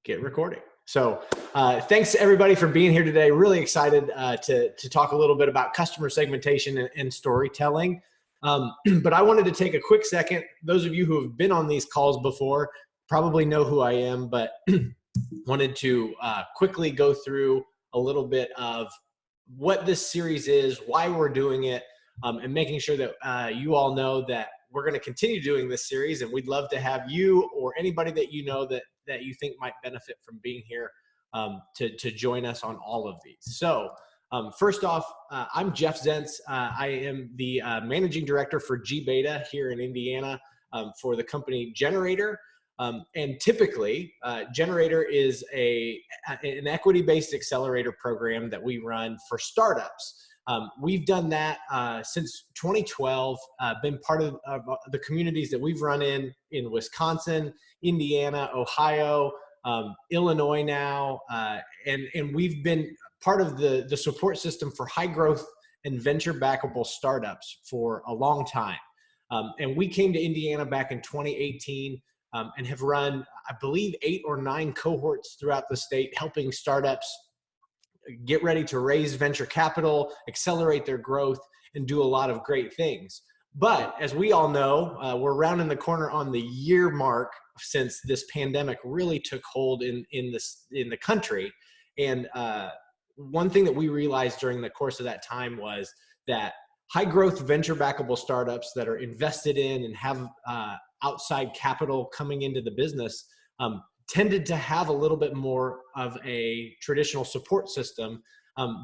get recording. So thanks everybody for being here today. Really excited to talk a little bit about customer segmentation and storytelling. But I wanted to take a quick second. Those of you who have been on these calls before probably know who I am, but wanted to quickly go through a little bit of what this series is, why we're doing it, and making sure that you all know that we're going to continue doing this series, and we'd love to have you or anybody that you know that you think might benefit from being here to join us on all of these. So first off, I'm Jeff Zentz. I am the managing director for G-Beta here in Indiana for the company Generator. And typically, Generator is an equity-based accelerator program that we run for startups. We've done that since 2012, been part of the communities that we've run in Wisconsin, Indiana, Ohio, Illinois now, and we've been part of the support system for high growth and venture backable startups for a long time. And we came to Indiana back in 2018 and have run, I believe, 8 or 9 cohorts throughout the state, helping startups get ready to raise venture capital, accelerate their growth, and do a lot of great things. But as we all know, we're rounding the corner on the year mark since this pandemic really took hold in the country. And one thing that we realized during the course of that time was that high growth venture backable startups that are invested in and have outside capital coming into the business tended to have a little bit more of a traditional support system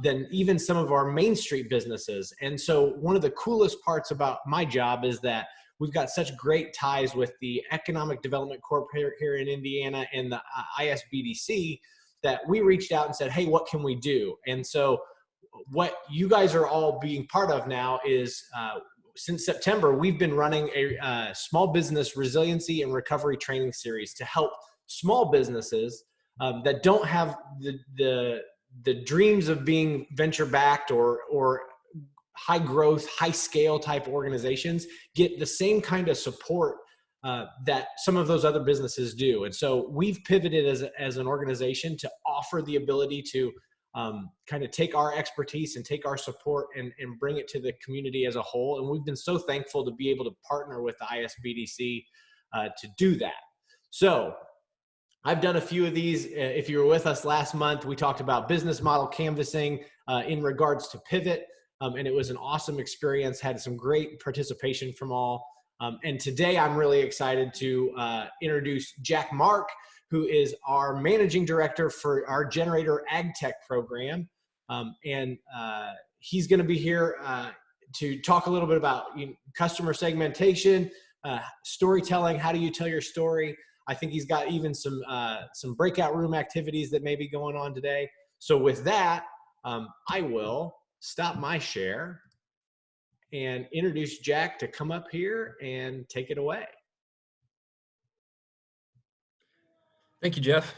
than even some of our Main Street businesses. And so one of the coolest parts about my job is that we've got such great ties with the Economic Development Corp here in Indiana and the SBDC that we reached out and said, hey, what can we do? And so what you guys are all being part of now is since September, we've been running a small business resiliency and recovery training series to help small businesses that don't have the dreams of being venture backed or high growth, high scale type organizations get the same kind of support that some of those other businesses do. And so we've pivoted as an organization to offer the ability to kind of take our expertise and take our support and bring it to the community as a whole. And we've been so thankful to be able to partner with the ISBDC to do that. So I've done a few of these. If you were with us last month, we talked about business model canvassing in regards to pivot. And it was an awesome experience, had some great participation from all. And today I'm really excited to introduce Jack Marck, who is our managing director for our Generator AgTech program. And he's going to be here to talk a little bit about customer segmentation, storytelling. How do you tell your story? I think he's got even some breakout room activities that may be going on today. So with that, I will stop my share and introduce Jack to come up here and take it away. Thank you, Jeff.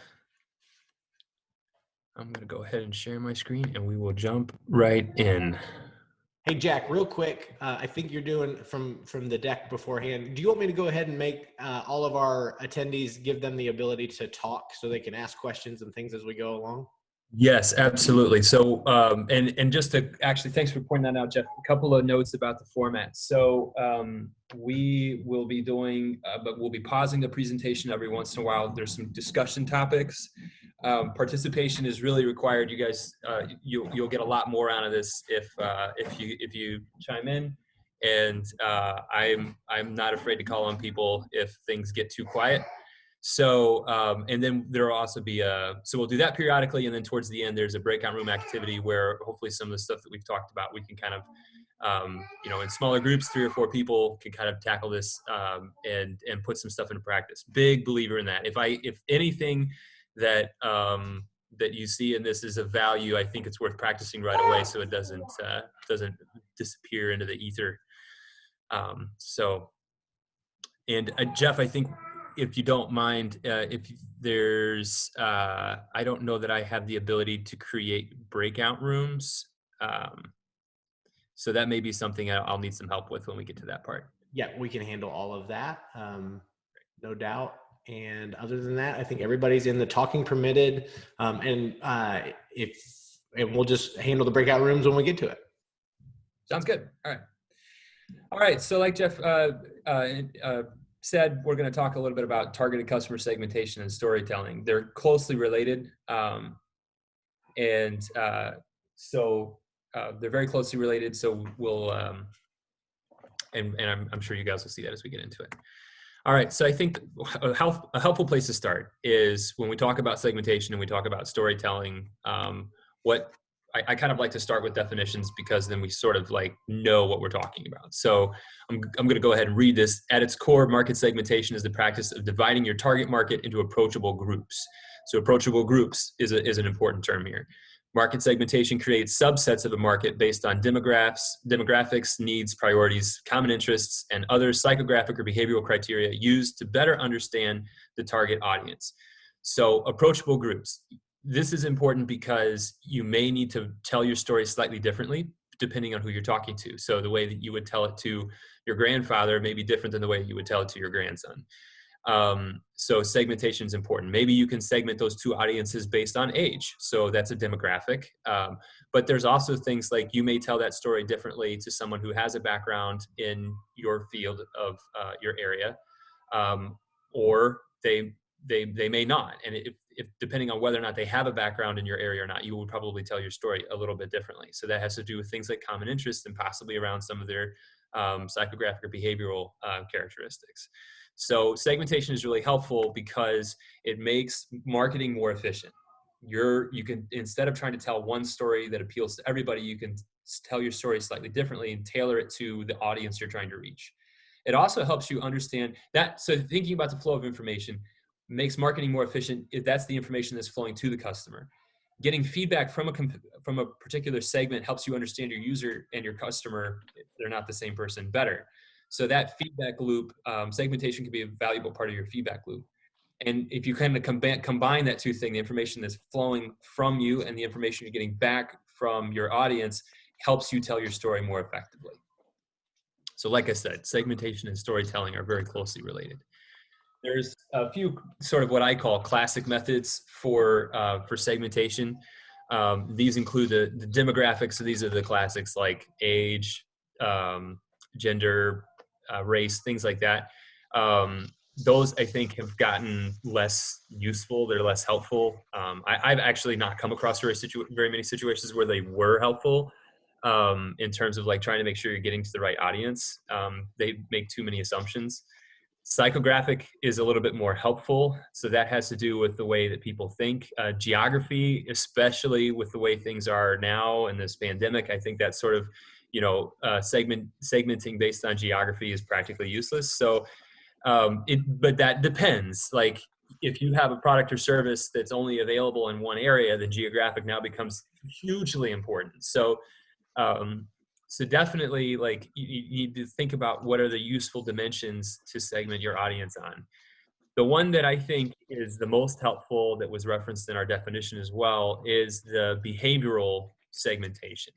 I'm going to go ahead and share my screen and we will jump right in. Hey, Jack, real quick, I think you're doing from the deck beforehand. Do you want me to go ahead and make all of our attendees, give them the ability to talk so they can ask questions and things as we go along? Yes, absolutely. So, and just to actually, thanks for pointing that out, Jeff. A couple of notes about the format. So we will be doing, but we'll be pausing the presentation every once in a while. There's some discussion topics. Participation is really required. You guys, you'll get a lot more out of this if you chime in. And I'm not afraid to call on people if things get too quiet. So, and then there will also be so we'll do that periodically. And then towards the end, there's a breakout room activity where hopefully some of the stuff that we've talked about, we can kind of, in smaller groups, 3 or 4 people can kind of tackle this and put some stuff into practice. Big believer in that. If anything that you see in this is of value, I think it's worth practicing right away so it doesn't disappear into the ether. Jeff, I think, if you don't mind, if there's, I don't know that I have the ability to create breakout rooms. So that may be something I'll need some help with when we get to that part. Yeah, we can handle all of that, no doubt. And other than that, I think everybody's in the talking permitted. And we'll just handle the breakout rooms when we get to it. Sounds good. All right. All right. So like Jeff said, we're going to talk a little bit about targeted customer segmentation and storytelling. They're closely related. So they're very closely related. So we'll, and I'm sure you guys will see that as we get into it. All right, so I think a helpful place to start is when we talk about segmentation and we talk about storytelling, what I kind of like to start with definitions, because then we sort of like know what we're talking about. So I'm going to go ahead and read this. At its core, market segmentation is the practice of dividing your target market into approachable groups. So approachable groups is an important term here. Market segmentation creates subsets of a market based on demographics, needs, priorities, common interests, and other psychographic or behavioral criteria used to better understand the target audience. So approachable groups. This is important because you may need to tell your story slightly differently depending on who you're talking to. So the way that you would tell it to your grandfather may be different than the way you would tell it to your grandson. So segmentation is important. Maybe you can segment those two audiences based on age. So that's a demographic. But there's also things like you may tell that story differently to someone who has a background in your field of your area, or they may not. And if depending on whether or not they have a background in your area or not, you will probably tell your story a little bit differently. So that has to do with things like common interests and possibly around some of their psychographic or behavioral characteristics. So segmentation is really helpful because it makes marketing more efficient. You can, instead of trying to tell one story that appeals to everybody, you can tell your story slightly differently and tailor it to the audience you're trying to reach. It also helps you understand that. So thinking about the flow of information makes marketing more efficient if that's the information that's flowing to the customer. Getting feedback from a particular segment helps you understand your user and your customer, if they're not the same person, better. So that feedback loop, segmentation can be a valuable part of your feedback loop. And if you kind of combine that two things, the information that's flowing from you and the information you're getting back from your audience, helps you tell your story more effectively. So like I said, segmentation and storytelling are very closely related. There's a few sort of what I call classic methods for segmentation. These include the demographics. So these are the classics like age, gender, race, things like that. Those I think have gotten less useful. They're less helpful. I've actually not come across very many situations where they were helpful in terms of like trying to make sure you're getting to the right audience. They make too many assumptions. Psychographic is a little bit more helpful. So that has to do with the way that people think. Geography, especially with the way things are now in this pandemic, I think that's sort of, segmenting based on geography is practically useless. So, but that depends. Like if you have a product or service that's only available in one area, then geographic now becomes hugely important. So, so definitely, like you need to think about what are the useful dimensions to segment your audience on. The one that I think is the most helpful that was referenced in our definition as well is the behavioral segmentation.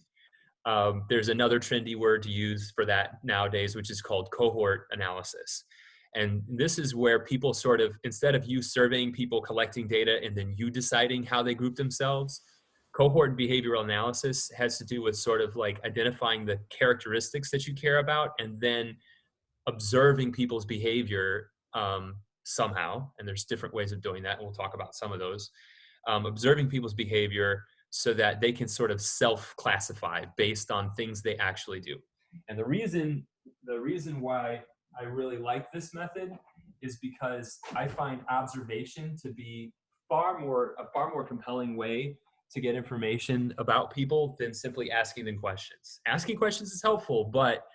There's another trendy word to use for that nowadays, which is called cohort analysis. And this is where people sort of, instead of you surveying people, collecting data, and then you deciding how they group themselves, cohort behavioral analysis has to do with sort of like identifying the characteristics that you care about and then observing people's behavior somehow. And there's different ways of doing that. And we'll talk about some of those. Observing people's behavior so that they can sort of self-classify based on things they actually do. And the reason why I really like this method is because I find observation to be a far more compelling way to get information about people than simply asking them questions. Asking questions is helpful, but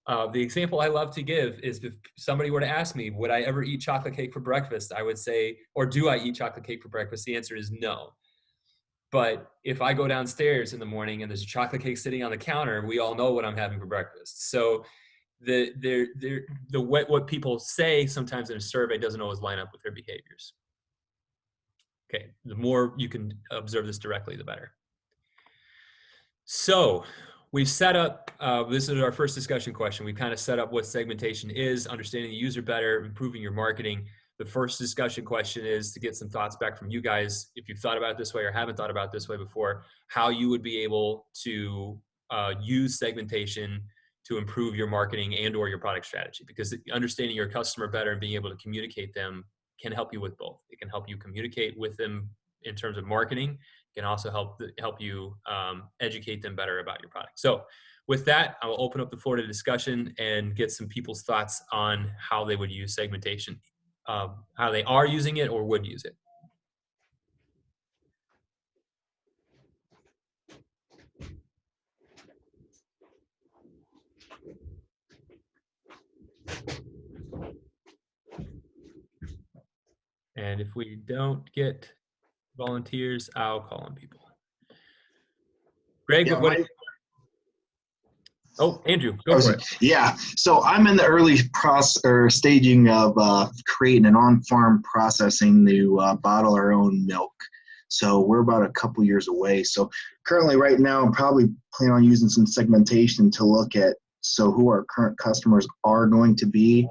the example I love to give is if somebody were to ask me, would I ever eat chocolate cake for breakfast? I would say, or do I eat chocolate cake for breakfast? The answer is no. But if I go downstairs in the morning and there's a chocolate cake sitting on the counter, we all know what I'm having for breakfast. So what people say sometimes in a survey doesn't always line up with their behaviors. Okay, the more you can observe this directly, the better. So we've set up, this is our first discussion question. We've kind of set up what segmentation is, understanding the user better, improving your marketing. the first discussion question is to get some thoughts back from you guys, if you've thought about it this way or haven't thought about it this way before, how you would be able to use segmentation to improve your marketing and or your product strategy, because understanding your customer better and being able to communicate them can help you with both. It can help you communicate with them in terms of marketing. It can also help you educate them better about your product. So with that, I will open up the floor to discussion and get some people's thoughts on how they would use segmentation, how they are using it or would use it. And if we don't get volunteers, I'll call on people. Greg, Yeah, oh, Andrew, go for it. Yeah, so I'm in the early process or staging of creating an on-farm processing to bottle our own milk. So we're about a couple years away. So currently right now, I'm probably planning on using some segmentation to look at who our current customers are going to be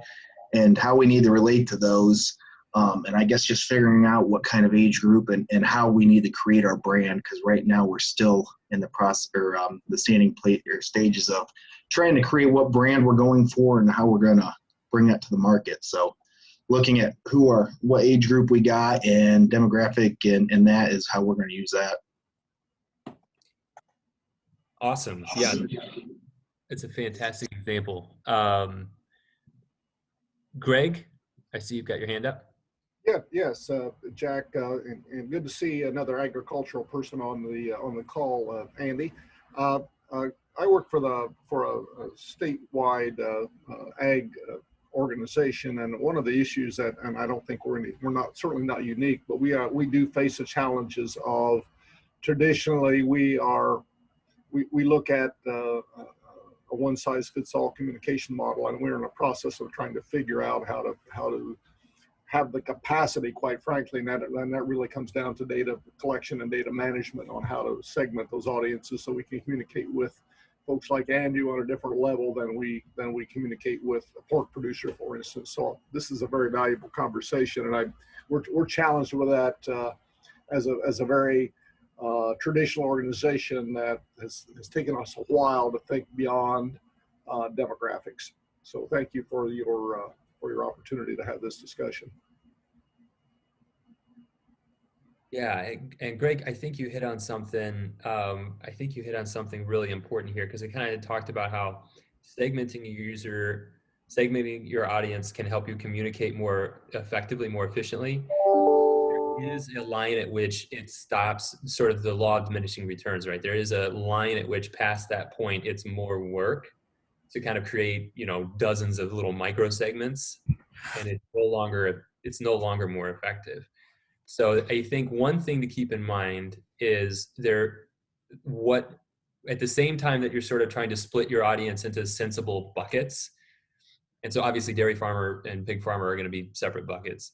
and how we need to relate to those. And I guess just figuring out what kind of age group and how we need to create our brand, because right now we're still in the process or the standing plate or stages of trying to create what brand we're going for and how we're going to bring that to the market. So looking at what age group we got and demographic, and that is how we're going to use that. Awesome. Yeah, it's a fantastic example. Greg, I see you've got your hand up. Yes, Jack, and good to see another agricultural person on the call, Andy. I work for a statewide ag organization, and one of the issues that, and I don't think we're certainly not unique, but we do face the challenges of traditionally we look at a one-size-fits-all communication model, and we're in a process of trying to figure out how to have the capacity, quite frankly, and that really comes down to data collection and data management on how to segment those audiences so we can communicate with folks like Andrew on a different level than we communicate with a pork producer, for instance. So this is a very valuable conversation, and we're challenged with that as a very traditional organization that has taken us a while to think beyond demographics. So thank you for your opportunity to have this discussion. Yeah, and Greg, I think you hit on something. Really important here, because it kind of talked about how segmenting your audience can help you communicate more effectively, more efficiently. There is a line at which it stops, sort of the law of diminishing returns, right? There is a line at which past that point, it's more work to kind of create, dozens of little micro segments, and it's no longer more effective. So I think one thing to keep in mind is at the same time that you're sort of trying to split your audience into sensible buckets. And so obviously dairy farmer and pig farmer are going to be separate buckets,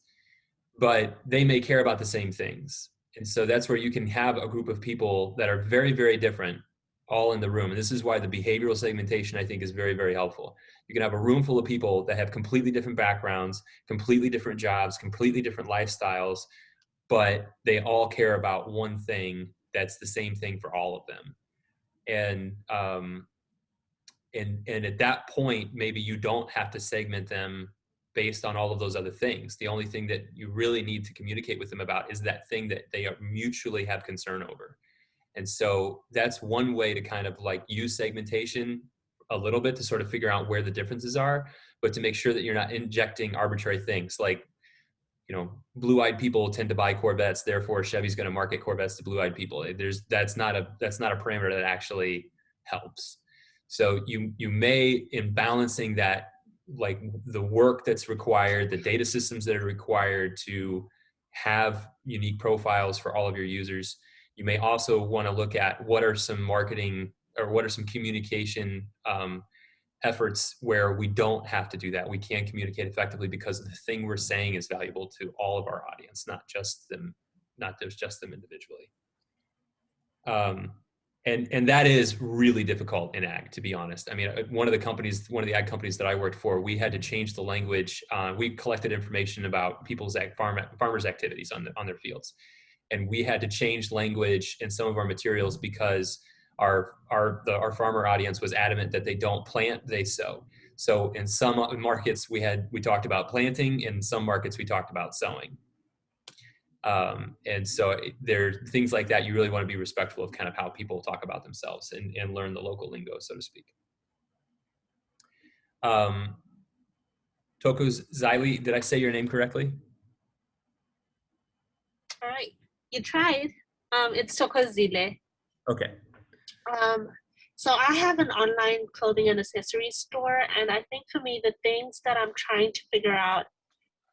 but they may care about the same things. And so that's where you can have a group of people that are very, very different all in the room. And this is why the behavioral segmentation, I think, is very, very helpful. You can have a room full of people that have completely different backgrounds, completely different jobs, completely different lifestyles, but they all care about one thing that's the same thing for all of them. And at that point, maybe you don't have to segment them based on all of those other things. The only thing that you really need to communicate with them about is that thing that they mutually have concern over. And so that's one way to kind of like use segmentation a little bit to sort of figure out where the differences are, but to make sure that you're not injecting arbitrary things like, blue-eyed people tend to buy Corvettes, therefore Chevy's going to market Corvettes to blue-eyed people. That's not a parameter that actually helps. So you may, in balancing that, like the work that's required, the data systems that are required to have unique profiles for all of your users, you may also want to look at what are some marketing or what are some communication efforts where we don't have to do that. We can communicate effectively because the thing we're saying is valuable to all of our audience, not just them individually. And that is really difficult in ag, to be honest. I mean, one of the ag companies that I worked for, we had to change the language. We collected information about people's farmers' activities on their fields, and we had to change language in some of our materials because our farmer audience was adamant that they don't plant, they sow. So in some markets we talked about planting, in some markets we talked about sowing. And so there are things like that. You really want to be respectful of kind of how people talk about themselves and learn the local lingo, so to speak. Tokus Xylee, did I say your name correctly? All right, you tried. It's Tokozile. Okay. So I have an online clothing and accessories store, and I think for me, the things that I'm trying to figure out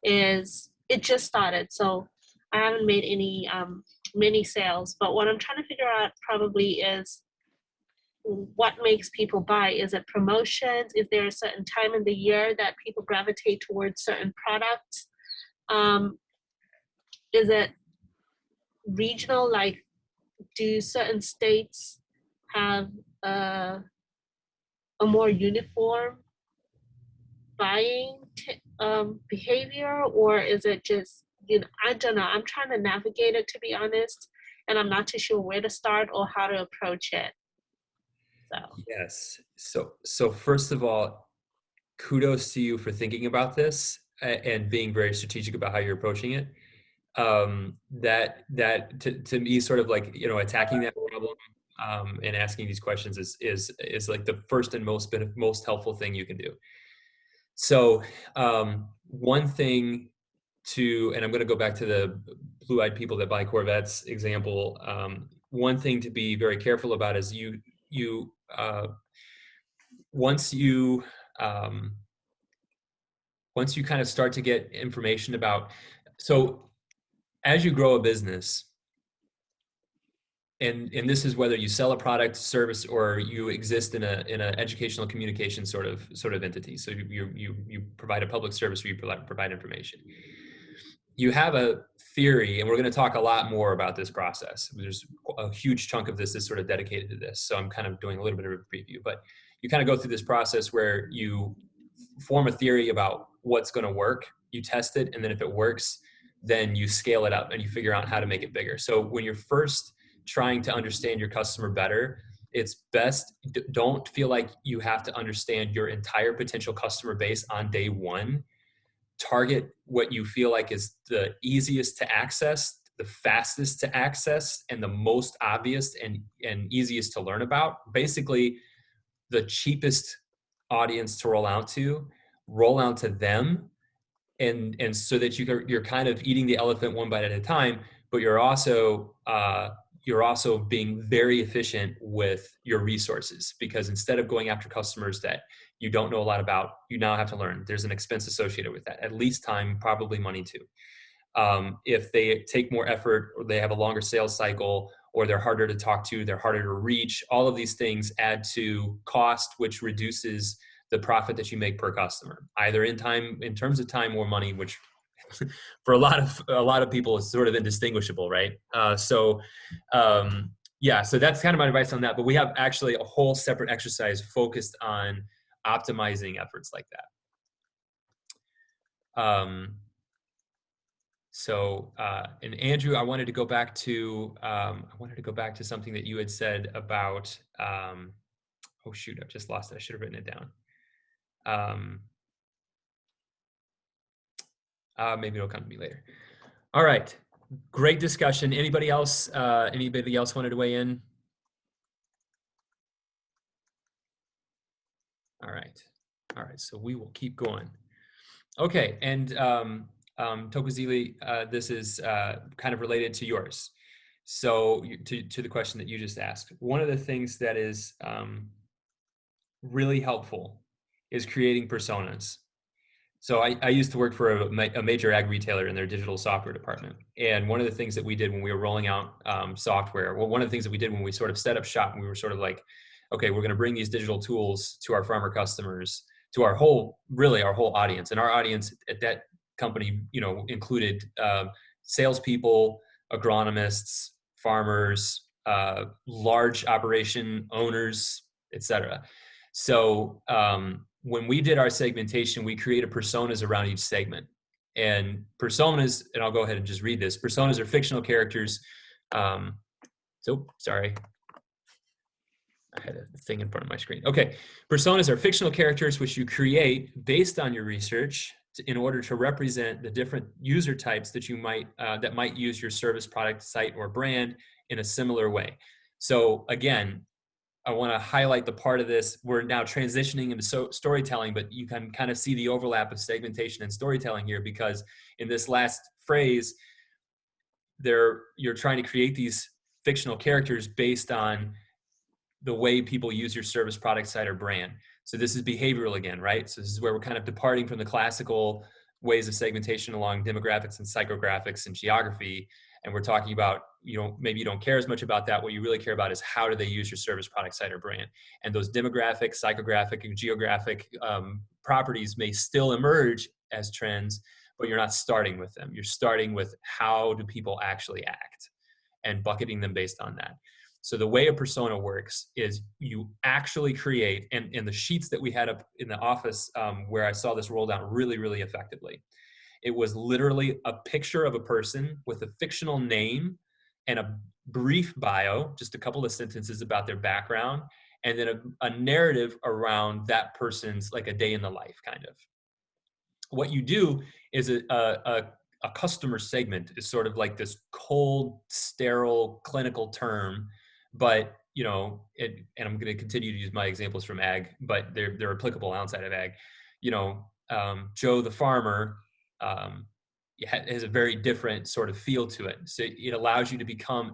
is, it just started, so I haven't made any mini sales, but what I'm trying to figure out probably is what makes people buy. Is it promotions? Is there a certain time in the year that people gravitate towards certain products? Is it regional? Like, do certain states have a more uniform buying behavior, or is it just, I don't know. I'm trying to navigate it, to be honest, and I'm not too sure where to start or how to approach it. So Yes. So first of all, kudos to you for thinking about this and being very strategic about how you're approaching it. That to me, sort of like, attacking that problem and asking these questions is like the first and most helpful thing you can do. So one thing and I'm going to go back to the blue-eyed people that buy Corvettes example. One thing to be very careful about is once you kind of start to get information about, so as you grow a business, and this is whether you sell a product, service, or you exist in an educational communication sort of entity. So you provide a public service, or you provide information. You have a theory, and we're going to talk a lot more about this process. There's a huge chunk of this is sort of dedicated to this, so I'm kind of doing a little bit of a preview. But you kind of go through this process where you form a theory about what's going to work, you test it, and then if it works, then you scale it up and you figure out how to make it bigger. So when you're first trying to understand your customer better, it's best, don't feel like you have to understand your entire potential customer base on day one. Target what you feel like is the easiest to access, the fastest to access, and the most obvious and easiest to learn about. Basically, the cheapest audience to roll out to them, and so that you're kind of eating the elephant one bite at a time, but you're also being very efficient with your resources, because instead of going after customers that you don't know a lot about, you now have to learn. There's an expense associated with that, at least time, probably money too. If they take more effort, or they have a longer sales cycle, or they're harder to talk to, they're harder to reach, all of these things add to cost, which reduces the profit that you make per customer, either in terms of time or money, which for a lot of people is sort of indistinguishable, right? So that's kind of my advice on that. But we have actually a whole separate exercise focused on optimizing efforts like that. And Andrew, I wanted to go back to something that you had said about. Oh shoot! I've just lost it. I should have written it down. Maybe it'll come to me later. All right, great discussion. Anybody else wanted to weigh in? All right. So we will keep going. Okay, and Tokozile, this is kind of related to yours. So to the question that you just asked, one of the things that is really helpful is creating personas. So I used to work for a major ag retailer in their digital software department. And one of the things that we did when we were rolling out software, one of the things that we did when we sort of set up shop, we were sort of like, okay, we're going to bring these digital tools to our farmer customers, to our whole audience. And our audience at that company, included salespeople, agronomists, farmers, large operation owners, etc. So when we did our segmentation, we created personas around each segment. And personas, and I'll go ahead and just read this. Personas are fictional characters. Sorry. I had a thing in front of my screen. Okay. Personas are fictional characters which you create based on your research in order to represent the different user types that you might, that might use your service, product, site, or brand in a similar way. So again, I want to highlight the part of this. We're now transitioning into storytelling, but you can kind of see the overlap of segmentation and storytelling here, because in this last phrase, you're trying to create these fictional characters based on the way people use your service, product, site, or brand. So this is behavioral again, right? So this is where we're kind of departing from the classical ways of segmentation along demographics and psychographics and geography. And we're talking about, maybe you don't care as much about that. What you really care about is how do they use your service, product, site, or brand. And those demographic, psychographic, and geographic properties may still emerge as trends, but you're not starting with them. You're starting with how do people actually act and bucketing them based on that. So the way a persona works is you actually create, and in the sheets that we had up in the office where I saw this rolled out really, really effectively, it was literally a picture of a person with a fictional name and a brief bio, just a couple of sentences about their background, and then a narrative around that person's, like a day in the life kind of. What you do is a customer segment is sort of like this cold, sterile, clinical term, but and I'm going to continue to use my examples from ag, but they're applicable outside of ag. Joe the farmer has a very different sort of feel to it. So it allows you to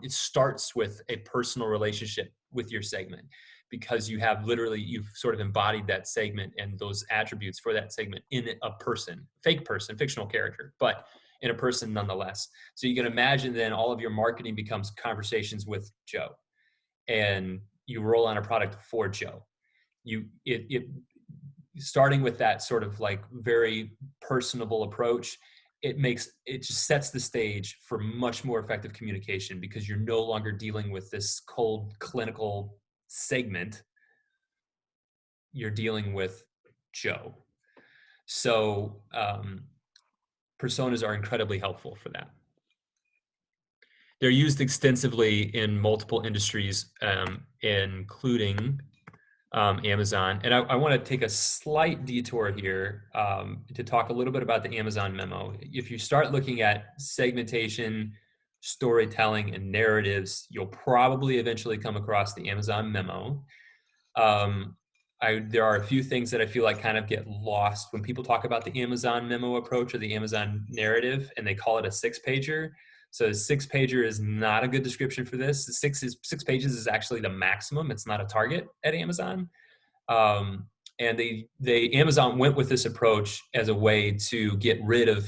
it starts with a personal relationship with your segment, because you've sort of embodied that segment and those attributes for that segment in a person, fake person, fictional character, but in a person nonetheless. So you can imagine then all of your marketing becomes conversations with Joe, and you roll on a product for Joe. Starting with that sort of like very personable approach, it just sets the stage for much more effective communication, because you're no longer dealing with this cold clinical segment. You're dealing with Joe. So personas are incredibly helpful for that. They're used extensively in multiple industries, including Amazon. And I want to take a slight detour here to talk a little bit about the Amazon Memo. If you start looking at segmentation, storytelling, and narratives, you'll probably eventually come across the Amazon Memo. There are a few things that I feel like kind of get lost when people talk about the Amazon Memo approach or the Amazon narrative, and they call it a 6-pager. So a 6-pager is not a good description for this. 6 pages is actually the maximum. It's not a target at Amazon. And Amazon went with this approach as a way to get rid of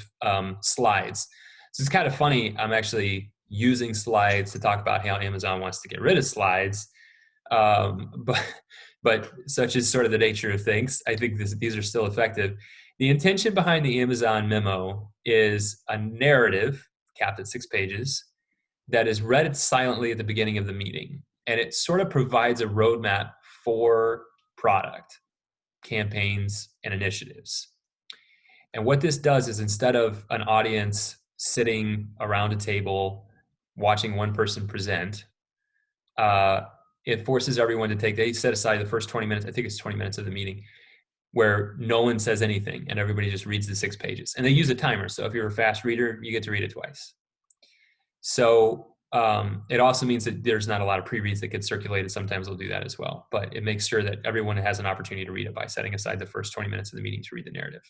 slides. So it's kind of funny. I'm actually using slides to talk about how Amazon wants to get rid of slides. But such is sort of the nature of things. I think these are still effective. The intention behind the Amazon Memo is a narrative capped at 6 pages that is read silently at the beginning of the meeting. And it sort of provides a roadmap for product, campaigns, and initiatives. And what this does is, instead of an audience sitting around a table watching one person present, it forces everyone they set aside the first 20 minutes, I think it's 20 minutes of the meeting, where no one says anything and everybody just reads the 6 pages. And they use a timer. So if you're a fast reader, you get to read it twice. So it also means that there's not a lot of pre-reads that get circulated. Sometimes they'll do that as well. But it makes sure that everyone has an opportunity to read it by setting aside the first 20 minutes of the meeting to read the narrative.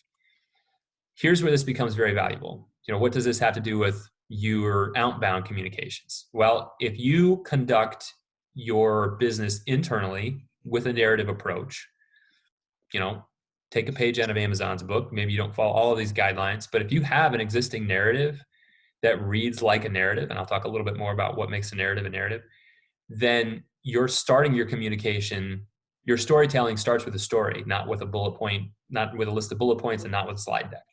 Here's where this becomes very valuable. What does this have to do with your outbound communications? Well, if you conduct your business internally with a narrative approach, take a page out of Amazon's book. Maybe you don't follow all of these guidelines, but if you have an existing narrative that reads like a narrative, and I'll talk a little bit more about what makes a narrative, then you're starting your communication, your storytelling starts with a story, not with a bullet point, not with a list of bullet points, and not with a slide deck.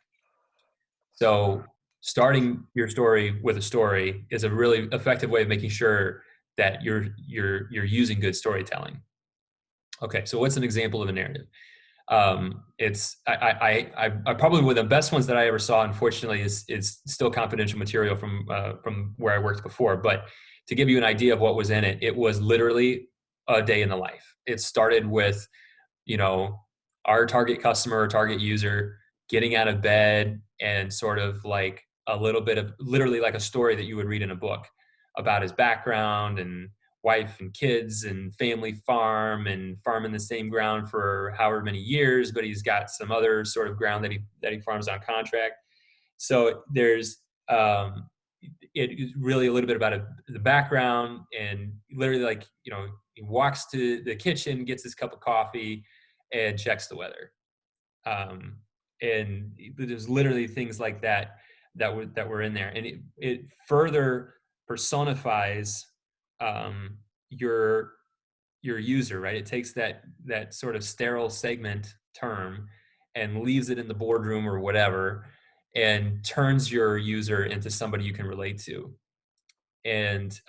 So starting your story with a story is a really effective way of making sure that you're using good storytelling. Okay, so what's an example of a narrative? It's I probably one of the best ones that I ever saw, unfortunately, is still confidential material from where I worked before. But to give you an idea of what was in it, it was literally a day in the life. It started with, our target customer or target user getting out of bed and sort of like a little bit of literally like a story that you would read in a book about his background and wife and kids and family farm and farming the same ground for however many years, but he's got some other sort of ground that he farms on contract. So there's it is really a little bit about the background, and literally like, he walks to the kitchen, gets his cup of coffee and checks the weather. And there's literally things like that were in there. And it further personifies your user, right? It takes that sort of sterile segment term and leaves it in the boardroom or whatever, and turns your user into somebody you can relate to. And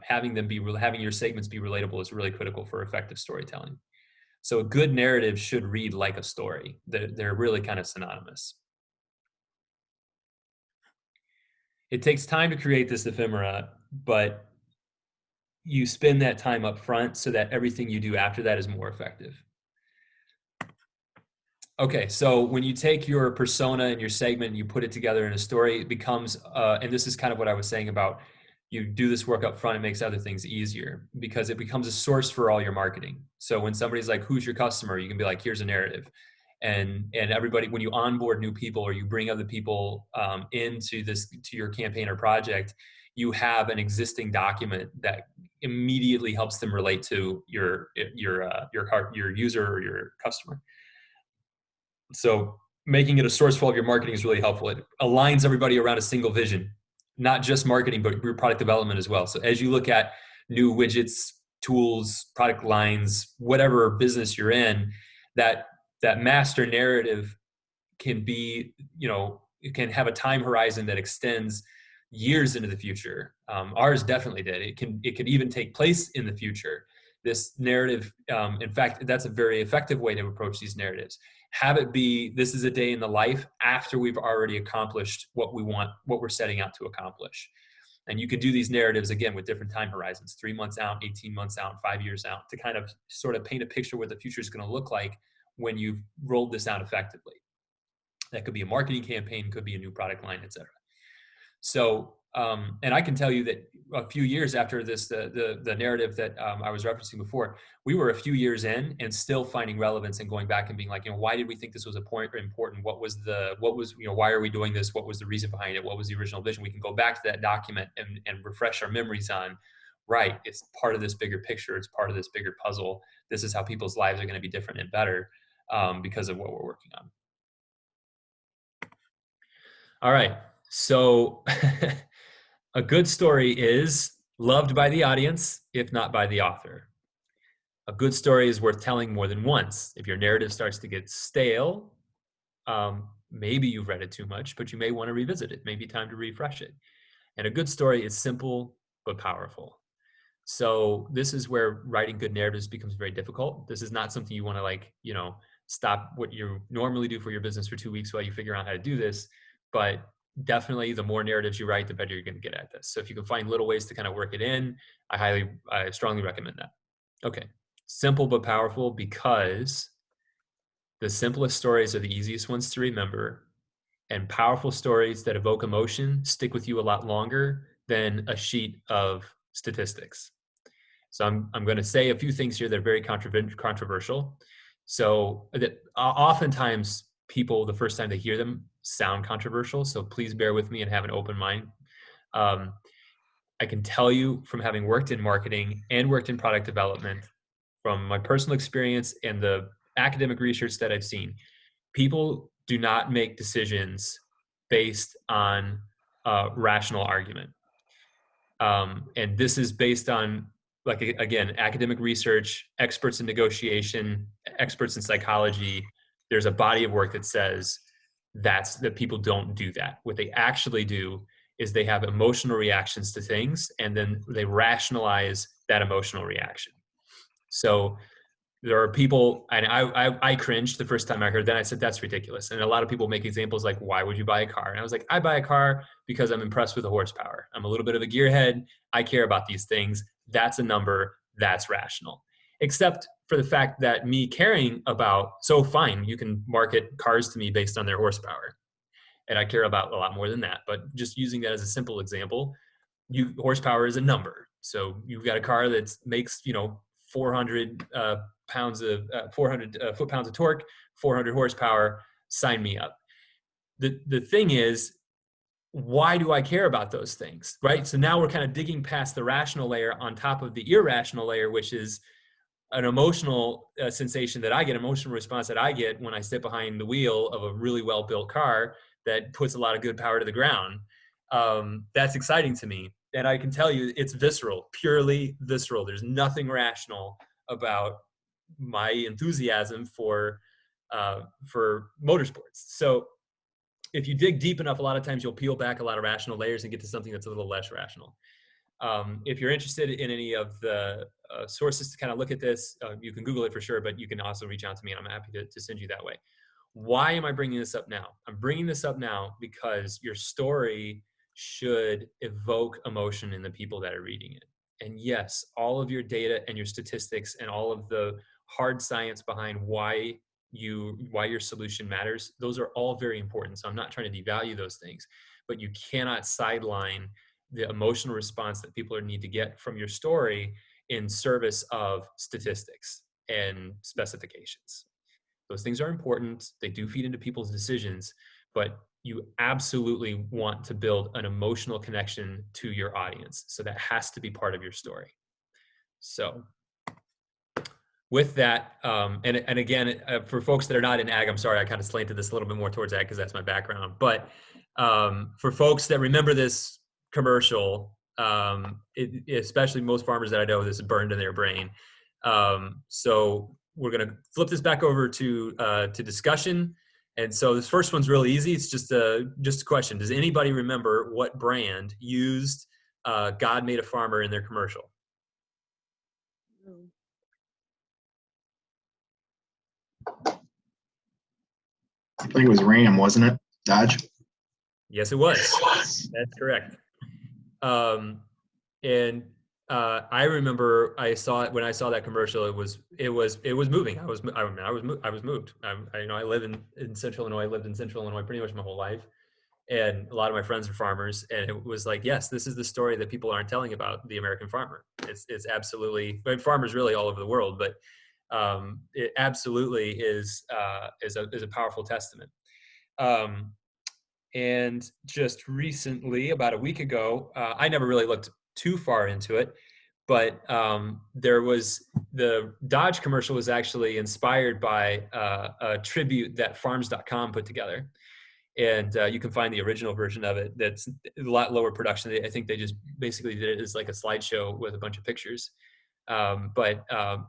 having your segments be relatable is really critical for effective storytelling. So a good narrative should read like a story. They're really kind of synonymous. It takes time to create this ephemera, but you spend that time up front so that everything you do after that is more effective. Okay, so when you take your persona and your segment and you put it together in a story, it becomes, and this is kind of what I was saying about, you do this work up front, it makes other things easier because it becomes a source for all your marketing. So when somebody's like, who's your customer? You can be like, here's a narrative. And everybody, when you onboard new people or you bring other people to your campaign or project, you have an existing document that immediately helps them relate to your user or your customer. So making it a source for all of your marketing is really helpful. It aligns everybody around a single vision, not just marketing, but your product development as well. So as you look at new widgets, tools, product lines, whatever business you're in, that master narrative can be, it can have a time horizon that extends years into the future. Ours definitely did. It could even take place in the future. This narrative, in fact, that's a very effective way to approach these narratives. Have it be, this is a day in the life after we've already accomplished what we want, what we're setting out to accomplish. And you could do these narratives again with different time horizons, 3 months out, 18 months out, 5 years out, to kind of sort of paint a picture what the future is going to look like when you've rolled this out effectively. That could be a marketing campaign, could be a new product line, et cetera. So, and I can tell you that a few years after this, the narrative that I was referencing before, we were a few years in and still finding relevance and going back and being like, why did we think this was important? What was, why are we doing this? What was the reason behind it? What was the original vision? We can go back to that document and refresh our memories on, right, it's part of this bigger picture. It's part of this bigger puzzle. This is how people's lives are going to be different and better because of what we're working on. All right. So a good story is loved by the audience, if not by the author. A good story is worth telling more than once. If your narrative starts to get stale, maybe you've read it too much, but you may want to revisit it. Maybe time to refresh it. And a good story is simple but powerful. So this is where writing good narratives becomes very difficult. This is not something you want to stop what you normally do for your business for 2 weeks while you figure out how to do this. But definitely the more narratives you write, the better you're going to get at this. So if you can find little ways to kind of work it in, I strongly recommend that. Okay. Simple but powerful, because the simplest stories are the easiest ones to remember, and powerful stories that evoke emotion stick with you a lot longer than a sheet of statistics. So I'm going to say a few things here that are very controversial. So that oftentimes people, the first time they hear them, sound controversial. So please bear with me and have an open mind. I can tell you from having worked in marketing and worked in product development, from my personal experience and the academic research that I've seen, people do not make decisions based on rational argument. And this is based on, like, again, academic research, experts in negotiation, experts in psychology. There's a body of work that says that people don't do that. What they actually do is they have emotional reactions to things, and then they rationalize that emotional reaction. So there are people, and I cringed the first time I heard that. I said, that's ridiculous. And a lot of people make examples like, why would you buy a car? And I was like, I buy a car because I'm impressed with the horsepower. I'm a little bit of a gearhead. I care about these things. That's a number. That's rational. Except for the fact that me caring about, so fine, you can market cars to me based on their horsepower. And I care about a lot more than that. But just using that as a simple example, horsepower is a number. So you've got a car that makes, 400 foot-pounds of torque, 400 horsepower, sign me up. The thing is, why do I care about those things, right? So now we're kind of digging past the rational layer on top of the irrational layer, which is an emotional sensation that I get, emotional response that I get when I sit behind the wheel of a really well-built car that puts a lot of good power to the ground. That's exciting to me. And I can tell you it's visceral, purely visceral. There's nothing rational about my enthusiasm for motorsports. So if you dig deep enough, a lot of times you'll peel back a lot of rational layers and get to something that's a little less rational. If you're interested in any of the sources to kind of look at this, you can Google it for sure, but you can also reach out to me and I'm happy to send you that way. Why am I bringing this up now? I'm bringing this up now because your story should evoke emotion in the people that are reading it. And yes, all of your data and your statistics and all of the hard science behind why your solution matters, those are all very important. So I'm not trying to devalue those things, but you cannot sideline the emotional response that people need to get from your story in service of statistics and specifications. Those things are important. They do feed into people's decisions, but you absolutely want to build an emotional connection to your audience. So that has to be part of your story. So with that, and again, for folks that are not in ag, I'm sorry, I kind of slanted this a little bit more towards ag because that's my background. But for folks that remember this commercial, especially most farmers that I know, this is burned in their brain. So we're going to flip this back over to discussion. And so this first one's really easy. It's just a question. Does anybody remember what brand used God Made a Farmer in their commercial? I think it was Ram, wasn't it? Dodge? Yes, it was. That's correct. And I remember I saw it when I saw that commercial. It was moving. I was moved. I live in Central Illinois. I lived in Central Illinois pretty much my whole life, and a lot of my friends are farmers. And it was like, yes, this is the story that people aren't telling about the American farmer. It's absolutely, farmers really all over the world, but it absolutely is a powerful testament. And just recently, about a week ago, I never really looked too far into it, but there was the Dodge commercial was actually inspired by a tribute that farms.com put together. And you can find the original version of it. That's a lot lower production. I think they just basically did it as like a slideshow with a bunch of pictures. But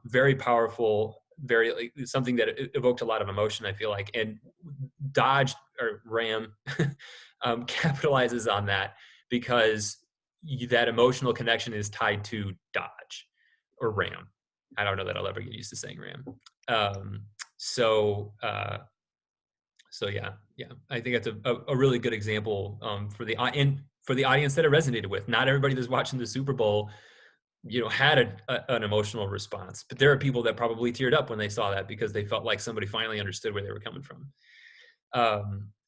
very powerful, something that evoked a lot of emotion, I feel like. And Dodge or Ram capitalizes on that because that emotional connection is tied to Dodge or Ram. I don't know that I'll ever get used to saying Ram. So yeah, I think that's a really good example for the audience that it resonated with. Not everybody that's watching the Super Bowl, had an emotional response, but there are people that probably teared up when they saw that because they felt like somebody finally understood where they were coming from.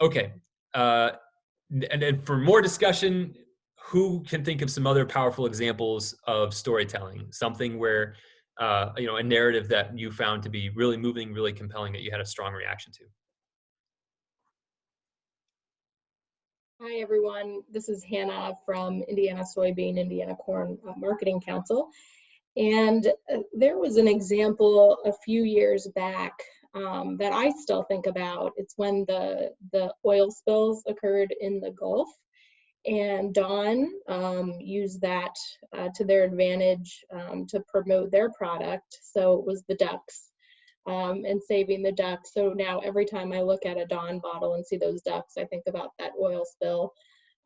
Okay. And then for more discussion, who can think of some other powerful examples of storytelling? Something where, a narrative that you found to be really moving, really compelling, that you had a strong reaction to. Hi, everyone. This is Hannah from Indiana Soybean, Indiana Corn Marketing Council. And there was an example a few years back that I still think about. It's when the oil spills occurred in the Gulf. And Dawn used that to their advantage to promote their product. So it was the ducks. And saving the ducks. So now every time I look at a Dawn bottle and see those ducks, I think about that oil spill.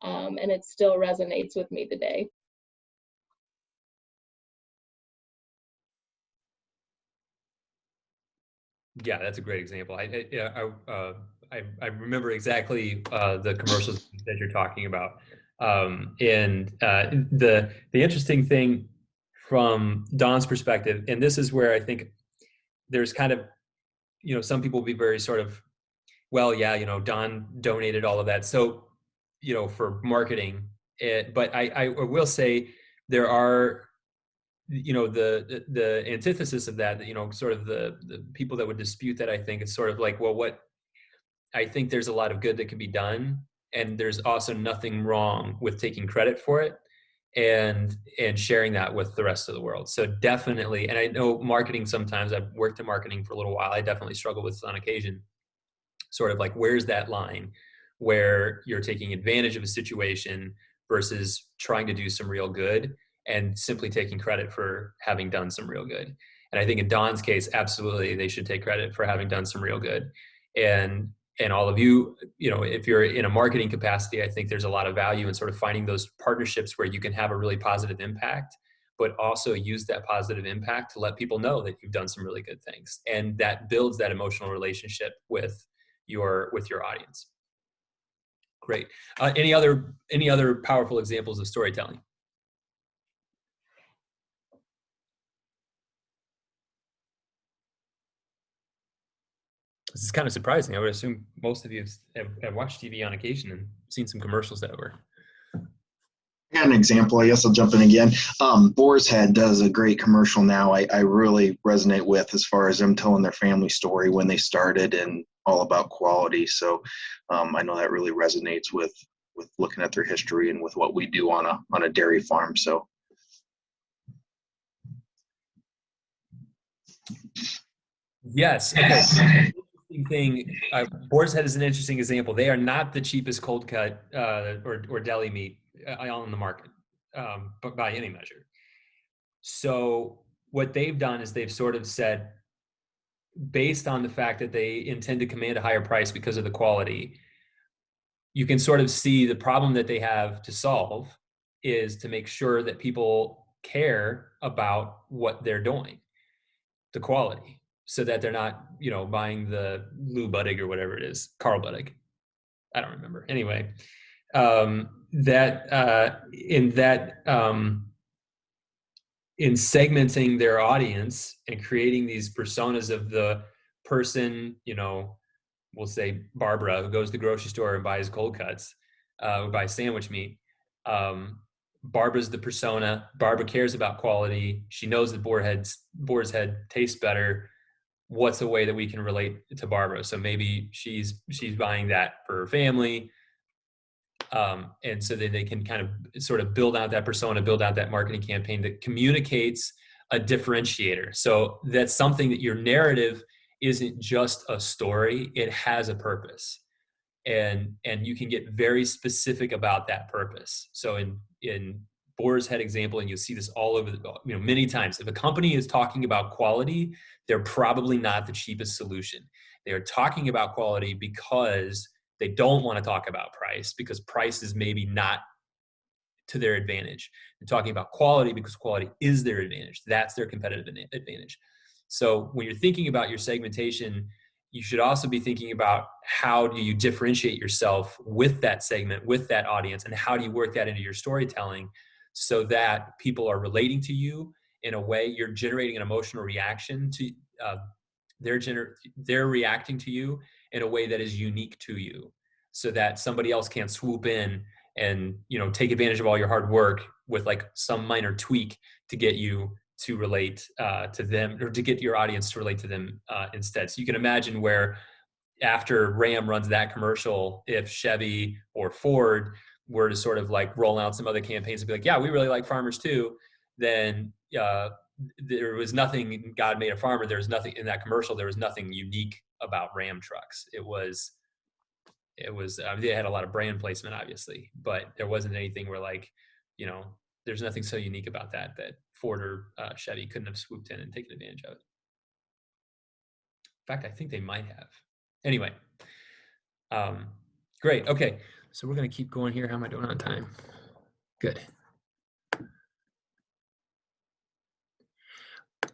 and it still resonates with me today. Yeah, that's a great example. I remember exactly the commercials that you're talking about. The interesting thing from Don's perspective, and this is where I think there's kind of, some people will be very sort of, well, yeah, Don donated all of that, so, for marketing. But I will say there are, the antithesis of that, sort of the people that would dispute that, I think it's sort of like, well, what I think there's a lot of good that can be done, and there's also nothing wrong with taking credit for it and sharing that with the rest of the world. So definitely, and I know marketing, sometimes I've worked in marketing for a little while, I definitely struggle with this on occasion, sort of like, where's that line where you're taking advantage of a situation versus trying to do some real good and simply taking credit for having done some real good. And I think in Don's case, absolutely, they should take credit for having done some real good. And all of you, if you're in a marketing capacity, I think there's a lot of value in sort of finding those partnerships where you can have a really positive impact, but also use that positive impact to let people know that you've done some really good things. And that builds that emotional relationship with your audience. Great. Any other powerful examples of storytelling? This is kind of surprising. I would assume most of you have watched TV on occasion and seen some commercials that were. I got an example. I guess I'll jump in again. Boar's Head does a great commercial now. I really resonate with, as far as them telling their family story when they started and all about quality. So I know that really resonates with looking at their history and with what we do on a dairy farm. So. Yes. Okay. Thing, Boar's Head is an interesting example. They are not the cheapest cold cut or deli meat on the market, but by any measure. So what they've done is they've sort of said, based on the fact that they intend to command a higher price because of the quality, you can sort of see the problem that they have to solve is to make sure that people care about what they're doing, the quality, so that they're not, buying the Lou Buddig or whatever it is, Carl Buddig. I don't remember. Anyway, in segmenting their audience and creating these personas of the person, we'll say Barbara, who goes to the grocery store and buys cold cuts, or buys sandwich meat. Barbara's the persona. Barbara cares about quality. She knows that Boar's Head tastes better. What's a way that we can relate to Barbara? So maybe she's buying that for her family. And so then they can kind of sort of build out that persona, build out that marketing campaign that communicates a differentiator. So that's something that your narrative isn't just a story, it has a purpose. And you can get very specific about that purpose. So in Boar's Head example, and you'll see this all over many times, if a company is talking about quality, they're probably not the cheapest solution. They are talking about quality because they don't want to talk about price, because price is maybe not to their advantage. They're talking about quality because quality is their advantage. That's their competitive advantage. So when you're thinking about your segmentation, you should also be thinking about how do you differentiate yourself with that segment, with that audience, and how do you work that into your storytelling so that people are relating to you in a way, you're generating an emotional reaction to, they're reacting to you in a way that is unique to you, so that somebody else can't swoop in and take advantage of all your hard work with like some minor tweak to get you to relate to them, or to get your audience to relate to them instead. So you can imagine where after Ram runs that commercial, if Chevy or Ford were to sort of like roll out some other campaigns and be like, yeah, we really like farmers too, then there was nothing, God made a farmer, there was nothing in that commercial, there was nothing unique about Ram trucks. It was they had a lot of brand placement, obviously, but there wasn't anything where like, there's nothing so unique about that Ford or Chevy couldn't have swooped in and taken advantage of it. In fact, I think they might have. Anyway, great. Okay, So we're going to keep going here. How am I doing on time? Good.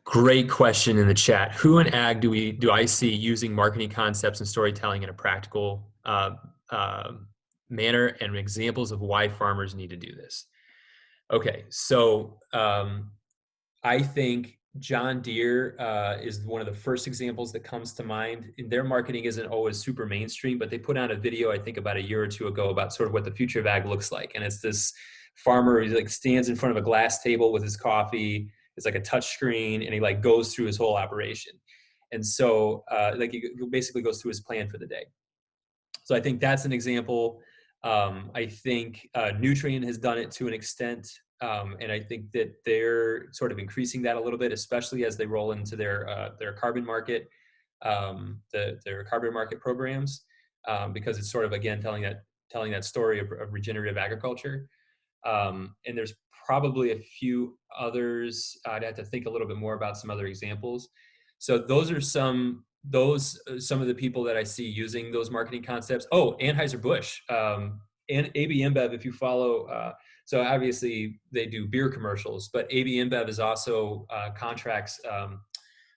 Great question in the chat. Who in ag do I see using marketing concepts and storytelling in a practical manner, and examples of why farmers need to do this? Okay, so I think John Deere is one of the first examples that comes to mind. Their marketing isn't always super mainstream, but they put out a video, I think about a year or two ago, about sort of what the future of ag looks like. And it's this farmer who like stands in front of a glass table with his coffee. It's like a touch screen, and he like goes through his whole operation. And so like he basically goes through his plan for the day. So I think that's an example. I think Nutrien has done it to an extent. And I think that they're sort of increasing that a little bit, especially as they roll into their carbon market, their carbon market programs, because it's sort of, again, telling that story of regenerative agriculture. And there's probably a few others. I'd have to think a little bit more about some other examples. So those are some of the people that I see using those marketing concepts. Oh, Anheuser-Busch and AB InBev, if you follow. So obviously they do beer commercials, but AB InBev is also contracts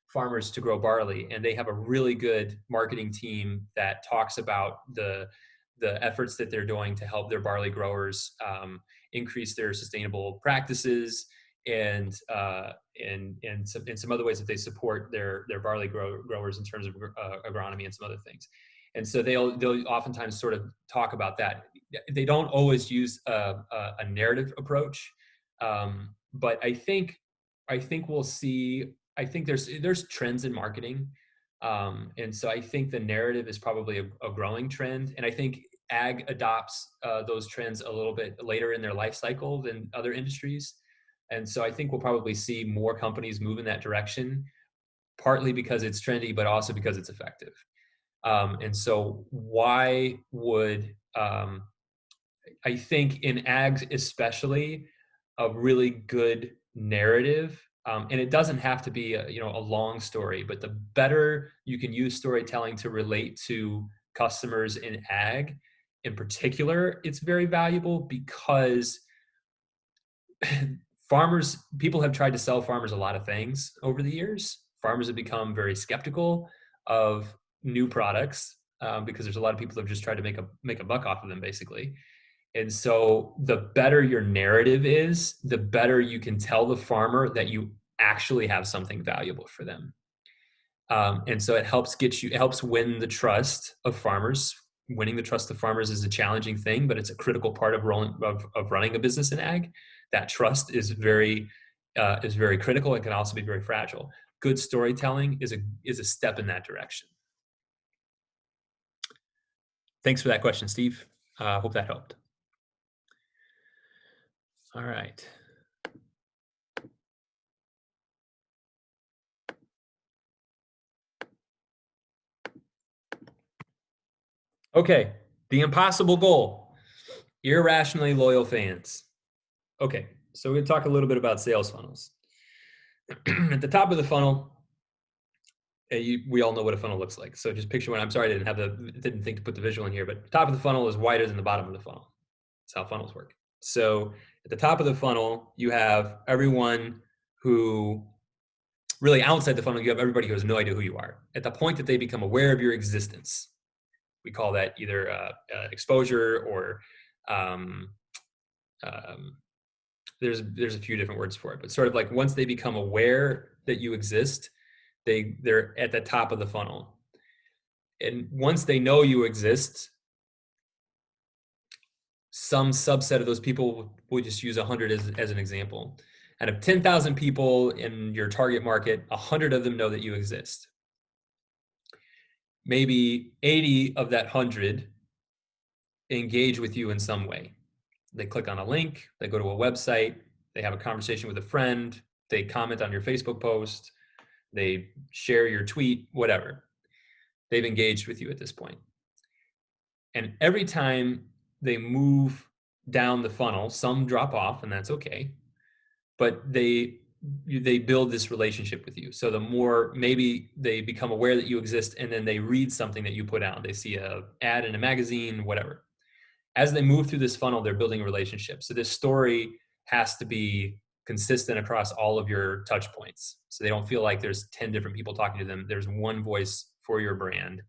farmers to grow barley, and they have a really good marketing team that talks about the efforts that they're doing to help their barley growers increase their sustainable practices, and some other ways that they support their barley growers in terms of agronomy and some other things. And so they'll oftentimes sort of talk about that. They don't always use a narrative approach, but I think we'll see. I think there's trends in marketing, and so I think the narrative is probably a growing trend, and I think ag adopts those trends a little bit later in their life cycle than other industries. And so I think we'll probably see more companies move in that direction, partly because it's trendy, but also because it's effective. And so why would, I think in ags especially, a really good narrative, and it doesn't have to be a long story, but the better you can use storytelling to relate to customers in ag in particular, it's very valuable, because people have tried to sell farmers a lot of things over the years. Farmers have become very skeptical of new products because there's a lot of people that have just tried to make a buck off of them, basically. And so the better your narrative is, the better you can tell the farmer that you actually have something valuable for them. And so it helps win the trust of farmers. Winning the trust of farmers is a challenging thing, but it's a critical part of running a business in ag. That trust is very critical and can also be very fragile. Good storytelling is a step in that direction. Thanks for that question, Steve. Hope that helped. All right. Okay, the impossible goal, irrationally loyal fans. Okay, so we're gonna talk a little bit about sales funnels. At the top of the funnel, we all know what a funnel looks like. So just picture one. I'm sorry I didn't think to put the visual in here, but the top of the funnel is wider than the bottom of the funnel. That's how funnels work. So at the top of the funnel, you have everyone who, really outside the funnel, you have everybody who has no idea who you are. At the point that they become aware of your existence, we call that either exposure or there's a few different words for it, but sort of like once they become aware that you exist, they're at the top of the funnel. And once they know you exist, some subset of those people, we'll just use 100 as an example. Out of 10,000 people in your target market, 100 of them know that you exist. Maybe 80 of that 100 engage with you in some way. They click on a link, they go to a website, they have a conversation with a friend, they comment on your Facebook post, they share your tweet, whatever. They've engaged with you at this point. And every time they move down the funnel, some drop off, and that's okay, but they build this relationship with you. So the more, maybe they become aware that you exist, and then they read something that you put out. They see an ad in a magazine, whatever. As they move through this funnel, they're building a relationship. So this story has to be consistent across all of your touch points. So they don't feel like there's 10 different people talking to them. There's one voice for your brand,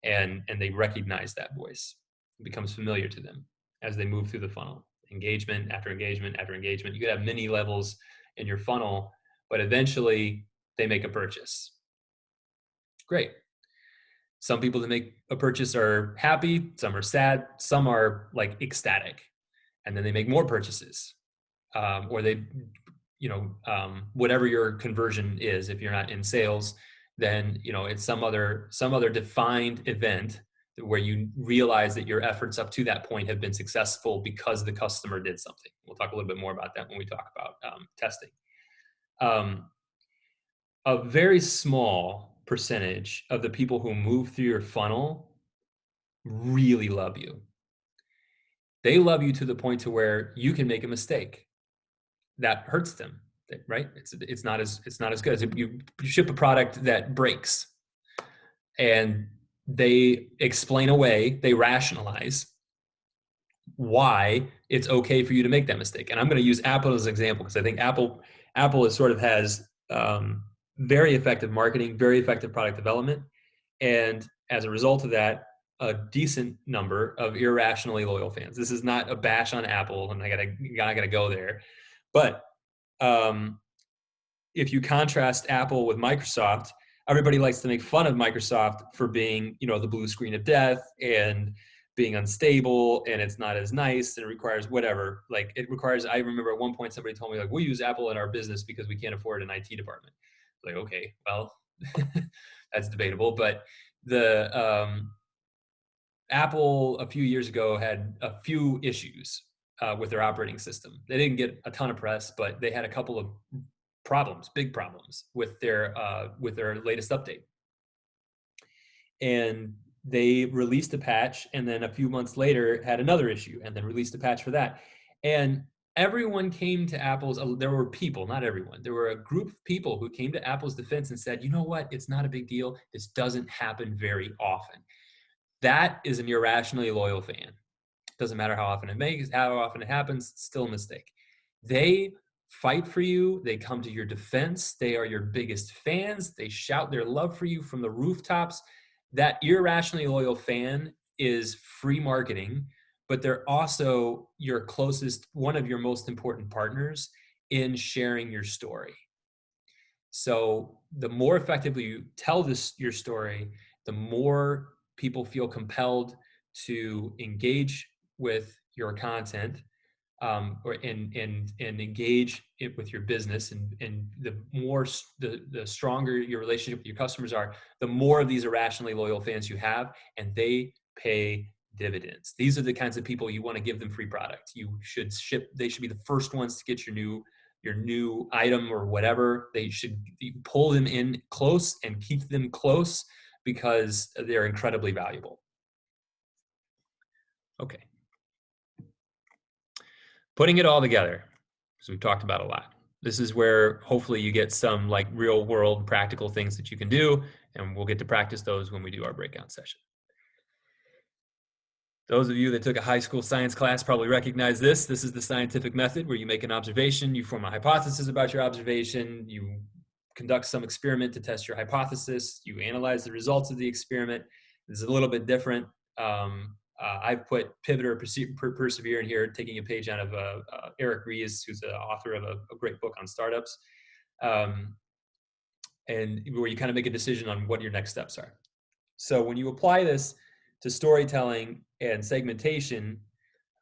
and they recognize that voice. It becomes familiar to them as they move through the funnel. Engagement after engagement after engagement. You could have many levels in your funnel, but eventually they make a purchase. Great. Some people that make a purchase are happy, some are sad, some are like ecstatic, and then they make more purchases, or they, whatever your conversion is. If you're not in sales, then it's some other defined event where you realize that your efforts up to that point have been successful because the customer did something. We'll talk a little bit more about that when we talk about testing. A very small percentage of the people who move through your funnel really love you. They love you to the point to where you can make a mistake that hurts them, right? It's not as good as if you ship a product that breaks, and they explain away, they rationalize why it's okay for you to make that mistake. And I'm going to use Apple as an example because I think Apple is sort of has very effective marketing, very effective product development. And as a result of that, a decent number of irrationally loyal fans. This is not a bash on Apple, and I gotta go there. But if you contrast Apple with Microsoft, everybody likes to make fun of Microsoft for being, the blue screen of death and being unstable, and it's not as nice, and it requires whatever. Like it requires, I remember at one point somebody told me, like, we use Apple in our business because we can't afford an IT department. Like, okay, well, that's debatable. But the Apple a few years ago had a few issues with their operating system. They didn't get a ton of press, but they had a couple of problems, big problems with their latest update. And they released a patch, and then a few months later had another issue, and then released a patch for that. And everyone came to Apple's, there were people, not everyone, there were a group of people who came to Apple's defense and said, you know what, it's not a big deal. This doesn't happen very often. That is an irrationally loyal fan. Doesn't matter how often it happens, still a mistake. They fight for you. They come to your defense. They are your biggest fans. They shout their love for you from the rooftops. That irrationally loyal fan is free marketing, but they're also your closest, one of your most important partners in sharing your story. So the more effectively you tell your story, the more people feel compelled to engage with your content, and engage it with your business, and the stronger your relationship with your customers are, the more of these irrationally loyal fans you have, and they pay dividends. These are the kinds of people you want to give them free product. They should be the first ones to get your new item or whatever. You pull them in close and keep them close because they're incredibly valuable. Okay. Putting it all together, because we've talked about a lot. This is where hopefully you get some like real world practical things that you can do, and we'll get to practice those when we do our breakout session. Those of you that took a high school science class probably recognize this. This is the scientific method where you make an observation, you form a hypothesis about your observation, you conduct some experiment to test your hypothesis, you analyze the results of the experiment. This is a little bit different. I've put pivot or persevere in here, taking a page out of Eric Ries, who's the author of a great book on startups, and where you kind of make a decision on what your next steps are. So when you apply this to storytelling and segmentation,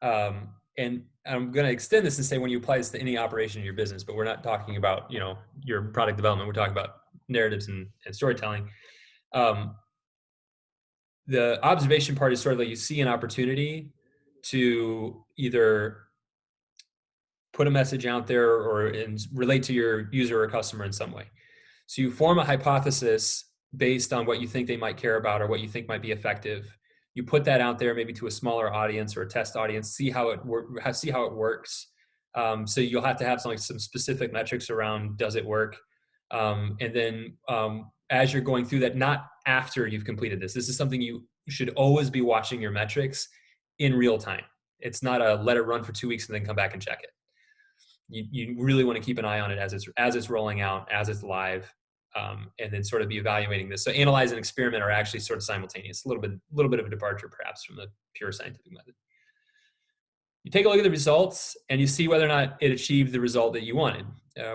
and I'm going to extend this and say when you apply this to any operation in your business, but we're not talking about your product development. We're talking about narratives and storytelling. The observation part is sort of like you see an opportunity to either put a message out there or relate to your user or customer in some way. So you form a hypothesis based on what you think they might care about or what you think might be effective. You put that out there maybe to a smaller audience or a test audience, see how it works. So you'll have to have some specific metrics around, does it work? And then as you're going through that, not after you've completed this is something you should always be watching your metrics in real time. It's not a let it run for 2 weeks and then come back and check it. You really want to keep an eye on it as it's rolling out, as it's live, and then sort of be evaluating this. So analyze and experiment are actually sort of simultaneous. A little bit of a departure perhaps from the pure scientific method. You take a look at the results and you see whether or not it achieved the result that you wanted,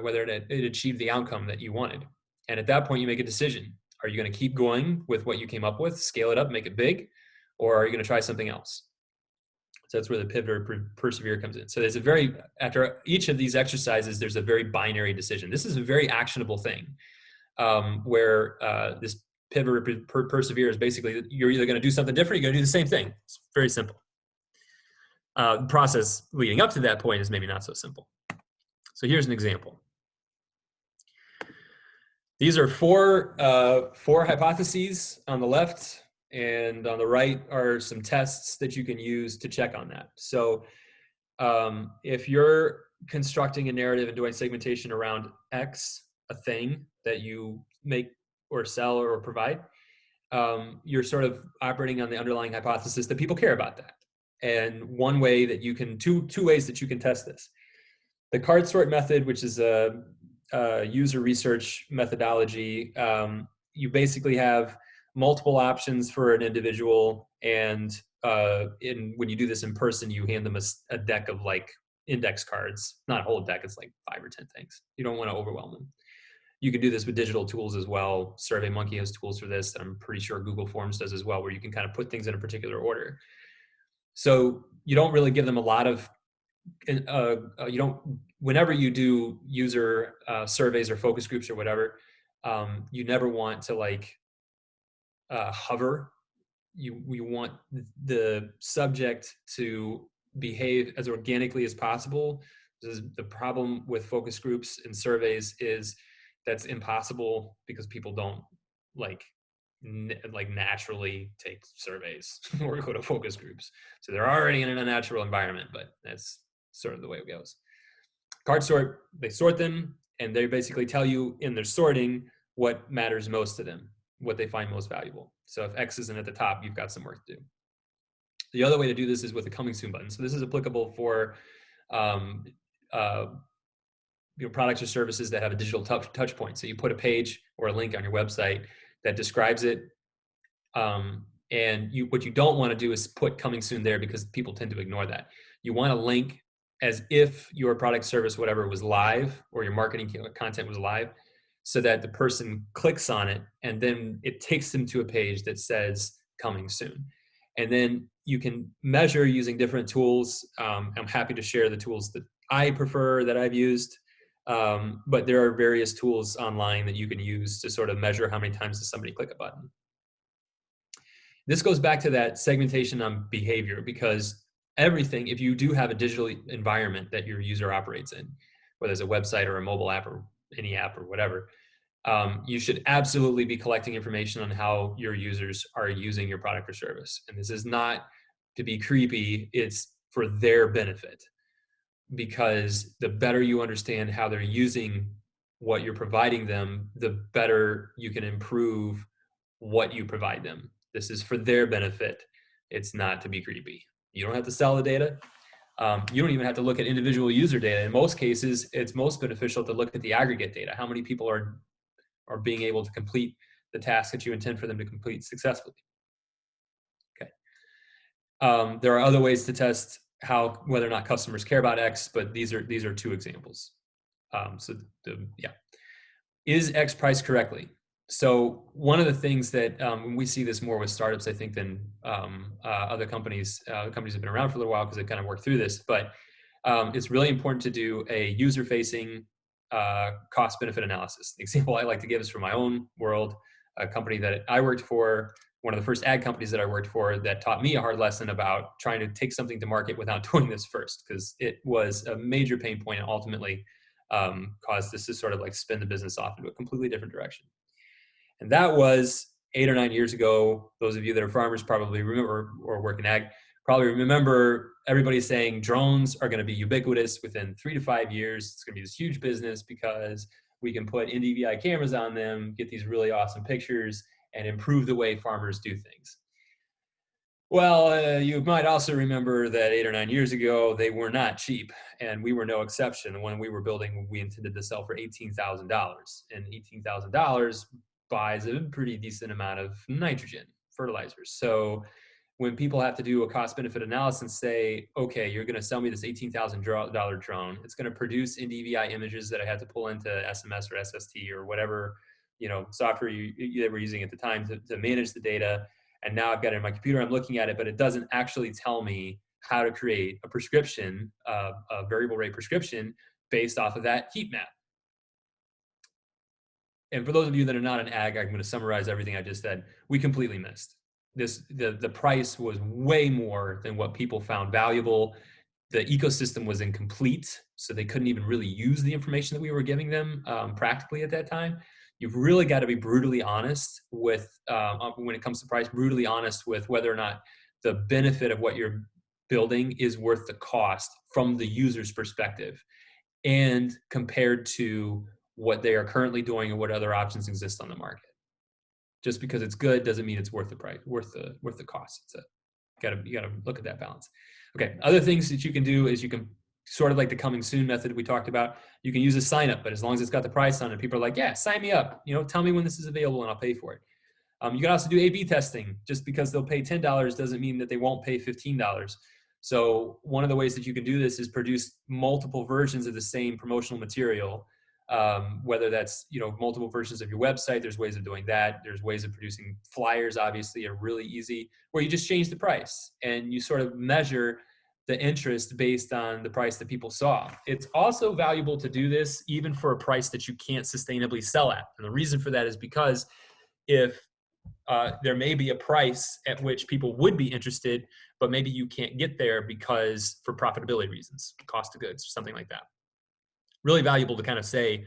whether it achieved the outcome that you wanted. And at that point, you make a decision. Are you going to keep going with what you came up with, scale it up, make it big, or are you going to try something else? So that's where the pivot or persevere comes in. So there's after each of these exercises, there's a very binary decision. This is a very actionable thing where this pivot or persevere is basically, you're either going to do something different, you're going to do the same thing. It's very simple. The process leading up to that point is maybe not so simple. So here's an example. These are four hypotheses on the left, and on the right are some tests that you can use to check on that. So if you're constructing a narrative and doing segmentation around X, a thing that you make or sell or provide, you're sort of operating on the underlying hypothesis that people care about that. And one way that you can, two ways that you can test this. The card sort method, which is a user research methodology, you basically have multiple options for an individual, and when you do this in person, you hand them a deck of like index cards, not a whole deck, it's like 5 or 10 things. You don't want to overwhelm them. You can do this with digital tools as well. SurveyMonkey has tools for this. I'm pretty sure Google Forms does as well, where you can kind of put things in a particular order. So you don't really give them a lot of, whenever you do user surveys or focus groups or whatever, you never want to like hover. You want the subject to behave as organically as possible. This is the problem with focus groups and surveys, is that's impossible because people don't like naturally take surveys or go to focus groups. So they're already in an unnatural environment, but that's sort of the way it goes. Card sort, they sort them, and they basically tell you in their sorting what matters most to them, what they find most valuable. So if X isn't at the top, you've got some work to do. The other way to do this is with the coming soon button. So this is applicable for products or services that have a digital touch point. So you put a page or a link on your website that describes it. And what you don't want to do is put coming soon there, because people tend to ignore that. You want to link as if your product, service, whatever was live, or your marketing content was live, so that the person clicks on it and then it takes them to a page that says coming soon. And then you can measure using different tools. I'm happy to share the tools that I prefer, that I've used. But there are various tools online that you can use to sort of measure how many times does somebody click a button. This goes back to that segmentation on behavior, because everything, if you do have a digital environment that your user operates in, whether it's a website or a mobile app or any app or whatever, you should absolutely be collecting information on how your users are using your product or service. And this is not to be creepy, it's for their benefit. Because the better you understand how they're using what you're providing them, the better you can improve what you provide them. This is for their benefit. It's not to be creepy. You don't have to sell the data. You don't even have to look at individual user data. In most cases, it's most beneficial to look at the aggregate data. How many people are being able to complete the task that you intend for them to complete successfully? Okay. There are other ways to test whether or not customers care about X, but these are two examples. Is X priced correctly? So one of the things that we see this more with startups, I think, than other companies. Companies have been around for a little while because they've kind of worked through this, but it's really important to do a user-facing cost-benefit analysis. The example I like to give is from my own world, a company that I worked for, one of the first ad companies that I worked for, that taught me a hard lesson about trying to take something to market without doing this first, because it was a major pain point and ultimately caused this to sort of like spin the business off into a completely different direction. And that was 8 or 9 years ago. Those of you that are farmers probably remember, or work in ag, probably remember everybody saying drones are going to be ubiquitous within 3 to 5 years. It's going to be this huge business because we can put NDVI cameras on them, get these really awesome pictures, and improve the way farmers do things. Well, you might also remember that 8 or 9 years ago, they were not cheap, and we were no exception. When we were building, we intended to sell for $18,000, and $18,000 buys a pretty decent amount of nitrogen fertilizers. So when people have to do a cost benefit analysis and say, okay, you're going to sell me this $18,000 drone, it's going to produce NDVI images that I had to pull into SMS or SST or whatever, software they were using at the time to manage the data. And now I've got it in my computer, I'm looking at it, but it doesn't actually tell me how to create a prescription, a variable rate prescription based off of that heat map. And for those of you that are not in ag, I'm going to summarize everything I just said. We completely missed. The price was way more than what people found valuable. The ecosystem was incomplete, so they couldn't even really use the information that we were giving them practically at that time. You've really got to be brutally honest with, when it comes to price, brutally honest with whether or not the benefit of what you're building is worth the cost from the user's perspective and compared to what they are currently doing and what other options exist on the market. Just because it's good doesn't mean it's worth the price, worth the cost. You gotta look at that balance. Okay, other things that you can do is you can sort of like the coming soon method we talked about. You can use a sign up, but as long as it's got the price on it, people are like, yeah, sign me up. Tell me when this is available and I'll pay for it. You can also do A/B testing. Just because they'll pay $10 doesn't mean that they won't pay $15. So one of the ways that you can do this is produce multiple versions of the same promotional material. Whether that's, multiple versions of your website, there's ways of doing that. There's ways of producing flyers, obviously, are really easy, where you just change the price and you sort of measure the interest based on the price that people saw. It's also valuable to do this even for a price that you can't sustainably sell at. And the reason for that is because if there may be a price at which people would be interested, but maybe you can't get there because for profitability reasons, cost of goods, or something like that. Really valuable to kind of say,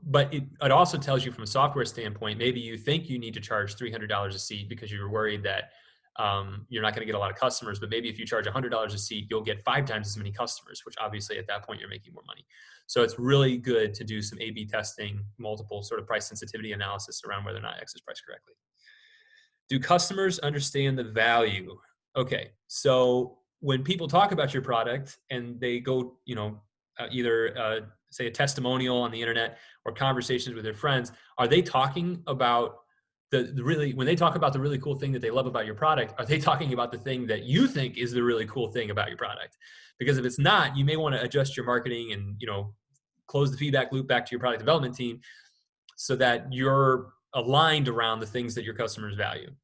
but it also tells you from a software standpoint, maybe you think you need to charge $300 a seat because you're worried that you're not going to get a lot of customers, but maybe if you charge $100 a seat, you'll get 5 times as many customers, which obviously at that point you're making more money. So it's really good to do some A/B testing, multiple sort of price sensitivity analysis around whether or not X is priced correctly. Do customers understand the value? Okay, so when people talk about your product and they go, either say a testimonial on the internet or conversations with their friends, are they talking about when they talk about the really cool thing that they love about your product, are they talking about the thing that you think is the really cool thing about your product? Because if it's not, you may want to adjust your marketing and, close the feedback loop back to your product development team so that you're aligned around the things that your customers value.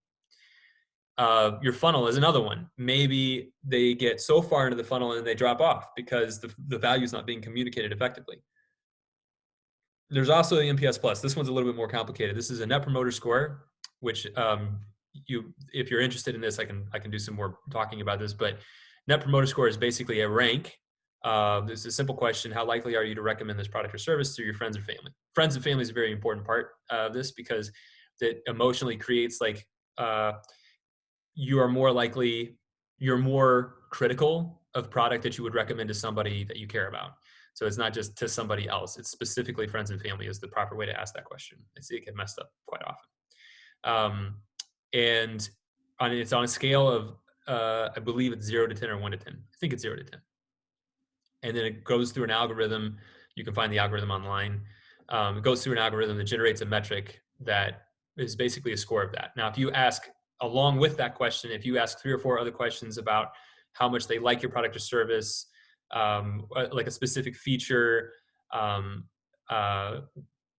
Your funnel is another one. Maybe they get so far into the funnel and they drop off because the value is not being communicated effectively. There's also the NPS Plus. This one's a little bit more complicated. This is a Net Promoter Score, which if you're interested in this, I can do some more talking about this. But Net Promoter Score is basically a rank. This is a simple question: how likely are you to recommend this product or service to your friends or family? Friends and family is a very important part of this because it emotionally creates you're more critical of product that you would recommend to somebody that you care about. So it's not just to somebody else. It's specifically friends and family is the proper way to ask that question. I see it get messed up quite often. And it's on a scale of, I believe it's 0 to 10 or 1 to 10. I think it's 0 to 10. And then it goes through an algorithm. You can find the algorithm online. It goes through an algorithm that generates a metric that is basically a score of that. Now, if you ask, along with that question, if you ask 3 or 4 other questions about how much they like your product or service, like a specific feature,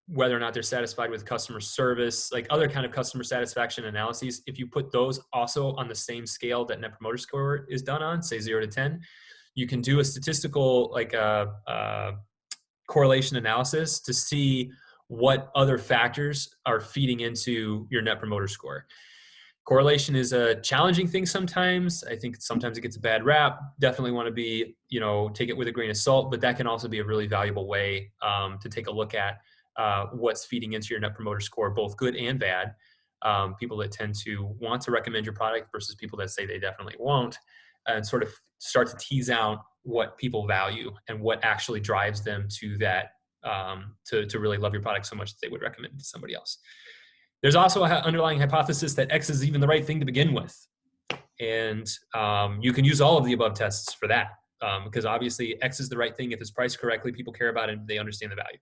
whether or not they're satisfied with customer service, like other kind of customer satisfaction analyses, if you put those also on the same scale that Net Promoter Score is done on, say 0 to 10, you can do a statistical correlation analysis to see what other factors are feeding into your Net Promoter Score. Correlation is a challenging thing sometimes. I think sometimes it gets a bad rap. Definitely want to be, take it with a grain of salt, but that can also be a really valuable way to take a look at what's feeding into your Net Promoter Score, both good and bad. People that tend to want to recommend your product versus people that say they definitely won't, and sort of start to tease out what people value and what actually drives them to that, to really love your product so much that they would recommend it to somebody else. There's also an underlying hypothesis that X is even the right thing to begin with. And you can use all of the above tests for that, because obviously X is the right thing. If it's priced correctly, people care about it, they understand the value.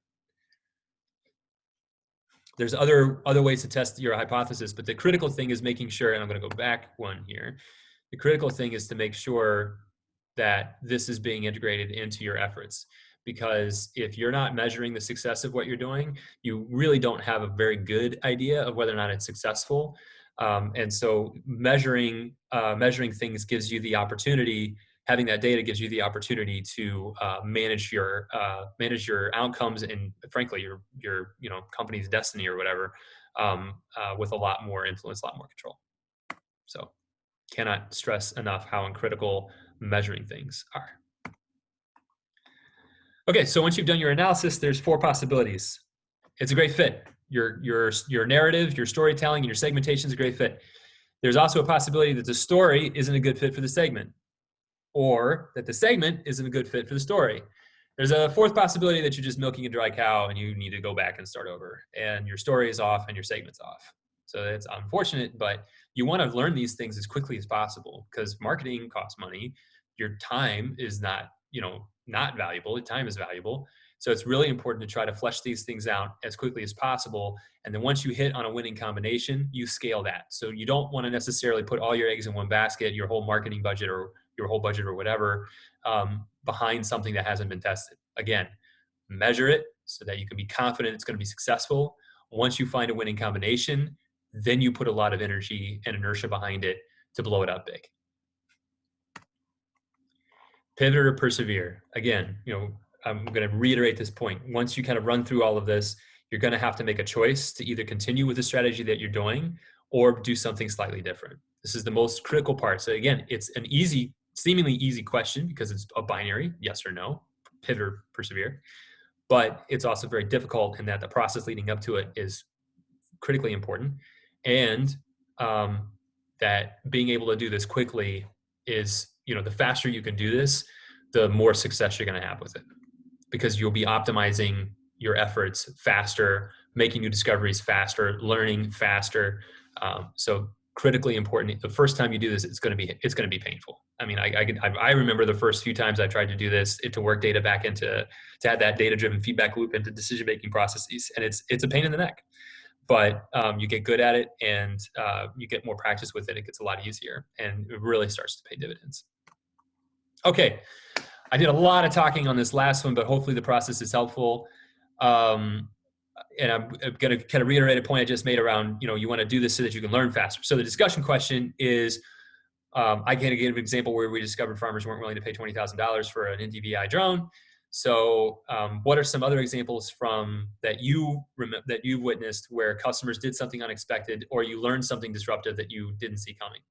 There's other ways to test your hypothesis, but the critical thing is making sure, and I'm going to go back one here. The critical thing is to make sure that this is being integrated into your efforts, because if you're not measuring the success of what you're doing, you really don't have a very good idea of whether or not it's successful. And so measuring things gives you the opportunity. Having that data gives you the opportunity to manage your outcomes and, frankly, your company's destiny or whatever, with a lot more influence, a lot more control. So, cannot stress enough how critical measuring things are. Okay, so once you've done your analysis, there's 4 possibilities. It's a great fit. Your narrative, your storytelling, and your segmentation is a great fit. There's also a possibility that the story isn't a good fit for the segment, or that the segment isn't a good fit for the story. There's a 4th possibility that you're just milking a dry cow and you need to go back and start over, and your story is off and your segment's off. So it's unfortunate, but you want to learn these things as quickly as possible, because marketing costs money. Your time is not valuable. Time is valuable. So it's really important to try to flesh these things out as quickly as possible. And then once you hit on a winning combination, you scale that. So you don't want to necessarily put all your eggs in one basket, your whole marketing budget or your whole budget or whatever, behind something that hasn't been tested. Again, measure it so that you can be confident it's going to be successful. Once you find a winning combination, then you put a lot of energy and inertia behind it to blow it up big. Pivot or persevere. Again, I'm going to reiterate this point. Once you kind of run through all of this, you're going to have to make a choice to either continue with the strategy that you're doing or do something slightly different. This is the most critical part. So again, it's an seemingly easy question because it's a binary, yes or no, pivot or persevere. But it's also very difficult in that the process leading up to it is critically important. And that being able to do this quickly is, the faster you can do this, the more success you're going to have with it, because you'll be optimizing your efforts faster, making new discoveries faster, learning faster. So critically important. The first time you do this, it's going to be painful. I mean, I remember the first few times I tried to do this, to work data back to add that data-driven feedback loop into decision-making processes, and it's a pain in the neck. But you get good at it, and you get more practice with it. It gets a lot easier, and it really starts to pay dividends. Okay, I did a lot of talking on this last one, but hopefully the process is helpful. And I'm going to kind of reiterate a point I just made around, you want to do this so that you can learn faster. So the discussion question is, I can give an example where we discovered farmers weren't willing to pay $20,000 for an NDVI drone. So what are some other examples that you've witnessed where customers did something unexpected, or you learned something disruptive that you didn't see coming?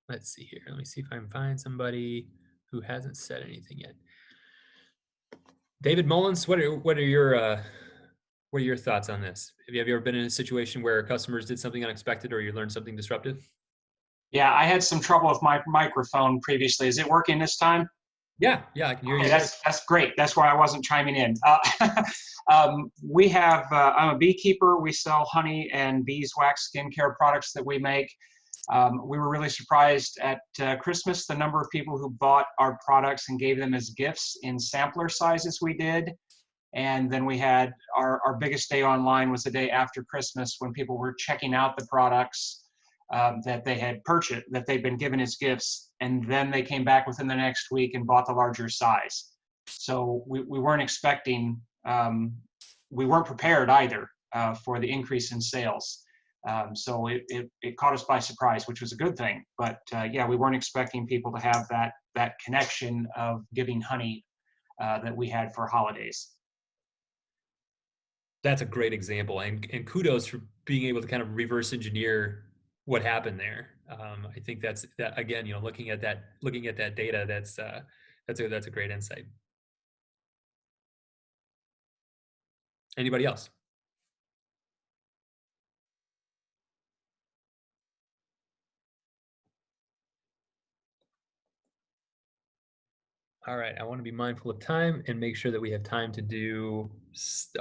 Let's see here. Let me see if I can find somebody who hasn't said anything yet. David Mullins, what are your thoughts on this? Have you ever been in a situation where customers did something unexpected or you learned something disruptive? Yeah, I had some trouble with my microphone previously. Is it working this time? Yeah, I can hear you. That's great. That's why I wasn't chiming in. We have, I'm a beekeeper. We sell honey and beeswax skincare products that we make. We were really surprised at Christmas, the number of people who bought our products and gave them as gifts in sampler sizes we did. And then we had our biggest day online was the day after Christmas, when people were checking out the products that they had purchased, that they'd been given as gifts. And then they came back within the next week and bought the larger size. So we weren't expecting, we weren't prepared either for the increase in sales. So it caught us by surprise, which was a good thing. But yeah, we weren't expecting people to have that connection of giving honey that we had for holidays. That's a great example, and kudos for being able to kind of reverse engineer what happened there. I think that again, looking at that data, that's a great insight. Anybody else? All right, I want to be mindful of time and make sure that we have time to do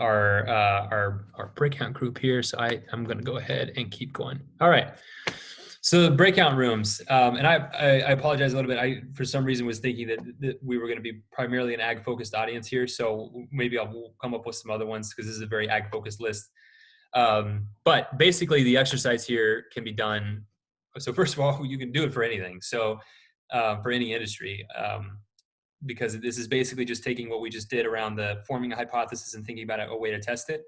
our breakout group here. So I'm going to go ahead and keep going. All right. So the breakout rooms, and I apologize a little bit. I, for some reason, was thinking that we were going to be primarily an ag-focused audience here. So maybe I'll come up with some other ones because this is a very ag-focused list. But basically, the exercise here can be done. So first of all, you can do it for anything. So for any industry. Because this is basically just taking what we just did around the forming a hypothesis and thinking about a way to test it.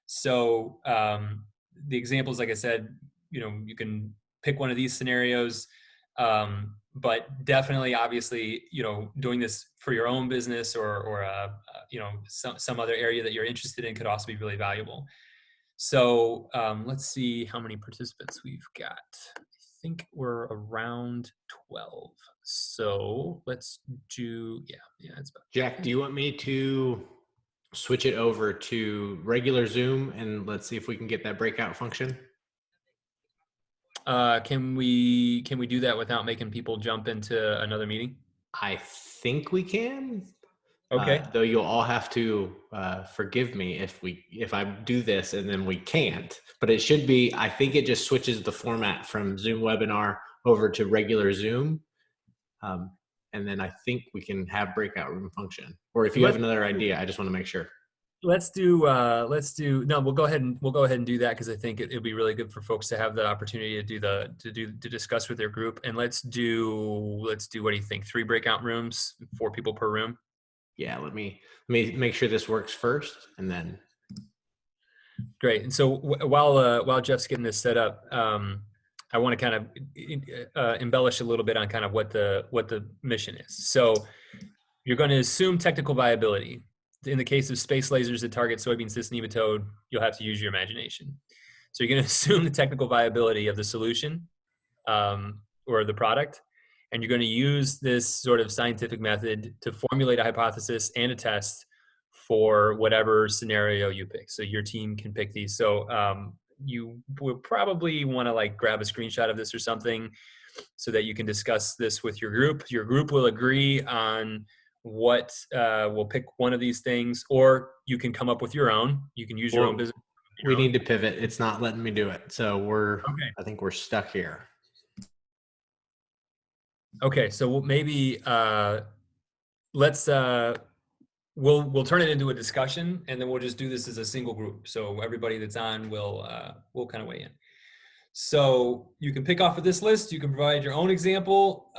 So the examples, like I said, you can pick one of these scenarios, but definitely, obviously, doing this for your own business or some other area that you're interested in could also be really valuable. So let's see how many participants we've got. I think we're around 12. So let's do, yeah, it's about. Jack, do you want me to switch it over to regular Zoom and let's see if we can get that breakout function? Can we do that without making people jump into another meeting? I think we can. Okay. Though you'll all have to forgive me if I do this and then we can't. But it should be. I think it just switches the format from Zoom webinar over to regular Zoom, and then I think we can have breakout room function. Or if you have another idea, I just want to make sure. Let's do. No, we'll go ahead and do that because I think it'll be really good for folks to have the opportunity to discuss with their group. And let's do. What do you think? 3 breakout rooms, 4 people per room. Yeah, let me make sure this works first, and then. Great. And so while Jeff's getting this set up, I want to kind of embellish a little bit on kind of what the mission is. So you're going to assume technical viability. In the case of space lasers that target soybean cyst nematode, you'll have to use your imagination. So you're going to assume the technical viability of the solution or the product. And you're going to use this sort of scientific method to formulate a hypothesis and a test for whatever scenario you pick. So your team can pick these. So you will probably want to grab a screenshot of this or something so that you can discuss this with your group. Your group will agree on what we'll pick one of these things, or you can come up with your own. You can use your own business. We need to pivot. It's not letting me do it. So I think we're stuck here. Okay, so maybe let's we'll turn it into a discussion, and then we'll just do this as a single group. So everybody that's on will kind of weigh in. So you can pick off of this list. You can provide your own example,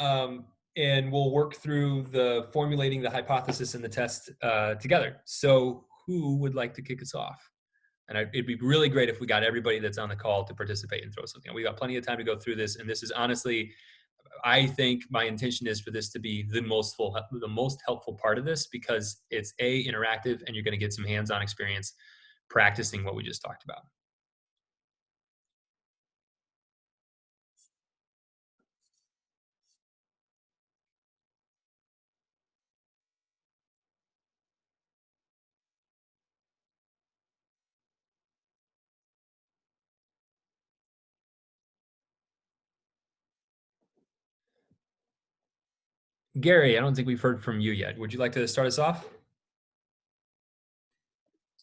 and we'll work through the formulating the hypothesis and the test together. So who would like to kick us off? And it'd be really great if we got everybody that's on the call to participate and throw something. We got plenty of time to go through this, and this is honestly. I think my intention is for this to be the most helpful part of this because it's interactive and you're going to get some hands-on experience practicing what we just talked about. Gary, I don't think we've heard from you yet. Would you like to start us off?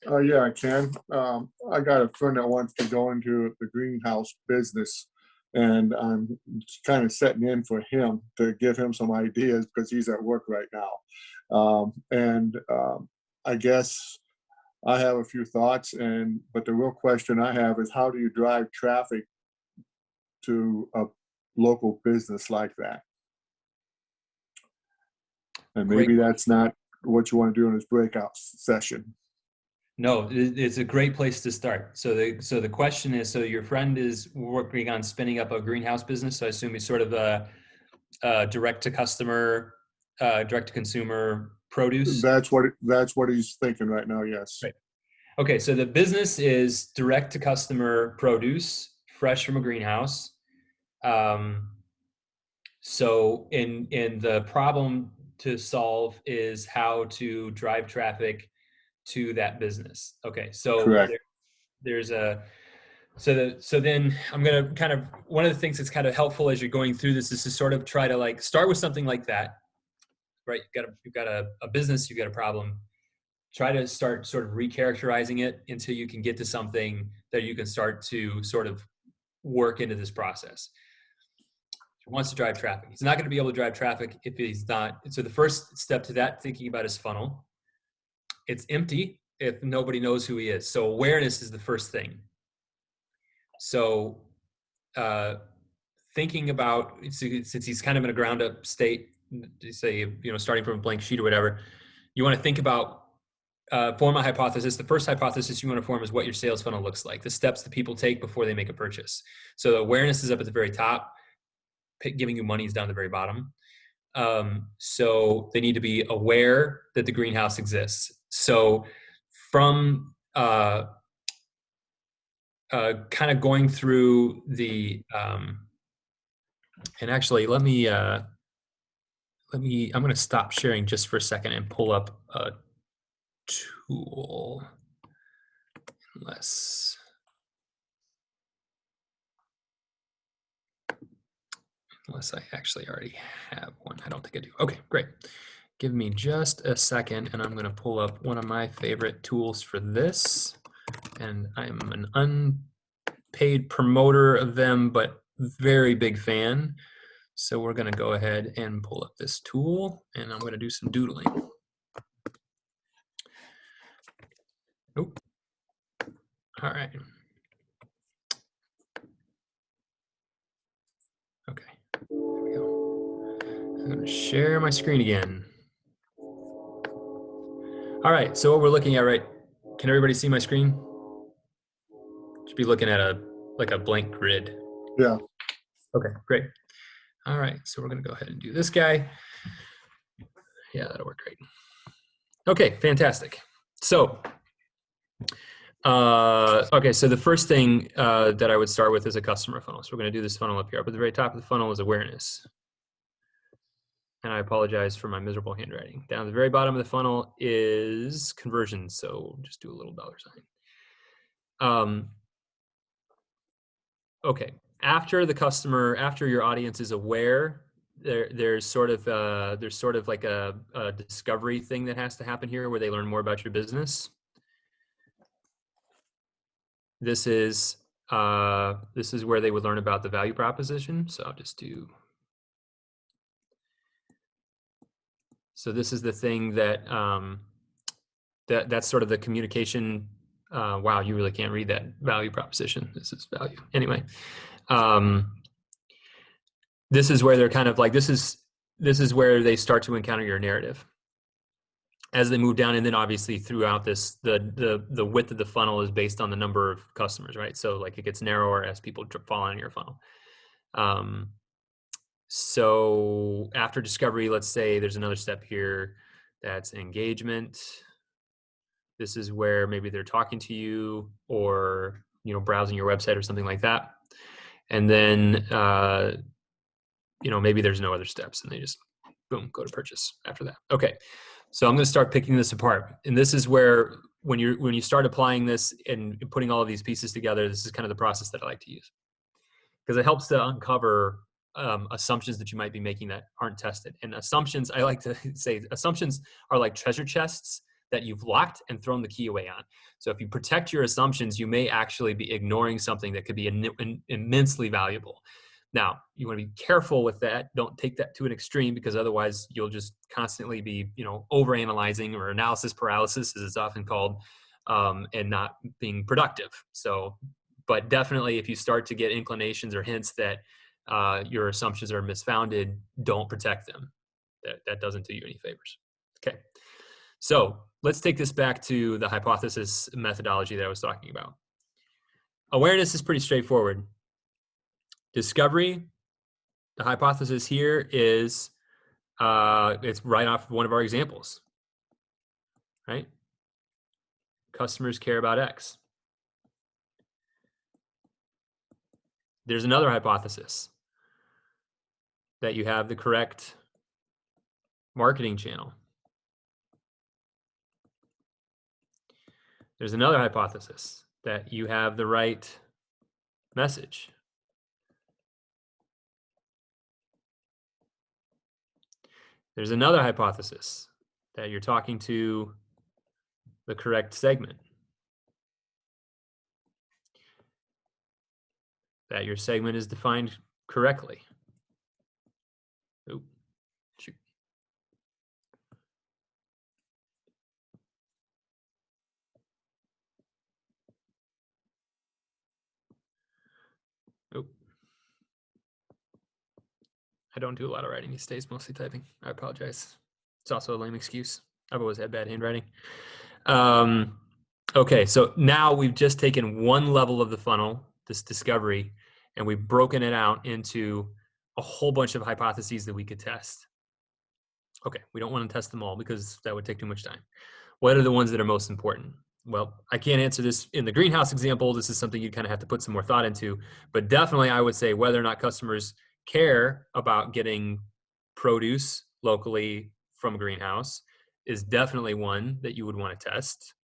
Yeah, I can. I got a friend that wants to go into the greenhouse business, and I'm kind of setting in for him to give him some ideas because he's at work right now. I guess I have a few thoughts, but the real question I have is how do you drive traffic to a local business like that? And maybe that's not what you want to do in this breakout session. No, it's a great place to start. So the question is, so your friend is working on spinning up a greenhouse business. So I assume he's sort of a direct to customer, direct to consumer produce. That's what he's thinking right now. Yes. Right. Okay. So the business is direct to customer produce, fresh from a greenhouse. So in the problem to solve is how to drive traffic to that business. Okay, so so then I'm gonna kind of, one of the things that's kind of helpful as you're going through this is to sort of try to start with something like that, right? You've got a business, you've got a problem. Try to start sort of recharacterizing it until you can get to something that you can start to sort of work into this process. He wants to drive traffic. He's not going to be able to drive traffic if he's not. So the first step to that, thinking about his funnel, it's empty if nobody knows who he is. So awareness is the first thing. So thinking about, since he's kind of in a ground up state, say, starting from a blank sheet or whatever, you want to think about, form a hypothesis. The first hypothesis you want to form is what your sales funnel looks like, the steps that people take before they make a purchase. So the awareness is up at the very top. Giving you money is down at the very bottom. So they need to be aware that the greenhouse exists. So from kind of going through the, and actually I'm going to stop sharing just for a second and pull up a tool, unless I actually already have one. I don't think I do. Okay, great. Give me just a second and I'm going to pull up one of my favorite tools for this. And I'm an unpaid promoter of them, but very big fan. So we're going to go ahead and pull up this tool and I'm going to do some doodling. Nope. All right. Okay. There we go. I'm going to share my screen again. All right. So what we're looking at, right? Can everybody see my screen? Should be looking at a blank grid. Yeah. Okay, great. All right. So we're going to go ahead and do this guy. Yeah, that'll work great. Okay, fantastic. So, okay, so the first thing that I would start with is a customer funnel. So we're going to do this funnel up here. Up at the very top of the funnel is awareness. And I apologize for my miserable handwriting. Down at the very bottom of the funnel is conversion. So just do a little $sign. Okay, after your audience is aware, there's sort of like a discovery thing that has to happen here where they learn more about your business. This is where they would learn about the value proposition. So I'll just do. So this is the thing that that's sort of the communication. Wow, you really can't read that value proposition. This is value anyway. This is where they're kind of like this is where they start to encounter your narrative as they move down, and then obviously throughout this, the width of the funnel is based on the number of customers, right? So like it gets narrower as people fall into your funnel. So after discovery, let's say there's another step here that's engagement. This is where maybe they're talking to you or browsing your website or something like that, and then maybe there's no other steps and they just boom go to purchase after that. Okay. So I'm going to start picking this apart. And this is where, when you start applying this and putting all of these pieces together, this is kind of the process that I like to use. Because it helps to uncover assumptions that you might be making that aren't tested. And assumptions, I like to say, assumptions are like treasure chests that you've locked and thrown the key away on. So if you protect your assumptions, you may actually be ignoring something that could be immensely valuable. Now, you want to be careful with that. Don't take that to an extreme, because otherwise you'll just constantly be, overanalyzing, or analysis paralysis, as it's often called, and not being productive. So, but definitely if you start to get inclinations or hints that your assumptions are misfounded, don't protect them. That doesn't do you any favors. Okay. So let's take this back to the hypothesis methodology that I was talking about. Awareness is pretty straightforward. Discovery, the hypothesis here is, it's right off of one of our examples, right? Customers care about X. There's another hypothesis, that you have the correct marketing channel. There's another hypothesis, that you have the right message. There's another hypothesis that you're talking to the correct segment, that your segment is defined correctly. Oh, shoot. Oh. I don't do a lot of writing these days, mostly typing. I apologize. It's also a lame excuse. I've always had bad handwriting. Okay, so now we've just taken one level of the funnel, this discovery, and we've broken it out into a whole bunch of hypotheses that we could test. Okay, we don't want to test them all because that would take too much time. What are the ones that are most important? Well, I can't answer this in the greenhouse example. This is something you kind of have to put some more thought into, but definitely I would say whether or not customers care about getting produce locally from a greenhouse is definitely one that you would want to test.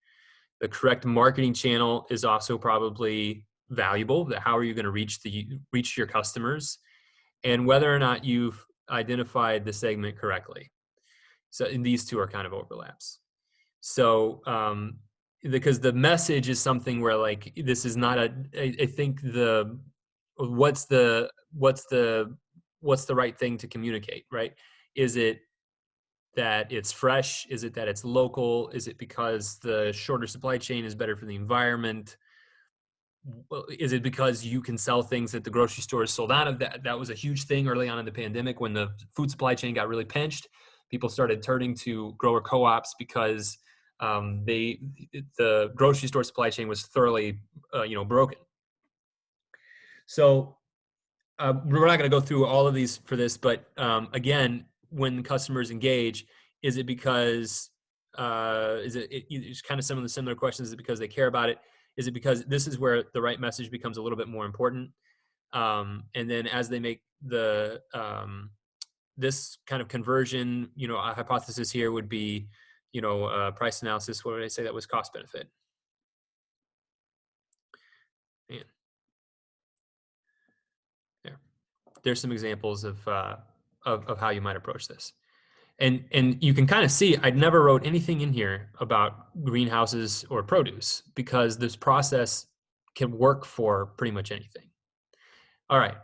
The correct marketing channel is also probably valuable. That how are you going to reach your customers, and whether or not you've identified the segment correctly. So and these two are kind of overlaps. So because the message is something where like this is not I think what's the right thing to communicate, right? Is it that it's fresh? Is it that it's local? Is it because the shorter supply chain is better for the environment? Is it because you can sell things that the grocery stores sold out of? That was a huge thing early on in the pandemic when the food supply chain got really pinched. People started turning to grower co-ops because the grocery store supply chain was thoroughly broken. So we're not going to go through all of these for this, but again, when customers engage, is it because it's kind of some of the similar questions? Is it because they care about it? Is it because this is where the right message becomes a little bit more important? And then as they make the this kind of conversion, a hypothesis here would be, price analysis. What would I say that was? Cost benefit. Man. There's some examples of how you might approach this. And you can kind of see, I never wrote anything in here about greenhouses or produce because this process can work for pretty much anything. All right,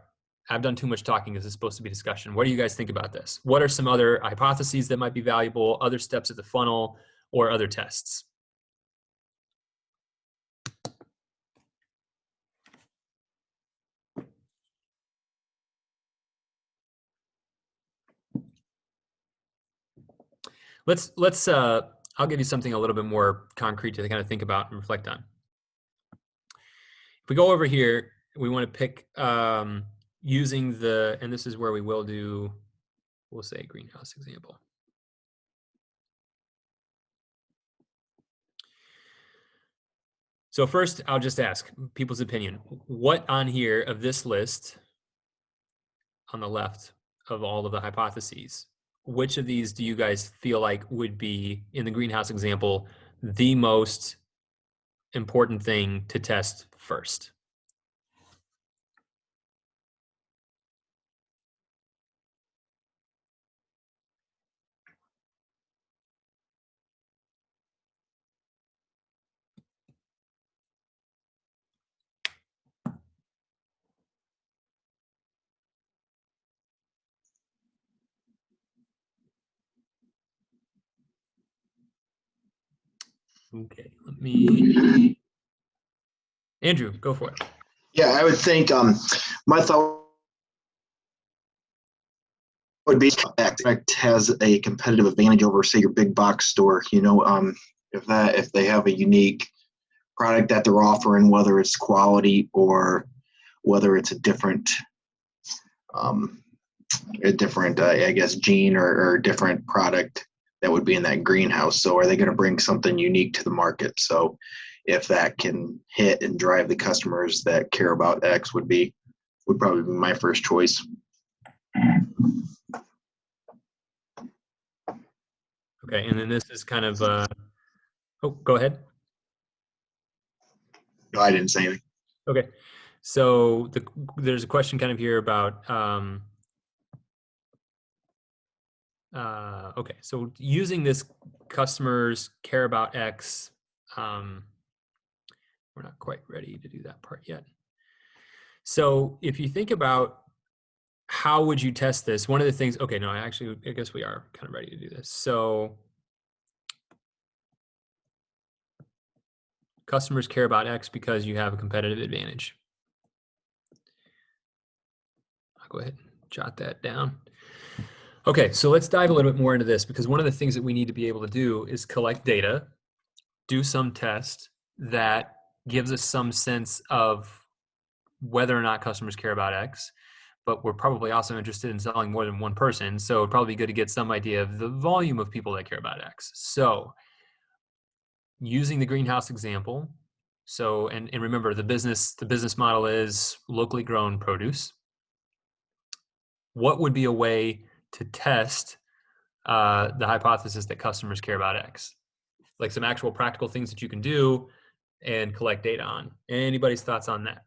I've done too much talking. This is supposed to be discussion. What do you guys think about this? What are some other hypotheses that might be valuable, other steps of the funnel, or other tests? Let's I'll give you something a little bit more concrete to kind of think about and reflect on. If we go over here, we want to pick using and this is where we will do, we'll say greenhouse example. So first, I'll just ask people's opinion. What on here of this list on the left of all of the hypotheses, which of these do you guys feel like would be, in the greenhouse example, the most important thing to test first? Okay, let me, Andrew, go for it. Yeah, I would think my thought would be AgTech has a competitive advantage over, say, your big box store. If they have a unique product that they're offering, whether it's quality or whether it's a different I guess, gene or different product that would be in that greenhouse. So are they going to bring something unique to the market? So if that can hit and drive the customers that care about X would probably be my first choice. Okay, and then this is kind of, oh, go ahead. No, I didn't say anything. Okay, so there's a question kind of here about Okay, so using this customers care about X, we're not quite ready to do that part yet. So if you think about how would you test this, one of the things, okay, no, I guess we are kind of ready to do this. So customers care about X because you have a competitive advantage. I'll go ahead and jot that down. Okay, so let's dive a little bit more into this, because one of the things that we need to be able to do is collect data, do some test that gives us some sense of whether or not customers care about X, but we're probably also interested in selling more than one person. So it'd probably be good to get some idea of the volume of people that care about X. So using the greenhouse example, so, and remember the business model is locally grown produce. What would be a way to test the hypothesis that customers care about X? Like some actual practical things that you can do and collect data on. Anybody's thoughts on that?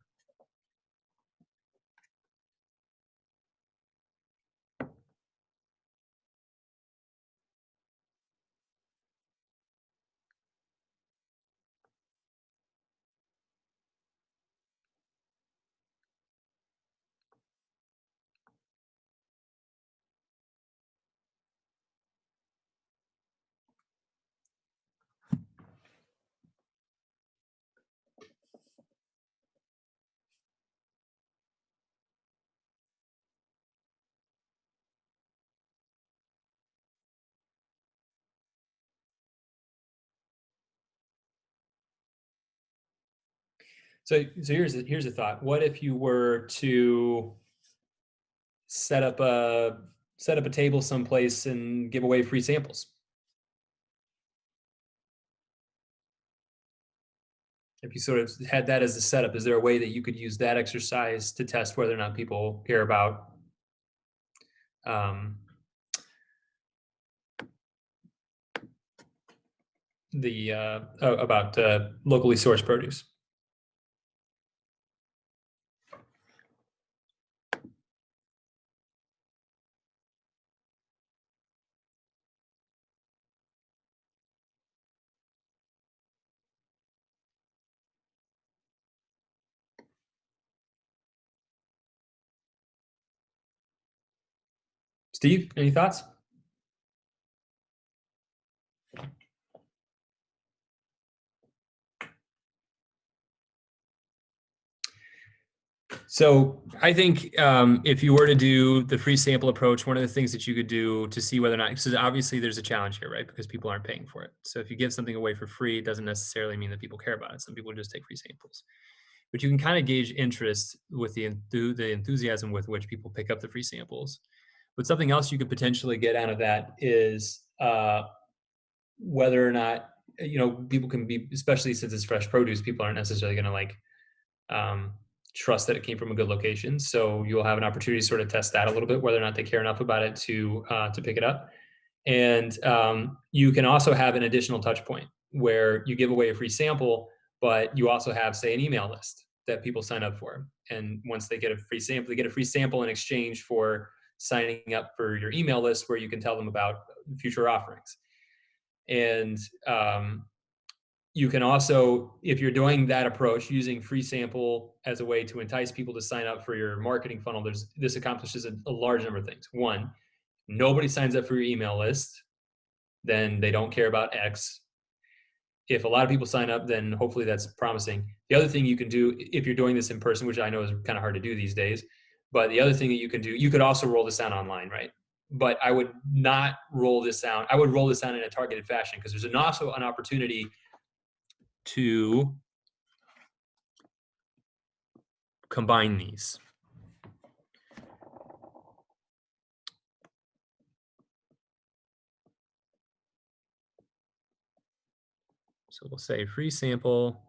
So here's a thought. What if you were to set up a table someplace and give away free samples? If you sort of had that as a setup, is there a way that you could use that exercise to test whether or not people care about locally sourced produce? Steve, any thoughts? So I think if you were to do the free sample approach, one of the things that you could do to see whether or not, so obviously there's a challenge here, right? Because people aren't paying for it. So if you give something away for free, it doesn't necessarily mean that people care about it. Some people just take free samples. But you can kind of gauge interest with the enthusiasm with which people pick up the free samples. But something else you could potentially get out of that is whether or not, people can be, especially since it's fresh produce, people aren't necessarily going to like trust that it came from a good location. So you'll have an opportunity to sort of test that a little bit, whether or not they care enough about it to pick it up. And you can also have an additional touch point where you give away a free sample, but you also have, say, an email list that people sign up for. And once they get a free sample, they get a free sample in exchange for signing up for your email list, where you can tell them about future offerings. And you can also, if you're doing that approach, using free sample as a way to entice people to sign up for your marketing funnel, this accomplishes a large number of things. One, nobody signs up for your email list, then they don't care about X. If a lot of people sign up, then hopefully that's promising. The other thing you can do, if you're doing this in person, which I know is kind of hard to do these days, but the other thing that you can do, you could also roll this out online, right? But I would not roll this out. I would roll this out in a targeted fashion, because there's also an opportunity to combine these. So we'll say free sample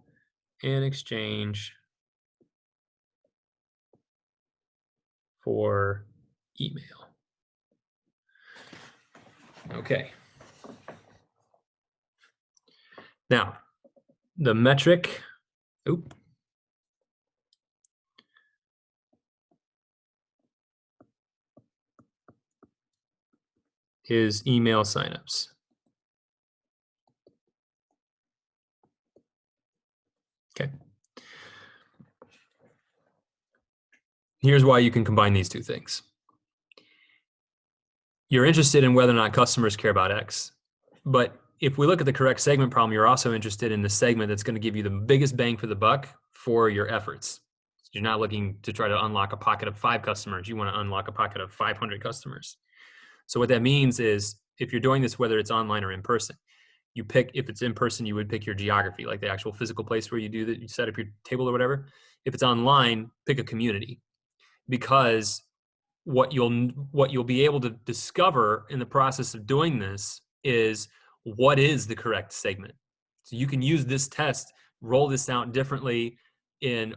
in exchange for email. Okay. Now, the metric, is email signups. Okay. Here's why you can combine these two things. You're interested in whether or not customers care about X, but if we look at the correct segment problem, you're also interested in the segment that's going to give you the biggest bang for the buck for your efforts. You're not looking to try to unlock a pocket of 5 customers. You want to unlock a pocket of 500 customers. So what that means is if you're doing this, whether it's online or in person, you pick, if it's in person, you would pick your geography, like the actual physical place where you do that, you set up your table or whatever. If it's online, pick a community, because what you'll be able to discover in the process of doing this is what is the correct segment. So you can use this test, roll this out differently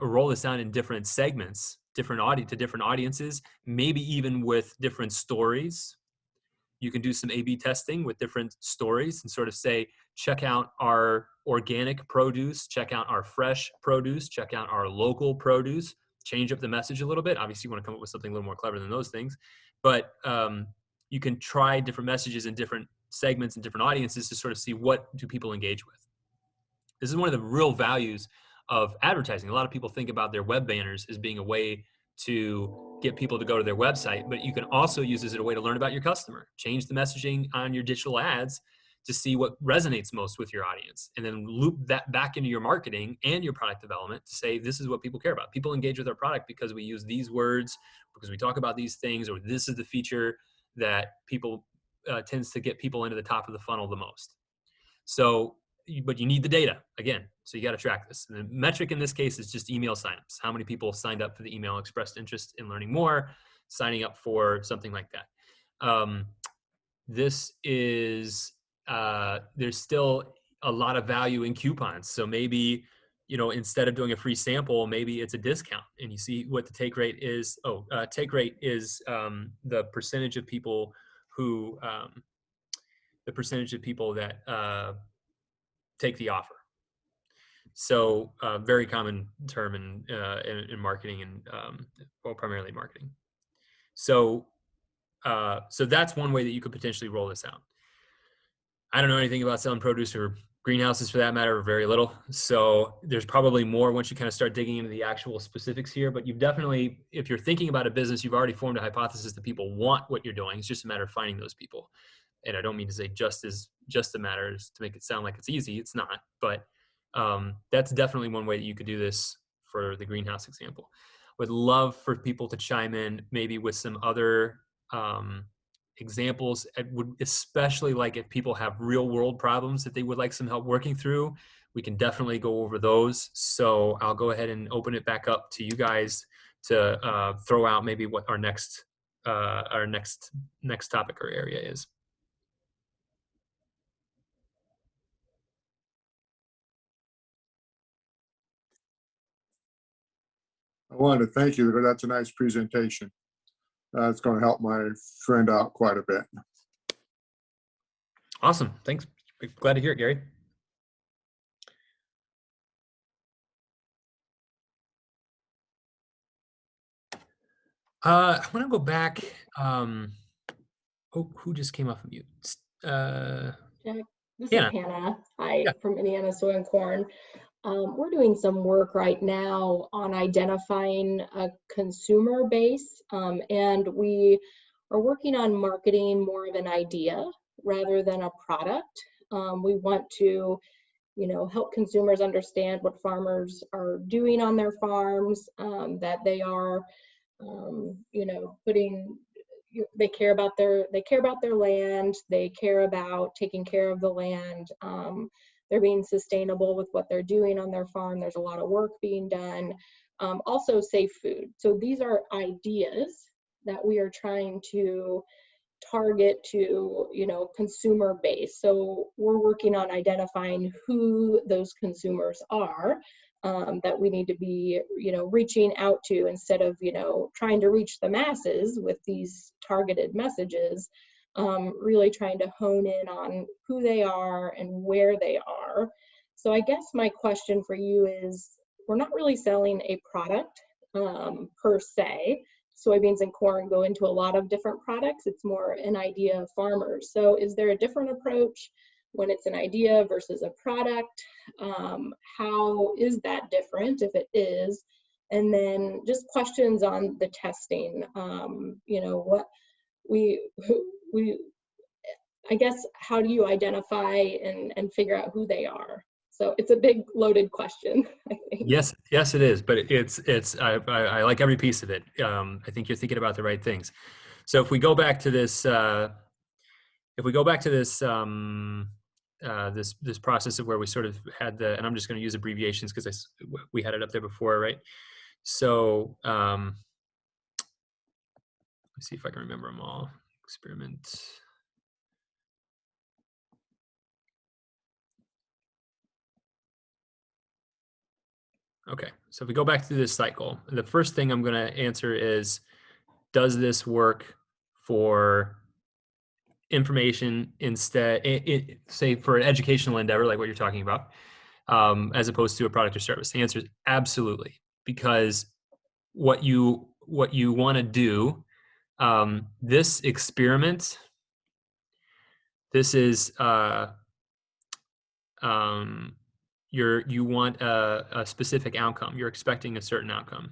roll this out in different segments, different audiences, maybe even with different stories. You can do some A/B testing with different stories and sort of say, check out our organic produce, check out our fresh produce, check out our local produce, change up the message a little bit. Obviously, you want to come up with something a little more clever than those things, but you can try different messages in different segments and different audiences to sort of see what do people engage with. This is one of the real values of advertising. A lot of people think about their web banners as being a way to get people to go to their website, but you can also use this as a way to learn about your customer. Change the messaging on your digital ads to see what resonates most with your audience, and then loop that back into your marketing and your product development to say, this is what people care about. People engage with our product because we use these words, because we talk about these things, or this is the feature that people tends to get people into the top of the funnel the most. So, but you need the data again. So you got to track this. And the metric in this case is just email signups. How many people signed up for the email, expressed interest in learning more, signing up for something like that. This is, there's still a lot of value in coupons. So maybe, instead of doing a free sample, maybe it's a discount, and you see what the take rate is. Take rate is the percentage of people who, that take the offer. So very common term in marketing and primarily marketing. So that's one way that you could potentially roll this out. I don't know anything about selling produce or greenhouses for that matter, or very little. So there's probably more once you kind of start digging into the actual specifics here, but you've definitely, if you're thinking about a business, you've already formed a hypothesis that people want what you're doing. It's just a matter of finding those people. And I don't mean to say just a matter is to make it sound like it's easy. It's not, but that's definitely one way that you could do this for the greenhouse example. Would love for people to chime in maybe with some other examples. I would especially like if people have real world problems that they would like some help working through. We can definitely go over those. So I'll go ahead and open it back up to you guys to throw out maybe what our next topic or area is. I wanted to thank you because that's a nice presentation. It's going to help my friend out quite a bit. Awesome. Thanks. Glad to hear it, Gary. I want to go back. Who just came off of mute? Jack, this Hannah. is Hannah. Hi, Yeah. from Indiana Soy and Corn. We're doing some work right now on identifying a consumer base, and we are working on marketing more of an idea rather than a product. We want to, help consumers understand what farmers are doing on their farms, that they are, they care about their land, they care about taking care of the land. They're being sustainable with what they're doing on their farm. There's a lot of work being done. Also safe food. So these are ideas that we are trying to target to, consumer base. So we're working on identifying who those consumers are that we need to be, reaching out to instead of, trying to reach the masses with these targeted messages. Really trying to hone in on who they are and where they are. So I guess my question for you is, we're not really selling a product per se. soybeans and corn go into a lot of different products. It's more an idea of farmers. So is there a different approach when it's an idea versus a product? How is that different if it is? And then just questions on the testing. You know, what we I guess, how do you identify and figure out who they are? So it's a big loaded question, I think. Yes, it is, but I like every piece of it. I think you're thinking about the right things. So if we go back to this, this process of where we sort of had the, and I'm just going to use abbreviations because we had it up there before, right? So let's see if I can remember them all. Experiment. Okay, so if we go back to this cycle, the first thing I'm going to answer is, does this work for information instead, say for an educational endeavor, like what you're talking about, as opposed to a product or service? The answer is absolutely, because what you want to do, this experiment, this is, you want a specific outcome. You're expecting a certain outcome.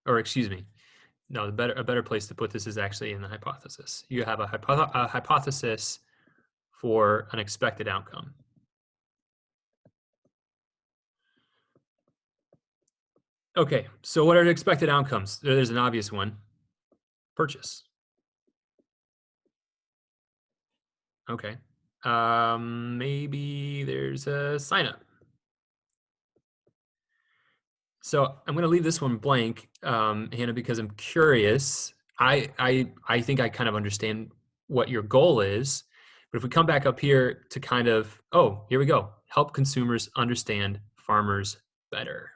Or excuse me, no, a better place to put this is actually in the hypothesis. You have a hypothesis for an expected outcome. Okay, so what are the expected outcomes? There's an obvious one: purchase. Okay, maybe there's a sign up. So I'm going to leave this one blank, Hannah, because I'm curious. I think I kind of understand what your goal is, but if we come back up here to kind of, oh, here we go, help consumers understand farmers better.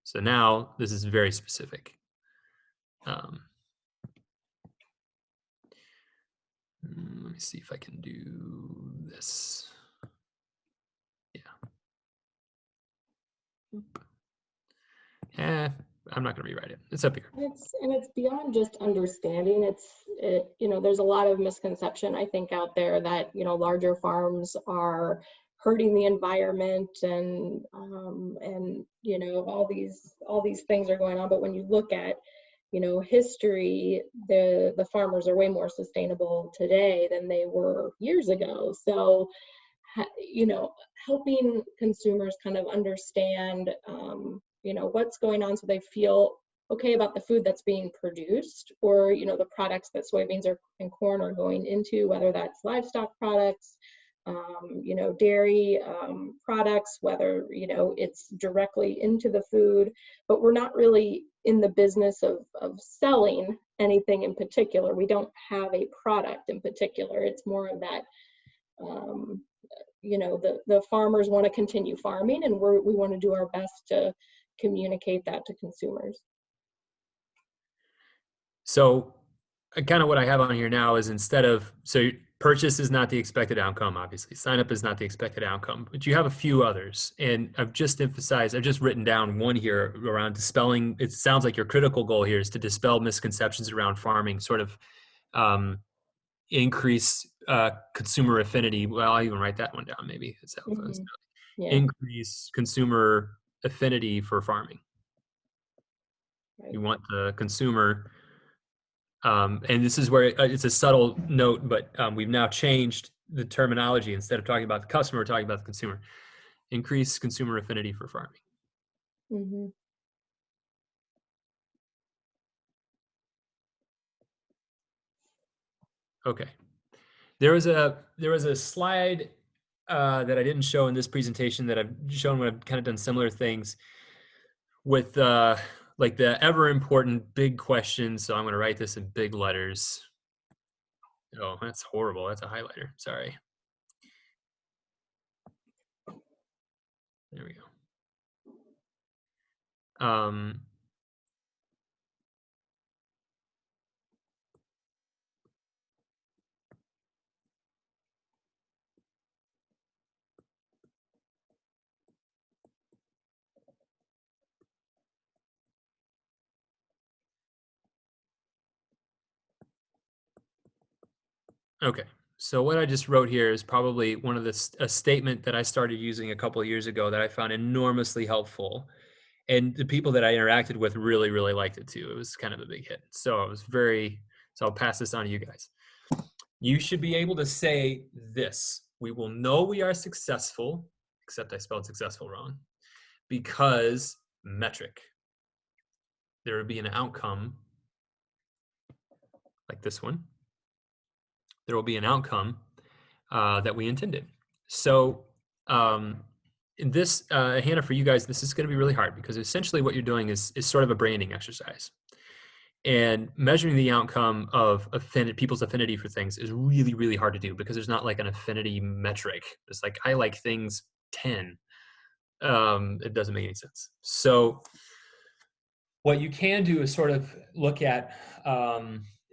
So now this is very specific. Let me see if I can do this. Yeah. I'm not going to rewrite it. It's up here. And it's beyond just understanding. You know, there's a lot of misconception, I think, out there that, you know, larger farms are hurting the environment and you know, all these things are going on. But when you look at, you know, history, the farmers are way more sustainable today than they were years ago. So, you know, helping consumers kind of understand, you know, what's going on so they feel okay about the food that's being produced, or, you know, the products that soybeans and corn are going into, whether that's livestock products, you know, dairy products, whether, you know, it's directly into the food. But we're not really in the business of selling anything in particular. We don't have a product in particular. It's more of that, you know, the farmers want to continue farming, and we want to do our best to communicate that to consumers. So kind of what I have on here now is, instead of, so purchase is not the expected outcome, obviously. Sign up is not the expected outcome, but you have a few others. And I've just written down one here around dispelling. It sounds like your critical goal here is to dispel misconceptions around farming, sort of increase consumer affinity. Well, I'll even write that one down, maybe. Yeah. Increase consumer affinity for farming. Right. You want the consumer, and this is where it's a subtle note, but we've now changed the terminology. Instead of talking about the customer, we're talking about the consumer. Increase consumer affinity for farming. Mm-hmm. Okay. There was a slide that I didn't show in this presentation that I've shown when I've kind of done similar things with like the ever important big questions. So I'm going to write this in big letters. Oh, that's horrible. That's a highlighter. Sorry. There we go. Okay. So what I just wrote here is probably one of a statement that I started using a couple of years ago that I found enormously helpful. And the people that I interacted with really, really liked it too. It was kind of a big hit. So I'll pass this on to you guys. You should be able to say this: we will know we are successful, except I spelled successful wrong, because metric. There would be an outcome like this one. There will be an outcome that we intended. So in this, Hannah, for you guys, this is going to be really hard because essentially what you're doing is sort of a branding exercise. And measuring the outcome of people's affinity for things is really, really hard to do because there's not like an affinity metric. It's like, I like things 10. It doesn't make any sense. So what you can do is sort of look at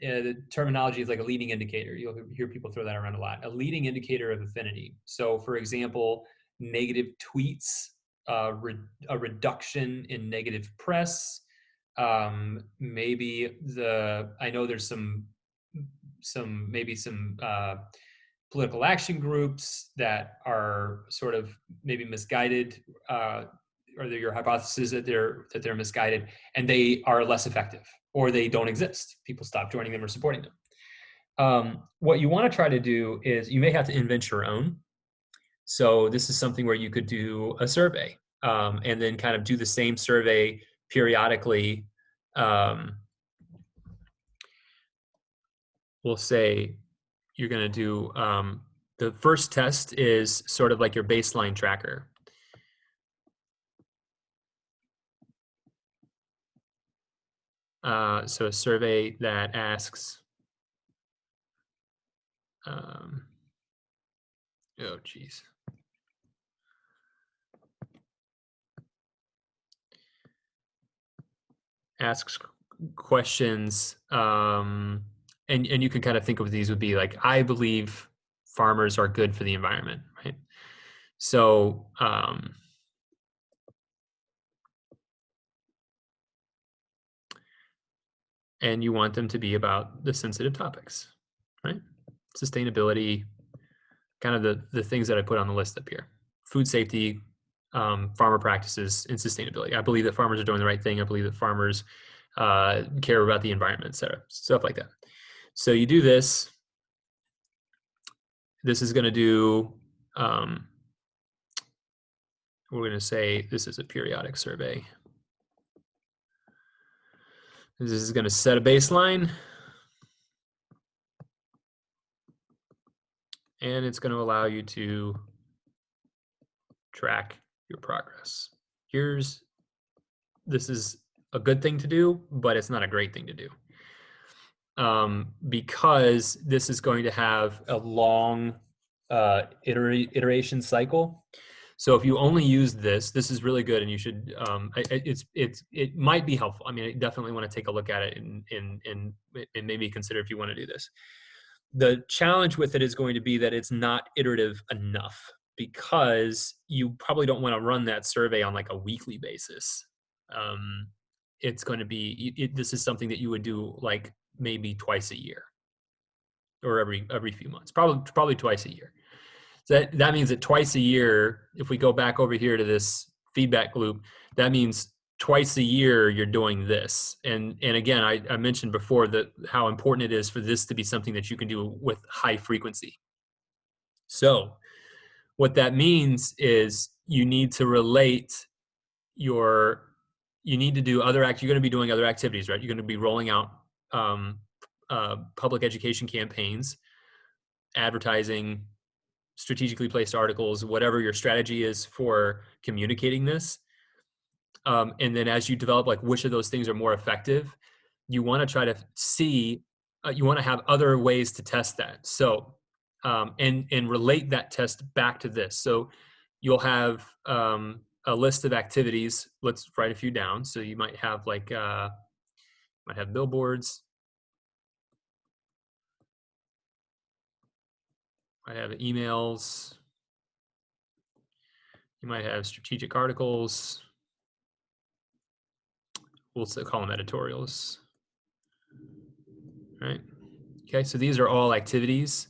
the terminology of like a leading indicator. You'll hear people throw that around a lot. A leading indicator of affinity. So for example, negative tweets, a reduction in negative press, maybe I know there's some political action groups that are sort of maybe misguided, or your hypothesis that they're misguided and they are less effective or they don't exist. People stop joining them or supporting them. What you want to try to do is you may have to invent your own. So this is something where you could do a survey and then kind of do the same survey periodically. We'll say you're going to do the first test is sort of like your baseline tracker. So a survey that asks, oh geez. Asks questions, and you can kind of think of these would be like, I believe farmers are good for the environment, right? So and you want them to be about the sensitive topics, right? Sustainability, kind of the things that I put on the list up here. Food safety, farmer practices, and sustainability. I believe that farmers are doing the right thing. I believe that farmers care about the environment, et cetera, stuff like that. So you do this. This is going to do, we're going to say this is a periodic survey. This is going to set a baseline. And it's going to allow you to track your progress. This is a good thing to do, but it's not a great thing to do. Because this is going to have a long iteration cycle. So if you only use this is really good, and you should. It might be helpful. I mean, I definitely want to take a look at it and maybe consider if you want to do this. The challenge with it is going to be that it's not iterative enough, because you probably don't want to run that survey on like a weekly basis. It's going to be this is something that you would do like maybe twice a year, or every few months, probably twice a year. So that means that twice a year, if we go back over here to this feedback loop, that means twice a year you're doing this. And again, I mentioned before that how important it is for this to be something that you can do with high frequency. So what that means is you need to relate you're going to be doing other activities, right? You're going to be rolling out public education campaigns, advertising, strategically placed articles, whatever your strategy is for communicating this. And then as you develop like which of those things are more effective, you want to try to see, you want to have other ways to test that. So, and relate that test back to this. So you'll have a list of activities. Let's write a few down. So you might have like, might have billboards, might have emails, you might have strategic articles. We'll call them editorials, right? Okay, so these are all activities.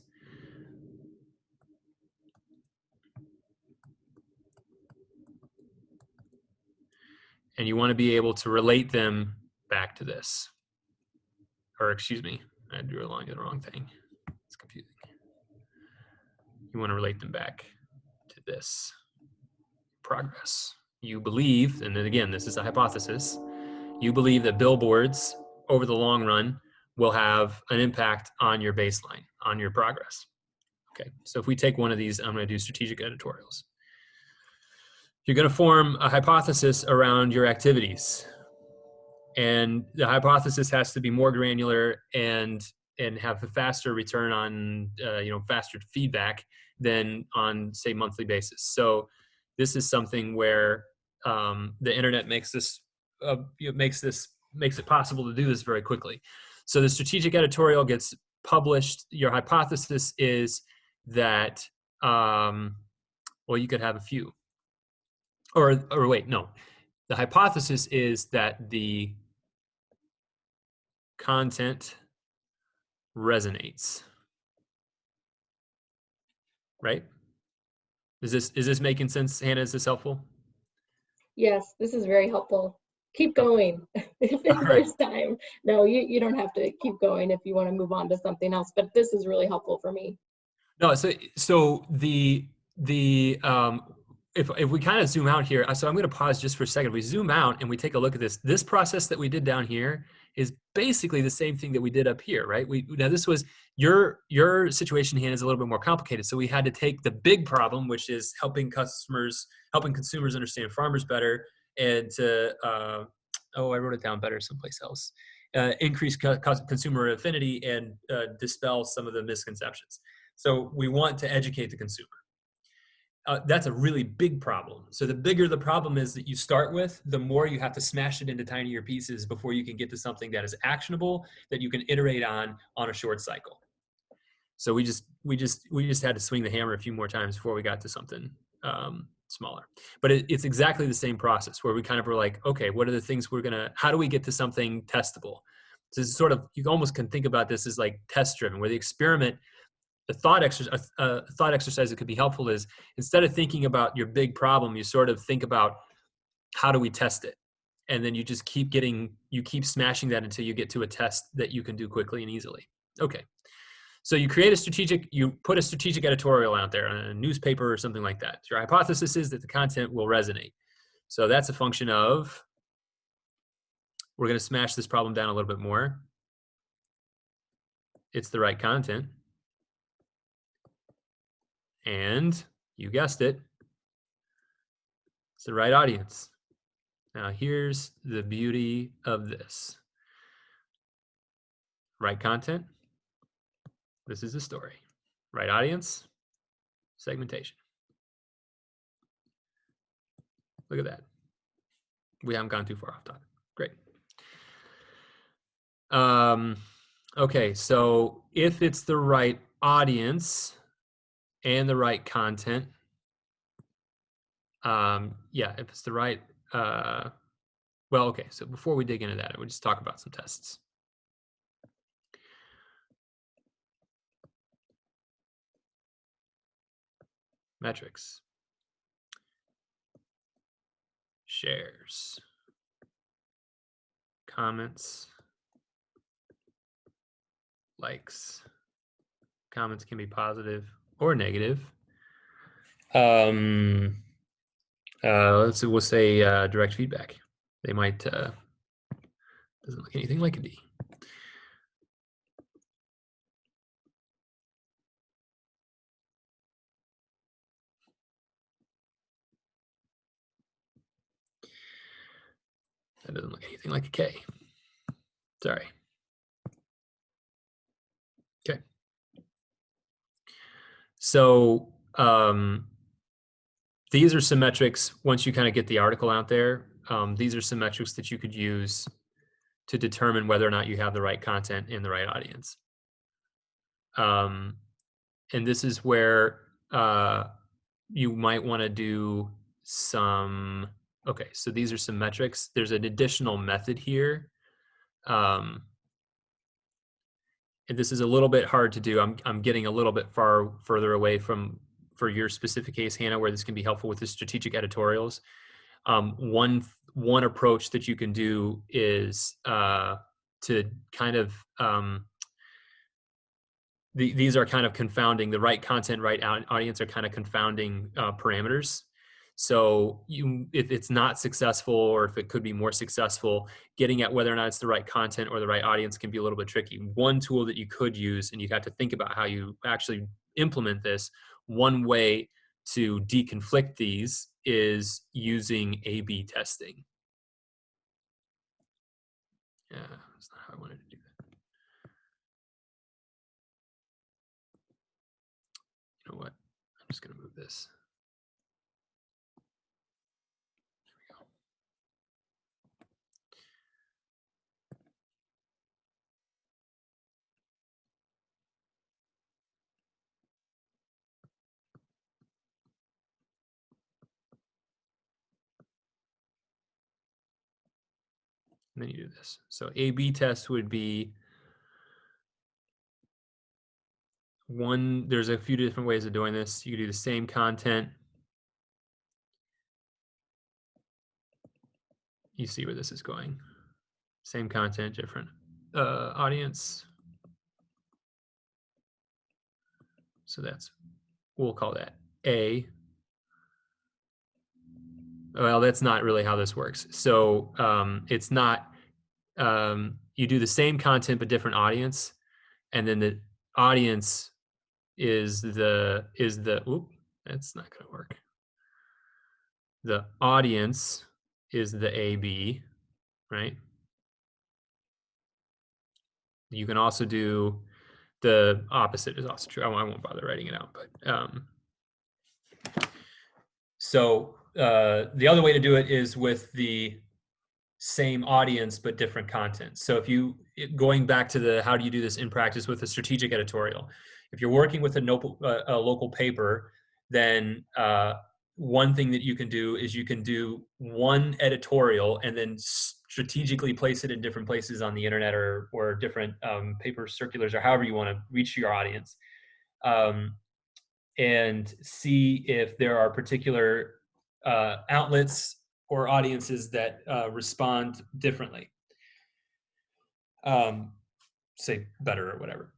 and you want to be able to relate them back to this. Or excuse me, I drew along the wrong thing. It's confusing. You want to relate them back to this progress. You believe, and then again, this is a hypothesis, you believe that billboards over the long run will have an impact on your baseline, on your progress. Okay, so if we take one of these, I'm going to do strategic editorials. You're going to form a hypothesis around your activities. And the hypothesis has to be more granular and have a faster return on, faster feedback than on, say, monthly basis. So this is something where the internet makes it possible to do this very quickly. So the strategic editorial gets published. Your hypothesis is that, you could have a few. Or wait, no. The hypothesis is that the content resonates. Right? Is this making sense, Hannah? Is this helpful? Yes, this is very helpful. Keep going if there's time. No, you don't have to keep going if you want to move on to something else, but this is really helpful for me. No, so if we kind of zoom out here, so I'm going to pause just for a second. We zoom out and we take a look at this. This process that we did down here is basically the same thing that we did up here, right? Now this was your situation, Hannah, is a little bit more complicated. So we had to take the big problem, which is helping consumers understand farmers better, and to I wrote it down better someplace else. Increase consumer affinity and dispel some of the misconceptions. So we want to educate the consumer. That's a really big problem. So the bigger the problem is that you start with, the more you have to smash it into tinier pieces before you can get to something that is actionable, that you can iterate on a short cycle. So we just had to swing the hammer a few more times before we got to something smaller. But it's exactly the same process where we kind of were like, okay, what are the things how do we get to something testable? So it's sort of, you almost can think about this as like test driven, where the experiment, the thought exercise that could be helpful is, instead of thinking about your big problem, you sort of think about, how do we test it? And then you just keep smashing that until you get to a test that you can do quickly and easily. Okay. So you put a strategic editorial out there on a newspaper or something like that. Your hypothesis is that the content will resonate. So that's a function of, we're going to smash this problem down a little bit more. It's the right content. And you guessed it, it's the right audience. Now here's the beauty of this. Right content, this is the story. Right audience, segmentation. Look at that. We haven't gone too far off topic. Great. Okay, so if it's the right audience and the right content, if it's the right, okay, so before we dig into that, I would just talk about some tests. Metrics, shares, comments, likes. Comments can be positive or negative. We'll say direct feedback. They might, doesn't look anything like a D. That doesn't look anything like a K. Sorry. Okay. So these are some metrics. Once you kind of get the article out there, these are some metrics that you could use to determine whether or not you have the right content in the right audience. And this is where you might want to do some, okay, so these are some metrics. There's an additional method here. And this is a little bit hard to do. I'm getting a little bit further away for your specific case, Hannah, where this can be helpful with the strategic editorials. One one approach that you can do is to kind of these are kind of confounding, the right content, right audience are kind of confounding parameters. So if it's not successful, or if it could be more successful, getting at whether or not it's the right content or the right audience can be a little bit tricky. One tool that you could use, and you have to think about how you actually implement this, one way to deconflict these is using A/B testing. Yeah, that's not how I wanted to do that. You know what? I'm just going to move this. And then you do this. So A/B test would be one, there's a few different ways of doing this. You could do the same content. You see where this is going. Same content, different audience. So that's, we'll call that A. Well, that's not really how this works. So it's not, you do the same content but different audience, and then the audience is the oop, that's not going to work. The audience is the AB, right? You can also do the opposite is also true. I won't bother writing it out, but so the other way to do it is with the same audience but different content. So if you, going back to the how do you do this in practice with a strategic editorial, if you're working with a local paper, then one thing that you can do is you can do one editorial and then strategically place it in different places on the internet or different paper circulars or however you want to reach your audience, and see if there are particular outlets or audiences that respond differently, say better or whatever.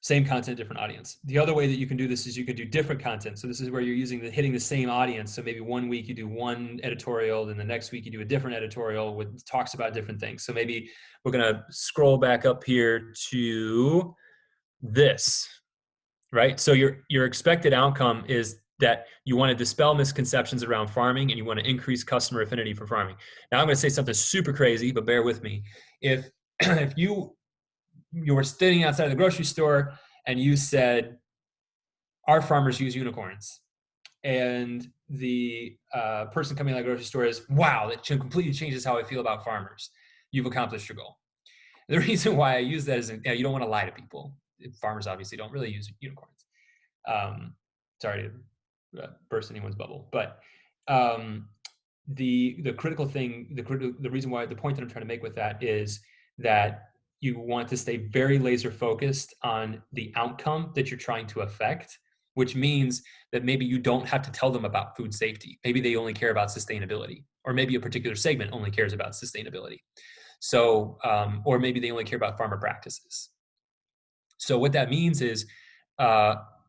Same content, different audience. The other way that you can do this is you could do different content. So this is where you're hitting the same audience. So maybe one week you do one editorial, then the next week you do a different editorial with talks about different things. So maybe we're gonna scroll back up here to this, right? So your expected outcome is that you want to dispel misconceptions around farming and you want to increase customer affinity for farming. Now I'm going to say something super crazy, but bear with me. If you were sitting outside of the grocery store and you said, our farmers use unicorns, and the person coming out of the grocery store is, wow, that completely changes how I feel about farmers, you've accomplished your goal. The reason why I use that is you don't want to lie to people. Farmers obviously don't really use unicorns. Sorry to burst anyone's bubble, but the critical thing, the reason why, the point that I'm trying to make with that is that you want to stay very laser focused on the outcome that you're trying to affect, which means that maybe you don't have to tell them about food safety. Maybe they only care about sustainability, or maybe a particular segment only cares about sustainability. So, or maybe they only care about farmer practices. So what that means is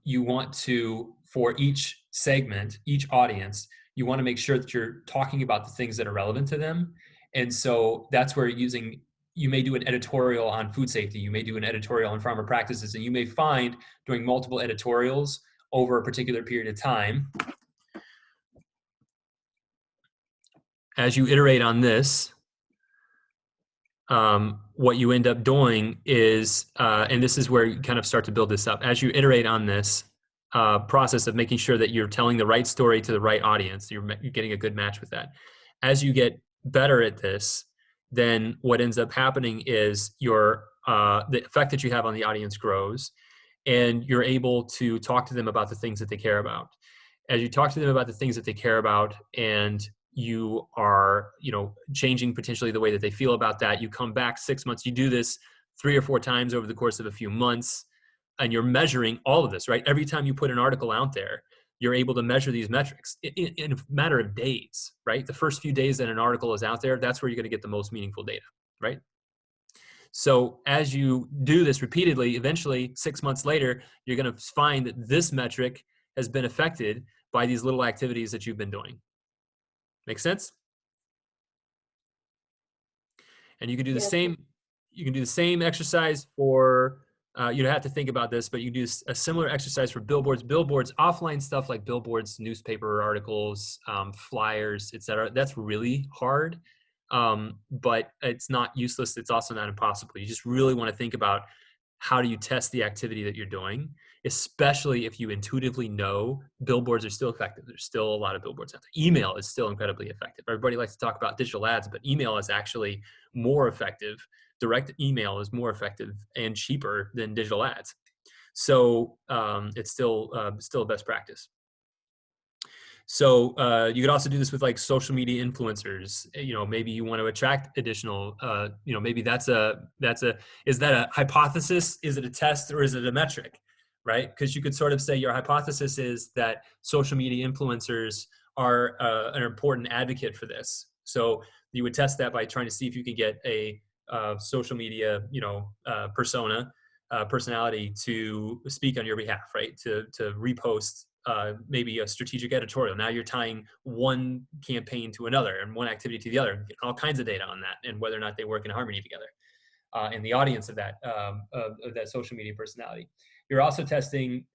you want to, for each segment, each audience, you want to make sure that you're talking about the things that are relevant to them. And so that's where you may do an editorial on food safety, you may do an editorial on farmer practices, and you may find doing multiple editorials over a particular period of time, as you iterate on this, what you end up doing is, and this is where you kind of start to build this up, as you iterate on this process of making sure that you're telling the right story to the right audience, you're getting a good match with that. As you get better at this, then what ends up happening is the effect that you have on the audience grows, and you're able to talk to them about the things that they care about. As you talk to them about the things that they care about, and you are, changing potentially the way that they feel about that, you come back 6 months, you do this 3 or 4 times over the course of a few months, and you're measuring all of this, right? Every time you put an article out there, you're able to measure these metrics in a matter of days, right? The first few days that an article is out there, that's where you're going to get the most meaningful data, right? So as you do this repeatedly, eventually 6 months later, you're going to find that this metric has been affected by these little activities that you've been doing. Make sense? And you can do the same. You can do the same exercise for. You'd have to think about this, but you do a similar exercise for billboards. Billboards, offline stuff like billboards, newspaper articles, flyers, etc. That's really hard, but it's not useless. It's also not impossible. You just really want to think about how do you test the activity that you're doing, especially if you intuitively know billboards are still effective. There's still a lot of billboards out there. Email is still incredibly effective. Everybody likes to talk about digital ads, but email is actually more effective. Direct email is more effective and cheaper than digital ads. So it's still a best practice. So you could also do this with like social media influencers. You know, maybe you want to attract additional, you know, maybe is that a hypothesis? Is it a test or is it a metric, right? Because you could sort of say your hypothesis is that social media influencers are an important advocate for this. So you would test that by trying to see if you could get a social media, you know, personality to speak on your behalf, right? To repost maybe a strategic editorial. Now you're tying one campaign to another and one activity to the other, get all kinds of data on that and whether or not they work in harmony together. And the audience of that social media personality. You're also testing,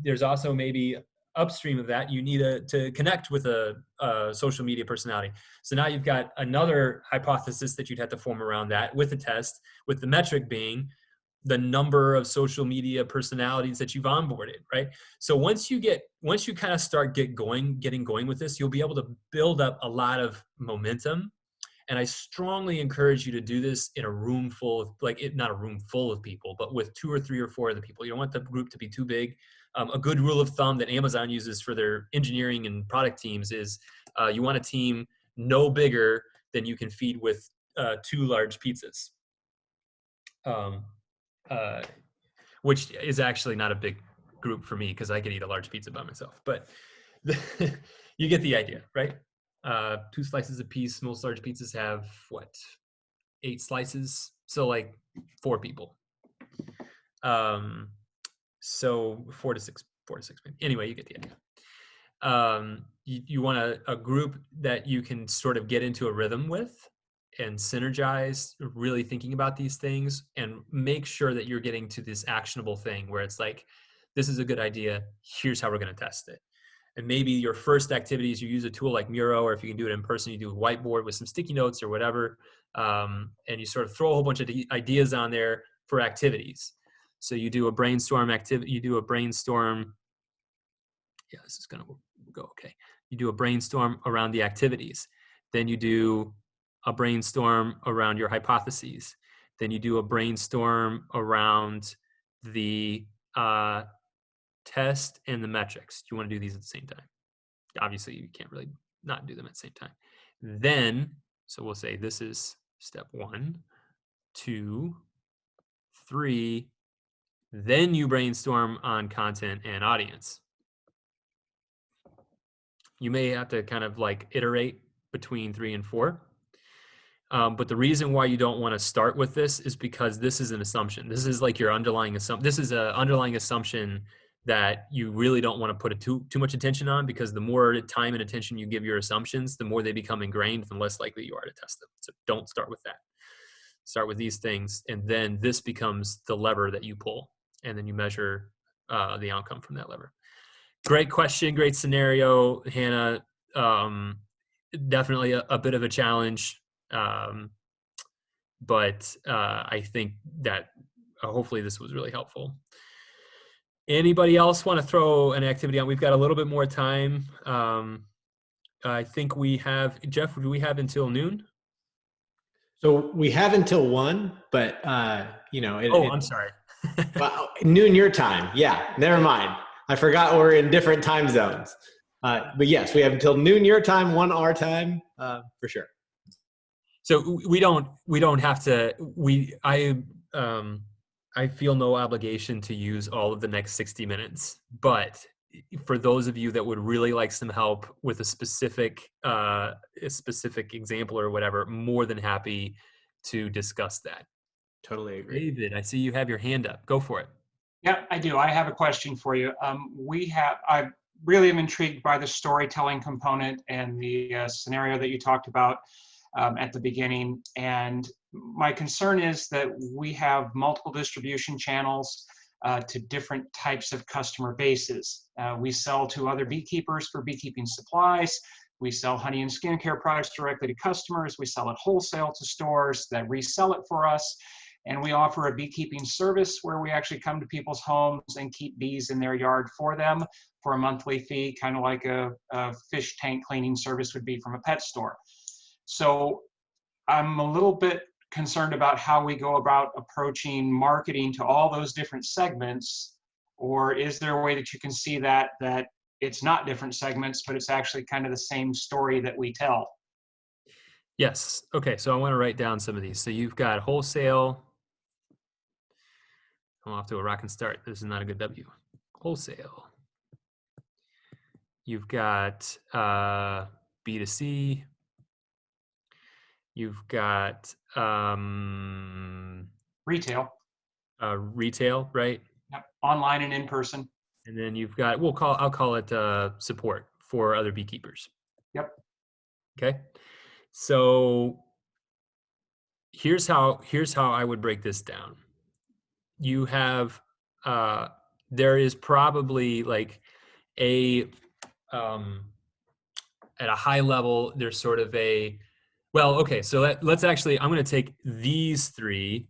there's also maybe upstream of that, you need to connect with a social media personality. So now you've got another hypothesis that you'd have to form around that with a test, with the metric being the number of social media personalities that you've onboarded, right? So once you kind of start getting going with this, you'll be able to build up a lot of momentum. And I strongly encourage you to do this in a room full of, not a room full of people, but with 2 or 3 or 4 of the people. You don't want the group to be too big. A good rule of thumb that Amazon uses for their engineering and product teams is you want a team no bigger than you can feed with 2 large pizzas. Which is actually not a big group for me because I could eat a large pizza by myself, but you get the idea, right? 2 slices a piece. Most large pizzas have 8 slices. So like 4 people. So 4 to 6 maybe. Anyway, you get the idea. You want a group that you can sort of get into a rhythm with and synergize, really thinking about these things and make sure that you're getting to this actionable thing where it's like, this is a good idea. Here's how we're going to test it. And maybe your first activities, you use a tool like Miro, or if you can do it in person, you do a whiteboard with some sticky notes or whatever. And you sort of throw a whole bunch of ideas on there for activities. So you do a brainstorm activity, you do a brainstorm. Yeah, this is going to go okay. You do a brainstorm around the activities. Then you do a brainstorm around your hypotheses. Then you do a brainstorm around the test and the metrics. Do you want to do these at the same time? Obviously, you can't really not do them at the same time. Then, so we'll say this is step 1, 2, 3. Then you brainstorm on content and audience. You may have to kind of like iterate between 3 and 4. But the reason why you don't want to start with this is because this is an assumption. This is like your underlying assumption. This is an underlying assumption that you really don't want to put too much attention on, because the more time and attention you give your assumptions, the more they become ingrained, the less likely you are to test them. So don't start with that. Start with these things, and then this becomes the lever that you pull, and then you measure the outcome from that lever. Great question, great scenario, Hannah. Definitely a bit of a challenge. But I think that hopefully this was really helpful. Anybody else want to throw an activity on? We've got a little bit more time. I think we have, Jeff, do we have until noon? So we have until 1, but you know. I'm sorry. Well, noon your time. Yeah, never mind. I forgot we're in different time zones. But yes, we have until noon your time, 1 our time, for sure. So we don't have to, I feel no obligation to use all of the next 60 minutes, but for those of you that would really like some help with a specific example or whatever, more than happy to discuss that. Totally agree. David, I see you have your hand up. Go for it. Yeah, I do. I have a question for you. I really am intrigued by the storytelling component and the scenario that you talked about at the beginning. And my concern is that we have multiple distribution channels to different types of customer bases. We sell to other beekeepers for beekeeping supplies. We sell honey and skincare products directly to customers. We sell it wholesale to stores that resell it for us. And we offer a beekeeping service where we actually come to people's homes and keep bees in their yard for them for a monthly fee, kind of like a fish tank cleaning service would be from a pet store. So I'm a little bit concerned about how we go about approaching marketing to all those different segments, or is there a way that you can see that it's not different segments, but it's actually kind of the same story that we tell? Yes. Okay. So I want to write down some of these. So you've got wholesale. I'm off to a rocking start. This is not a good W. Wholesale. You've got B2C. You've got Retail. Retail, right? Yep. Online and in person. And then you've got, I'll call it support for other beekeepers. Yep. Okay. So here's how I would break this down. You have, there is probably like at a high level, there's sort of okay, so let's actually, I'm going to take these three.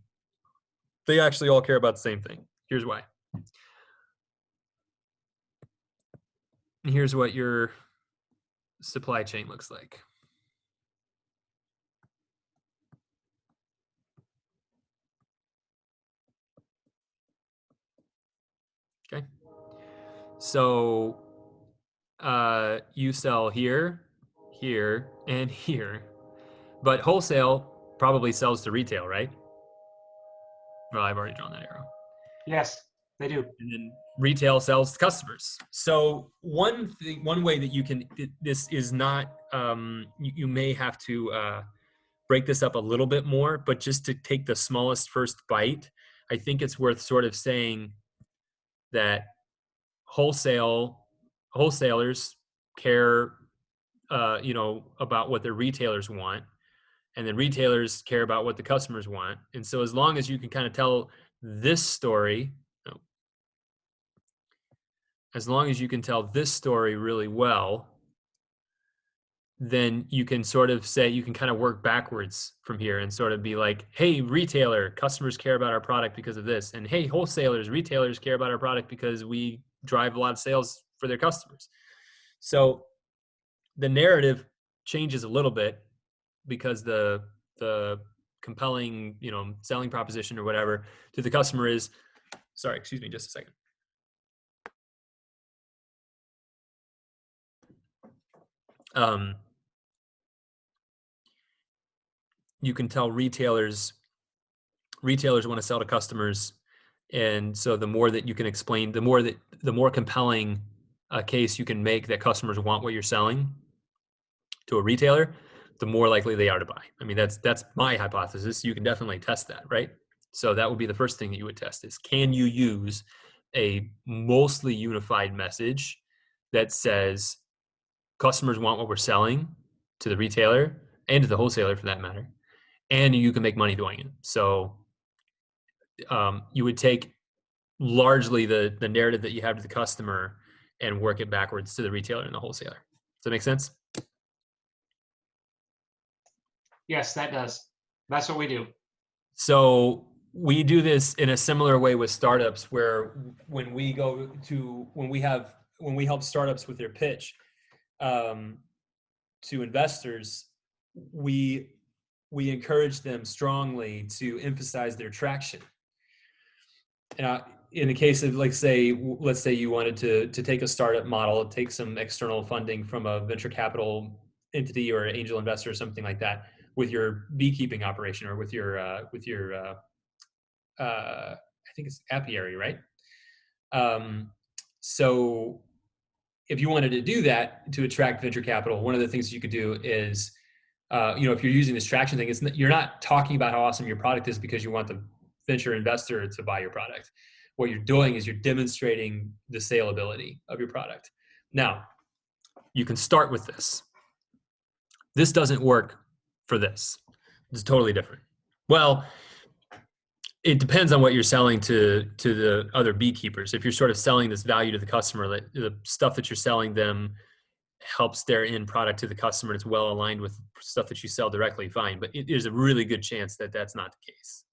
They actually all care about the same thing. Here's why. Here's what your supply chain looks like. Okay. So you sell here, here, and here, but wholesale probably sells to retail, right? Well, I've already drawn that arrow. Yes, they do. And then retail sells to customers. So one way that you can, this is not, you may have to break this up a little bit more, but just to take the smallest first bite, I think it's worth sort of saying that wholesalers care, about what their retailers want, and then retailers care about what the customers want. And so as long as you can kind of tell this story, as long as you can tell this story really well, then you can sort of say, you can kind of work backwards from here and sort of be like, hey, retailer, customers care about our product because of this. And hey, wholesalers, retailers care about our product because we drive a lot of sales for their customers. So the narrative changes a little bit because the compelling, selling proposition or whatever to the customer is, sorry, excuse me, just a second. You can tell retailers want to sell to customers. And so the more that you can explain, the more compelling a case you can make that customers want what you're selling to a retailer, the more likely they are to buy. I mean, that's my hypothesis. You can definitely test that, right? So that would be the first thing that you would test is, can you use a mostly unified message that says customers want what we're selling to the retailer and to the wholesaler for that matter, and you can make money doing it. So you would take largely the narrative that you have to the customer and work it backwards to the retailer and the wholesaler. Does that make sense? Yes, that does. That's what we do. So we do this in a similar way with startups, where when we help startups with their pitch to investors, we encourage them strongly to emphasize their traction. In the case of, let's say you wanted to take a startup model, take some external funding from a venture capital entity or an angel investor or something like that with your beekeeping operation or with your I think it's apiary, right? So if you wanted to do that to attract venture capital, one of the things you could do is, if you're using this traction thing, you're not talking about how awesome your product is because you want the venture investor to buy your product. What you're doing is you're demonstrating the saleability of your product. Now, you can start with this. This doesn't work for this. It's totally different. Well, it depends on what you're selling to the other beekeepers. If you're sort of selling this value to the customer, the stuff that you're selling them helps their end product to the customer, and it's well aligned with stuff that you sell directly, fine. But there's a really good chance that that's not the case.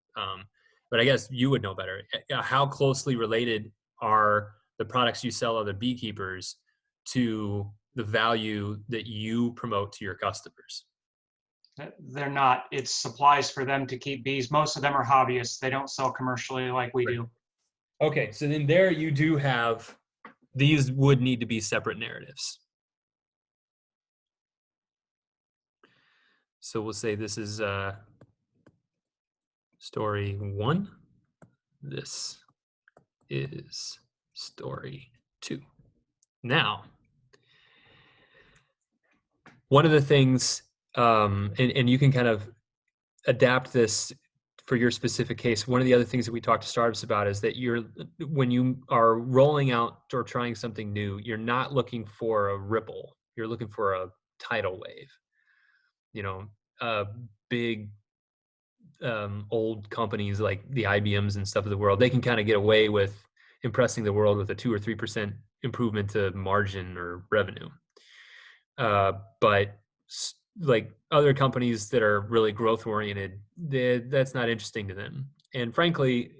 But I guess you would know better. How closely related are the products you sell other beekeepers to the value that you promote to your customers? They're not. It's supplies for them to keep bees. Most of them are hobbyists. They don't sell commercially like we do. Okay, so then there you do have, these would need to be separate narratives. So we'll say this is story 1. This is story 2. Now, one of the things, and you can kind of adapt this for your specific case. One of the other things that we talk to startups about is that when you are rolling out or trying something new, you're not looking for a ripple. You're looking for a tidal wave. Big old companies like the IBMs and stuff of the world, they can kind of get away with impressing the world with a 2 or 3% improvement to margin or revenue. But like other companies that are really growth oriented, that's not interesting to them. And frankly,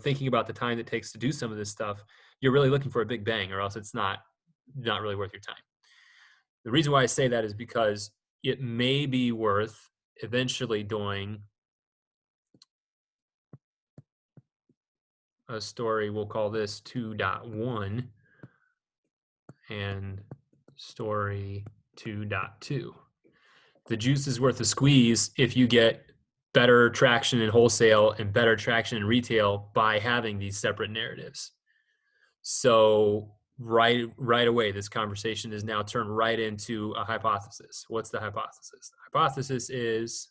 thinking about the time it takes to do some of this stuff, you're really looking for a big bang, or else it's not really worth your time. The reason why I say that is because it may be worth eventually doing a story, we'll call this 2.1 and story 2.2. The juice is worth a squeeze if you get better traction in wholesale and better traction in retail by having these separate narratives. So right away, this conversation is now turned right into a hypothesis. What's the hypothesis? The hypothesis is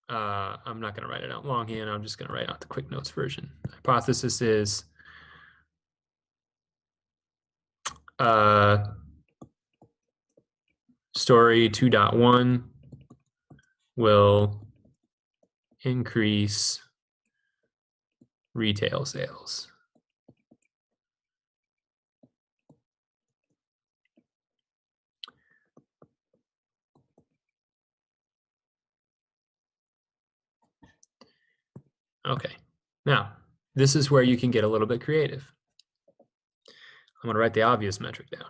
I'm not going to write it out longhand. I'm just going to write out the quick notes version. The hypothesis is story 2.1 will increase retail sales. Okay, now this is where you can get a little bit creative. I'm going to write the obvious metric down.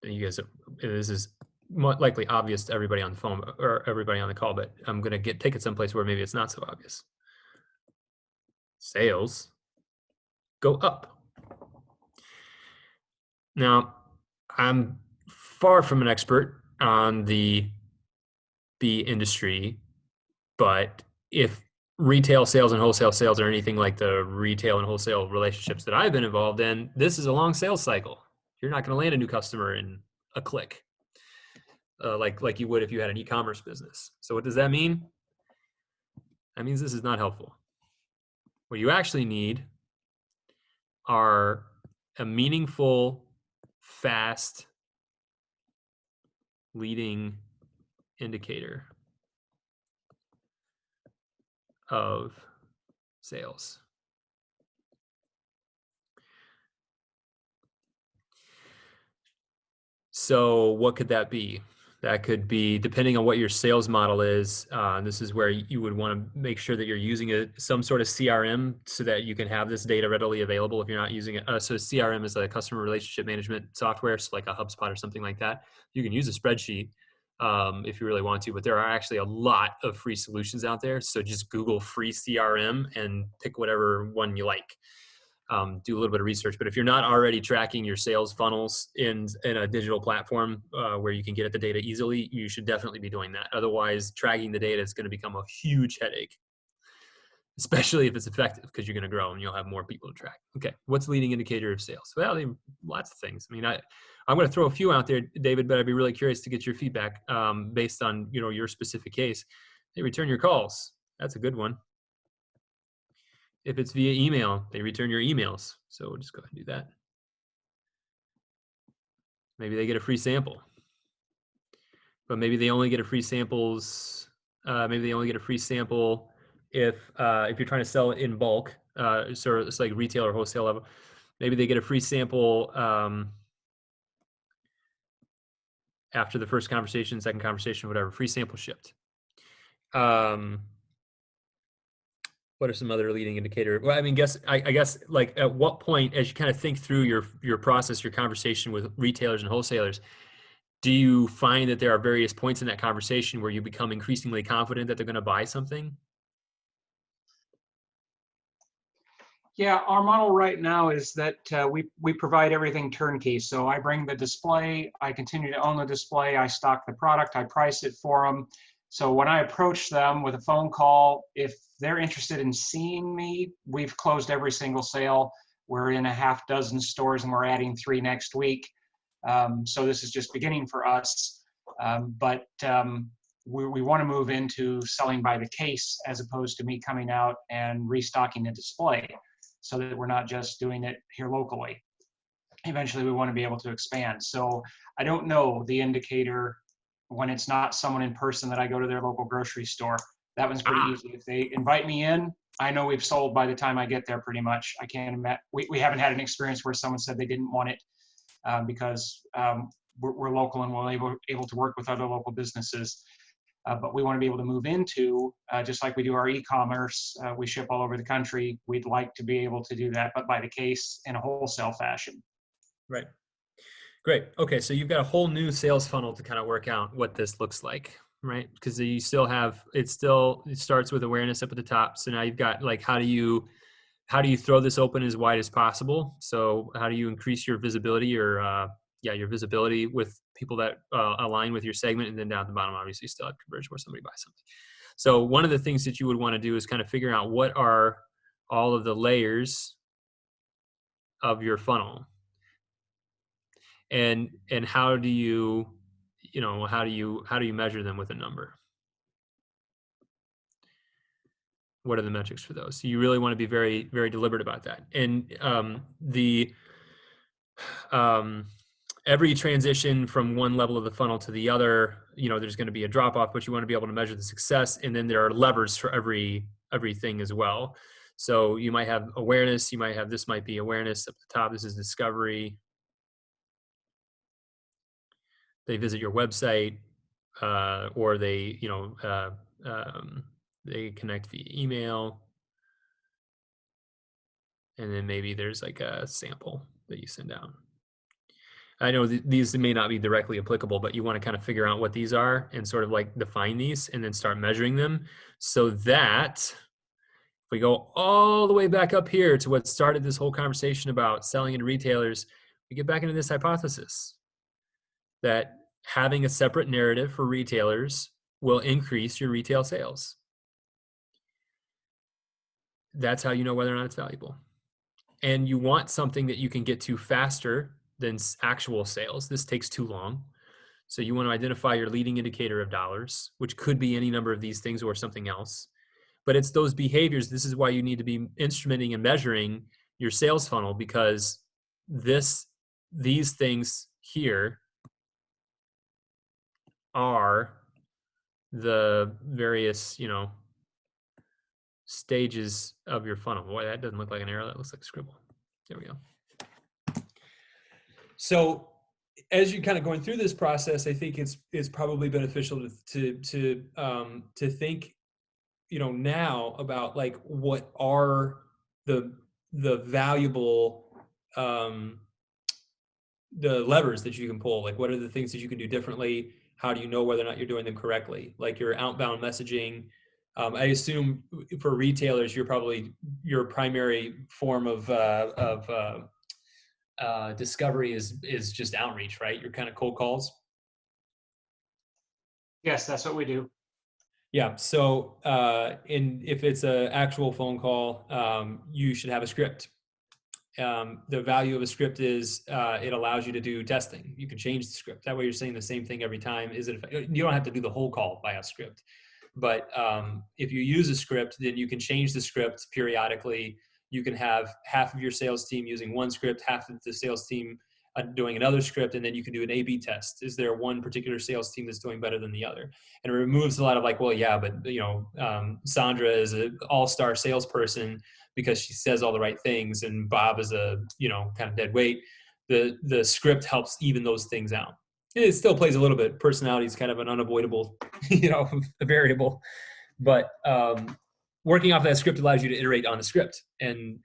And you guys, this is likely obvious to everybody on the phone or everybody on the call, but I'm going to take it someplace where maybe it's not so obvious. Sales go up. Now, I'm far from an expert on the bee industry, but if retail sales and wholesale sales are anything like the retail and wholesale relationships that I've been involved in, this is a long sales cycle. You're not going to land a new customer in a click, like you would if you had an e-commerce business. So what does that mean? That means this is not helpful. What you actually need are a meaningful, fast leading indicator of sales. So what could that be? That could be, depending on what your sales model is, this is where you would want to make sure that you're using some sort of CRM so that you can have this data readily available if you're not using it. So CRM is a customer relationship management software, so like a HubSpot or something like that. You can use a spreadsheet if you really want to, but there are actually a lot of free solutions out there. So just Google free CRM and pick whatever one you like. Do a little bit of research, but if you're not already tracking your sales funnels in a digital platform where you can get at the data easily, you should definitely be doing that. Otherwise, tracking the data is going to become a huge headache. especially if it's effective, because you're going to grow and you'll have more people to track. Okay, what's the leading indicator of sales? Well, lots of things. I mean, I'm going to throw a few out there, David, but I'd be really curious to get your feedback based on your specific case. They return your calls. That's a good one. If it's via email, they return your emails. So we'll just go ahead and do that. Maybe they get a free sample, but maybe they only get a free samples. Maybe they only get a free sample if you're trying to sell it in bulk. So it's like retail or wholesale level. Maybe they get a free sample after the first conversation, second conversation, whatever. Free sample shipped. What are some other leading indicator? Well, I mean, I guess like at what point, as you kind of think through your process, your conversation with retailers and wholesalers, do you find that there are various points in that conversation where you become increasingly confident that they're going to buy something? Yeah, our model right now is that we provide everything turnkey. So I bring the display, I continue to own the display, I stock the product, I price it for them. So when I approach them with a phone call, if they're interested in seeing me, we've closed every single sale. We're in a half dozen stores and we're adding 3 next week. So this is just beginning for us. But we want to move into selling by the case as opposed to me coming out and restocking the display, so that we're not just doing it here locally. Eventually we want to be able to expand. So I don't know the indicator when it's not someone in person that I go to their local grocery store. That one's pretty easy. If they invite me in, I know we've sold by the time I get there pretty much. I can't imagine, we haven't had an experience where someone said they didn't want it because we're local and we're able to work with other local businesses. But we want to be able to move into, just like we do our e-commerce, we ship all over the country. We'd like to be able to do that, but by the case in a wholesale fashion. Right. Great. Okay. So you've got a whole new sales funnel to kind of work out what this looks like, right? Because you still have, it starts with awareness up at the top. So now you've got like, how do you throw this open as wide as possible? So how do you increase your visibility or, your visibility with people that align with your segment, and then down at the bottom, obviously, you still have conversion where somebody buys something. So one of the things that you would want to do is kind of figure out what are all of the layers of your funnel, and how do you measure them with a number? What are the metrics for those? So you really want to be very, very deliberate about that. And every transition from one level of the funnel to the other, there's going to be a drop off, but you want to be able to measure the success. And then there are levers for everything as well. So you might have awareness. This might be awareness up the top. This is discovery. They visit your website, or they connect via email. And then maybe there's like a sample that you send out. I know these may not be directly applicable, but you want to kind of figure out what these are and sort of like define these and then start measuring them, so that if we go all the way back up here to what started this whole conversation about selling into retailers, we get back into this hypothesis that having a separate narrative for retailers will increase your retail sales. That's how you know whether or not it's valuable. And you want something that you can get to faster than actual sales. This takes too long. So you want to identify your leading indicator of dollars, which could be any number of these things or something else. But it's those behaviors. This is why you need to be instrumenting and measuring your sales funnel, because these things here are the various, stages of your funnel. Boy, that doesn't look like an arrow. That looks like a scribble. There we go. So as you're kind of going through this process, I think it's probably beneficial to think, now about like what are the valuable the levers that you can pull. Like what are the things that you can do differently? How do you know whether or not you're doing them correctly? Like your outbound messaging. I assume for retailers, your primary form of discovery is just outreach, right? You're kind of cold calls. Yes, that's what we do. Yeah. So if it's an actual phone call, you should have a script. The value of a script is it allows you to do testing. You can change the script. That way you're saying the same thing every time. You don't have to do the whole call by a script. But if you use a script, then you can change the script periodically. You can have half of your sales team using one script, half of the sales team doing another script, and then you can do an A/B test. Is there one particular sales team that's doing better than the other? And it removes a lot of like, well, yeah, but Sandra is an all-star salesperson because she says all the right things, and Bob is a kind of dead weight. The script helps even those things out. It still plays a little bit. Personality is kind of an unavoidable, variable, but working off that script allows you to iterate on the script and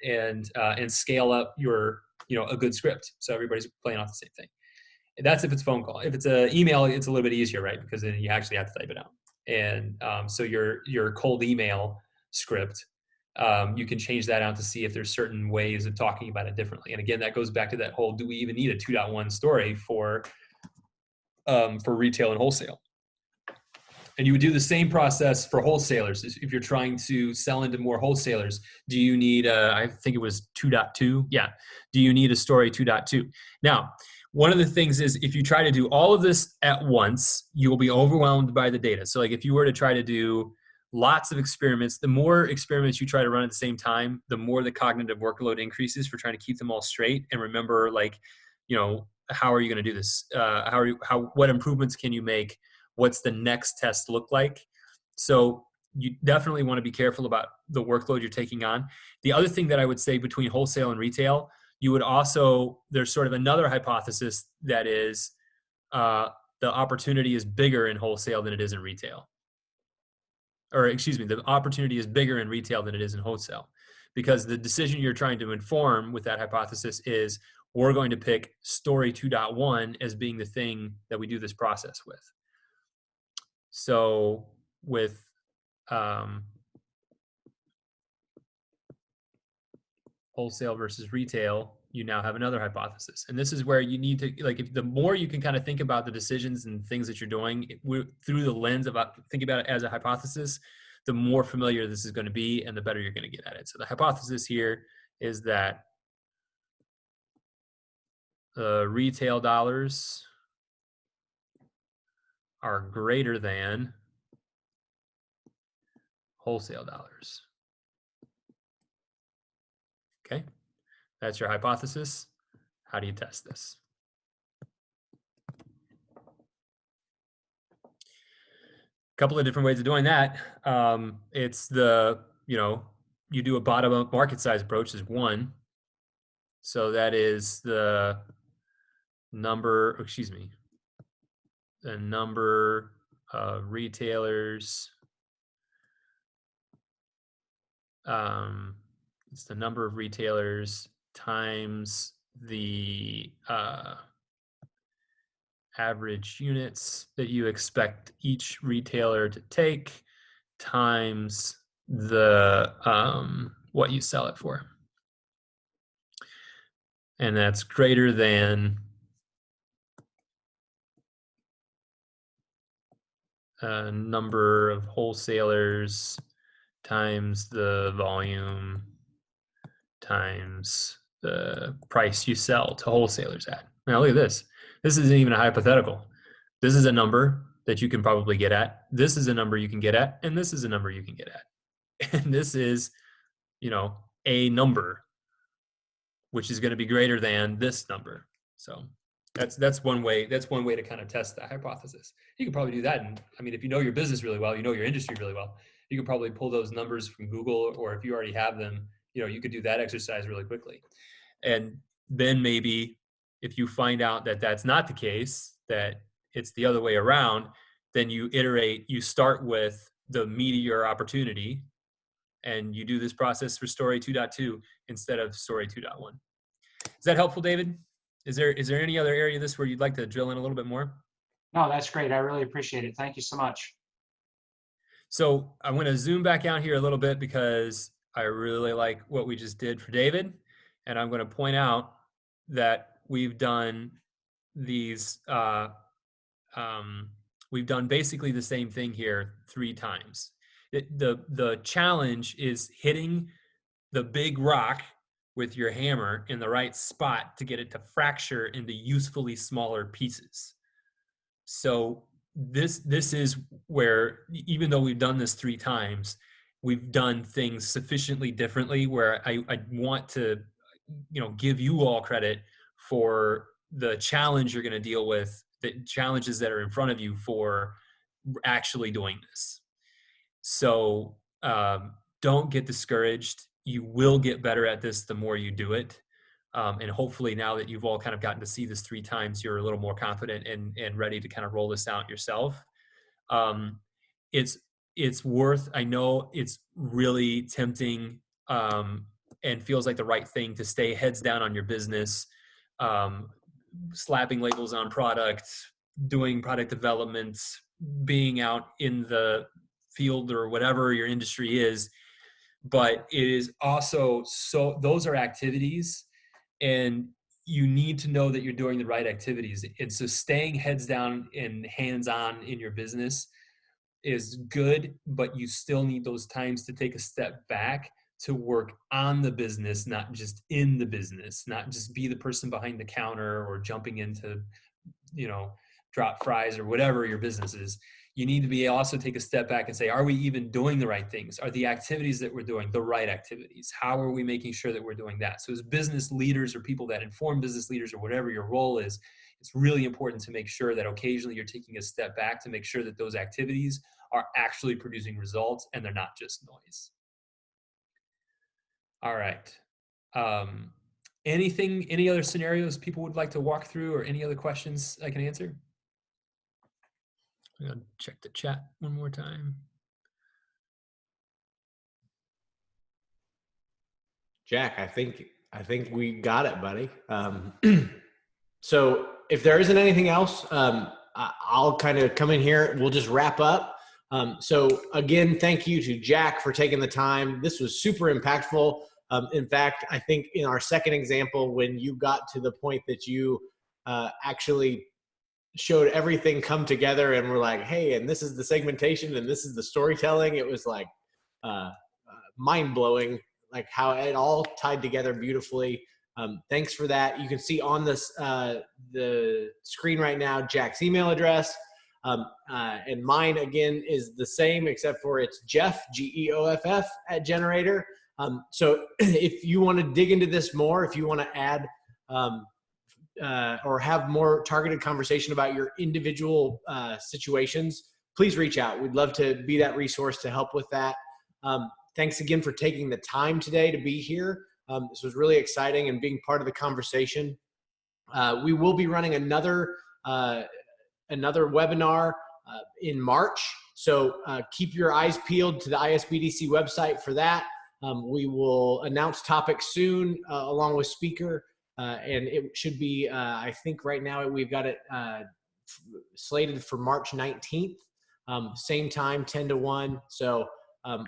scale up your a good script. So everybody's playing off the same thing. And that's if it's phone call. If it's an email, it's a little bit easier, right? Because then you actually have to type it out. And so your cold email script, you can change that out to see if there's certain ways of talking about it differently. And again, that goes back to that whole, do we even need a 2.1 story for retail and wholesale? And you would do the same process for wholesalers. If you're trying to sell into more wholesalers, do you need I think it was 2.2? Yeah. Do you need a story 2.2? Now, one of the things is if you try to do all of this at once, you will be overwhelmed by the data. So like if you were to try to do lots of experiments, the more experiments you try to run at the same time, the more the cognitive workload increases for trying to keep them all straight. And remember, how are you going to do this? What improvements can you make? What's the next test look like? So you definitely want to be careful about the workload you're taking on. The other thing that I would say between wholesale and retail, you would also, there's sort of another hypothesis that is the opportunity is bigger in wholesale than it is in retail. Or excuse me, the opportunity is bigger in retail than it is in wholesale, because the decision you're trying to inform with that hypothesis is we're going to pick story 2.1 as being the thing that we do this process with. So with wholesale versus retail, you now have another hypothesis. And this is where you need to, if the more you can kind of think about the decisions and things that you're doing through the lens of thinking about it as a hypothesis, the more familiar this is going to be and the better you're going to get at it. So the hypothesis here is that the retail dollars are greater than wholesale dollars. Okay, that's your hypothesis. How do you test this? A couple of different ways of doing that. It's you do a bottom-up market size approach is one. So that is the number of retailers. It's the number of retailers times the average units that you expect each retailer to take times the what you sell it for. And that's greater than number of wholesalers times the volume times the price you sell to wholesalers at. Now look at this. This isn't even a hypothetical. This is a number that you can probably get at. This is a number you can get at, and this is a number you can get at. And this is, a number, which is going to be greater than this number. So that's one way. That's one way to kind of test that hypothesis. You could probably do that. And if you know your business really well, you know your industry really well, you could probably pull those numbers from Google, or if you already have them, you could do that exercise really quickly. And then maybe if you find out that that's not the case, that it's the other way around, then you iterate, you start with the meteor opportunity, and you do this process for story 2.2 instead of story 2.1. Is that helpful, David? Is there any other area of this where you'd like to drill in a little bit more? No, that's great. I really appreciate it. Thank you so much. So I'm going to zoom back out here a little bit because I really like what we just did for David. And I'm going to point out that we've done these We've done basically the same thing here 3 times. The challenge is hitting the big rock with your hammer in the right spot to get it to fracture into usefully smaller pieces. So this is where, even though we've done this 3 times, we've done things sufficiently differently where I want to, give you all credit for the challenge you're going to deal with, the challenges that are in front of you for actually doing this. So don't get discouraged. You will get better at this the more you do it. And hopefully now that you've all kind of gotten to see this 3 times, you're a little more confident and ready to kind of roll this out yourself. It's worth, I know it's really tempting and feels like the right thing to stay heads down on your business, slapping labels on product, doing product development, being out in the field or whatever your industry is. But it is also, so those are activities, and you need to know that you're doing the right activities. And so staying heads down and hands-on in your business is good, but you still need those times to take a step back to work on the business, not just in the business, not just be the person behind the counter or jumping into, drop fries or whatever your business is. You need to be also take a step back and say, are we even doing the right things? Are the activities that we're doing the right activities? How are we making sure that we're doing that? So as business leaders or people that inform business leaders or whatever your role is, it's really important to make sure that occasionally you're taking a step back to make sure that those activities are actually producing results and they're not just noise. All right. Any other scenarios people would like to walk through, or any other questions I can answer? I'm gonna check the chat one more time. Jack, I think we got it, buddy. So if there isn't anything else, I'll kind of come in here. We'll just wrap up. So again, thank you to Jack for taking the time. This was super impactful. In fact, I think in our second example, when you got to the point that you actually showed everything come together and we're like, hey, and this is the segmentation and this is the storytelling, it was like mind-blowing, like how it all tied together beautifully. Thanks for that. You can see on this the screen right now Jack's email address, and mine again is the same except for it's Jeff, Geoff @Generator. So if you want to dig into this more, if you want to add or have more targeted conversation about your individual situations, please reach out. We'd love to be that resource to help with that. Thanks again for taking the time today to be here. This was really exciting and being part of the conversation. We will be running another webinar in March. So keep your eyes peeled to the ISBDC website for that. We will announce topics soon along with speaker. And it should be, I think right now we've got it slated for March 19th, same time, 10 to 1. So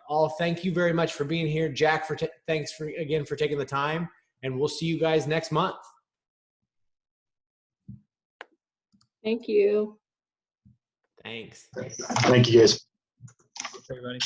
all thank you very much for being here. Jack, thanks again for taking the time, and we'll see you guys next month. Thank you. Thanks. Thank you, guys. Everybody.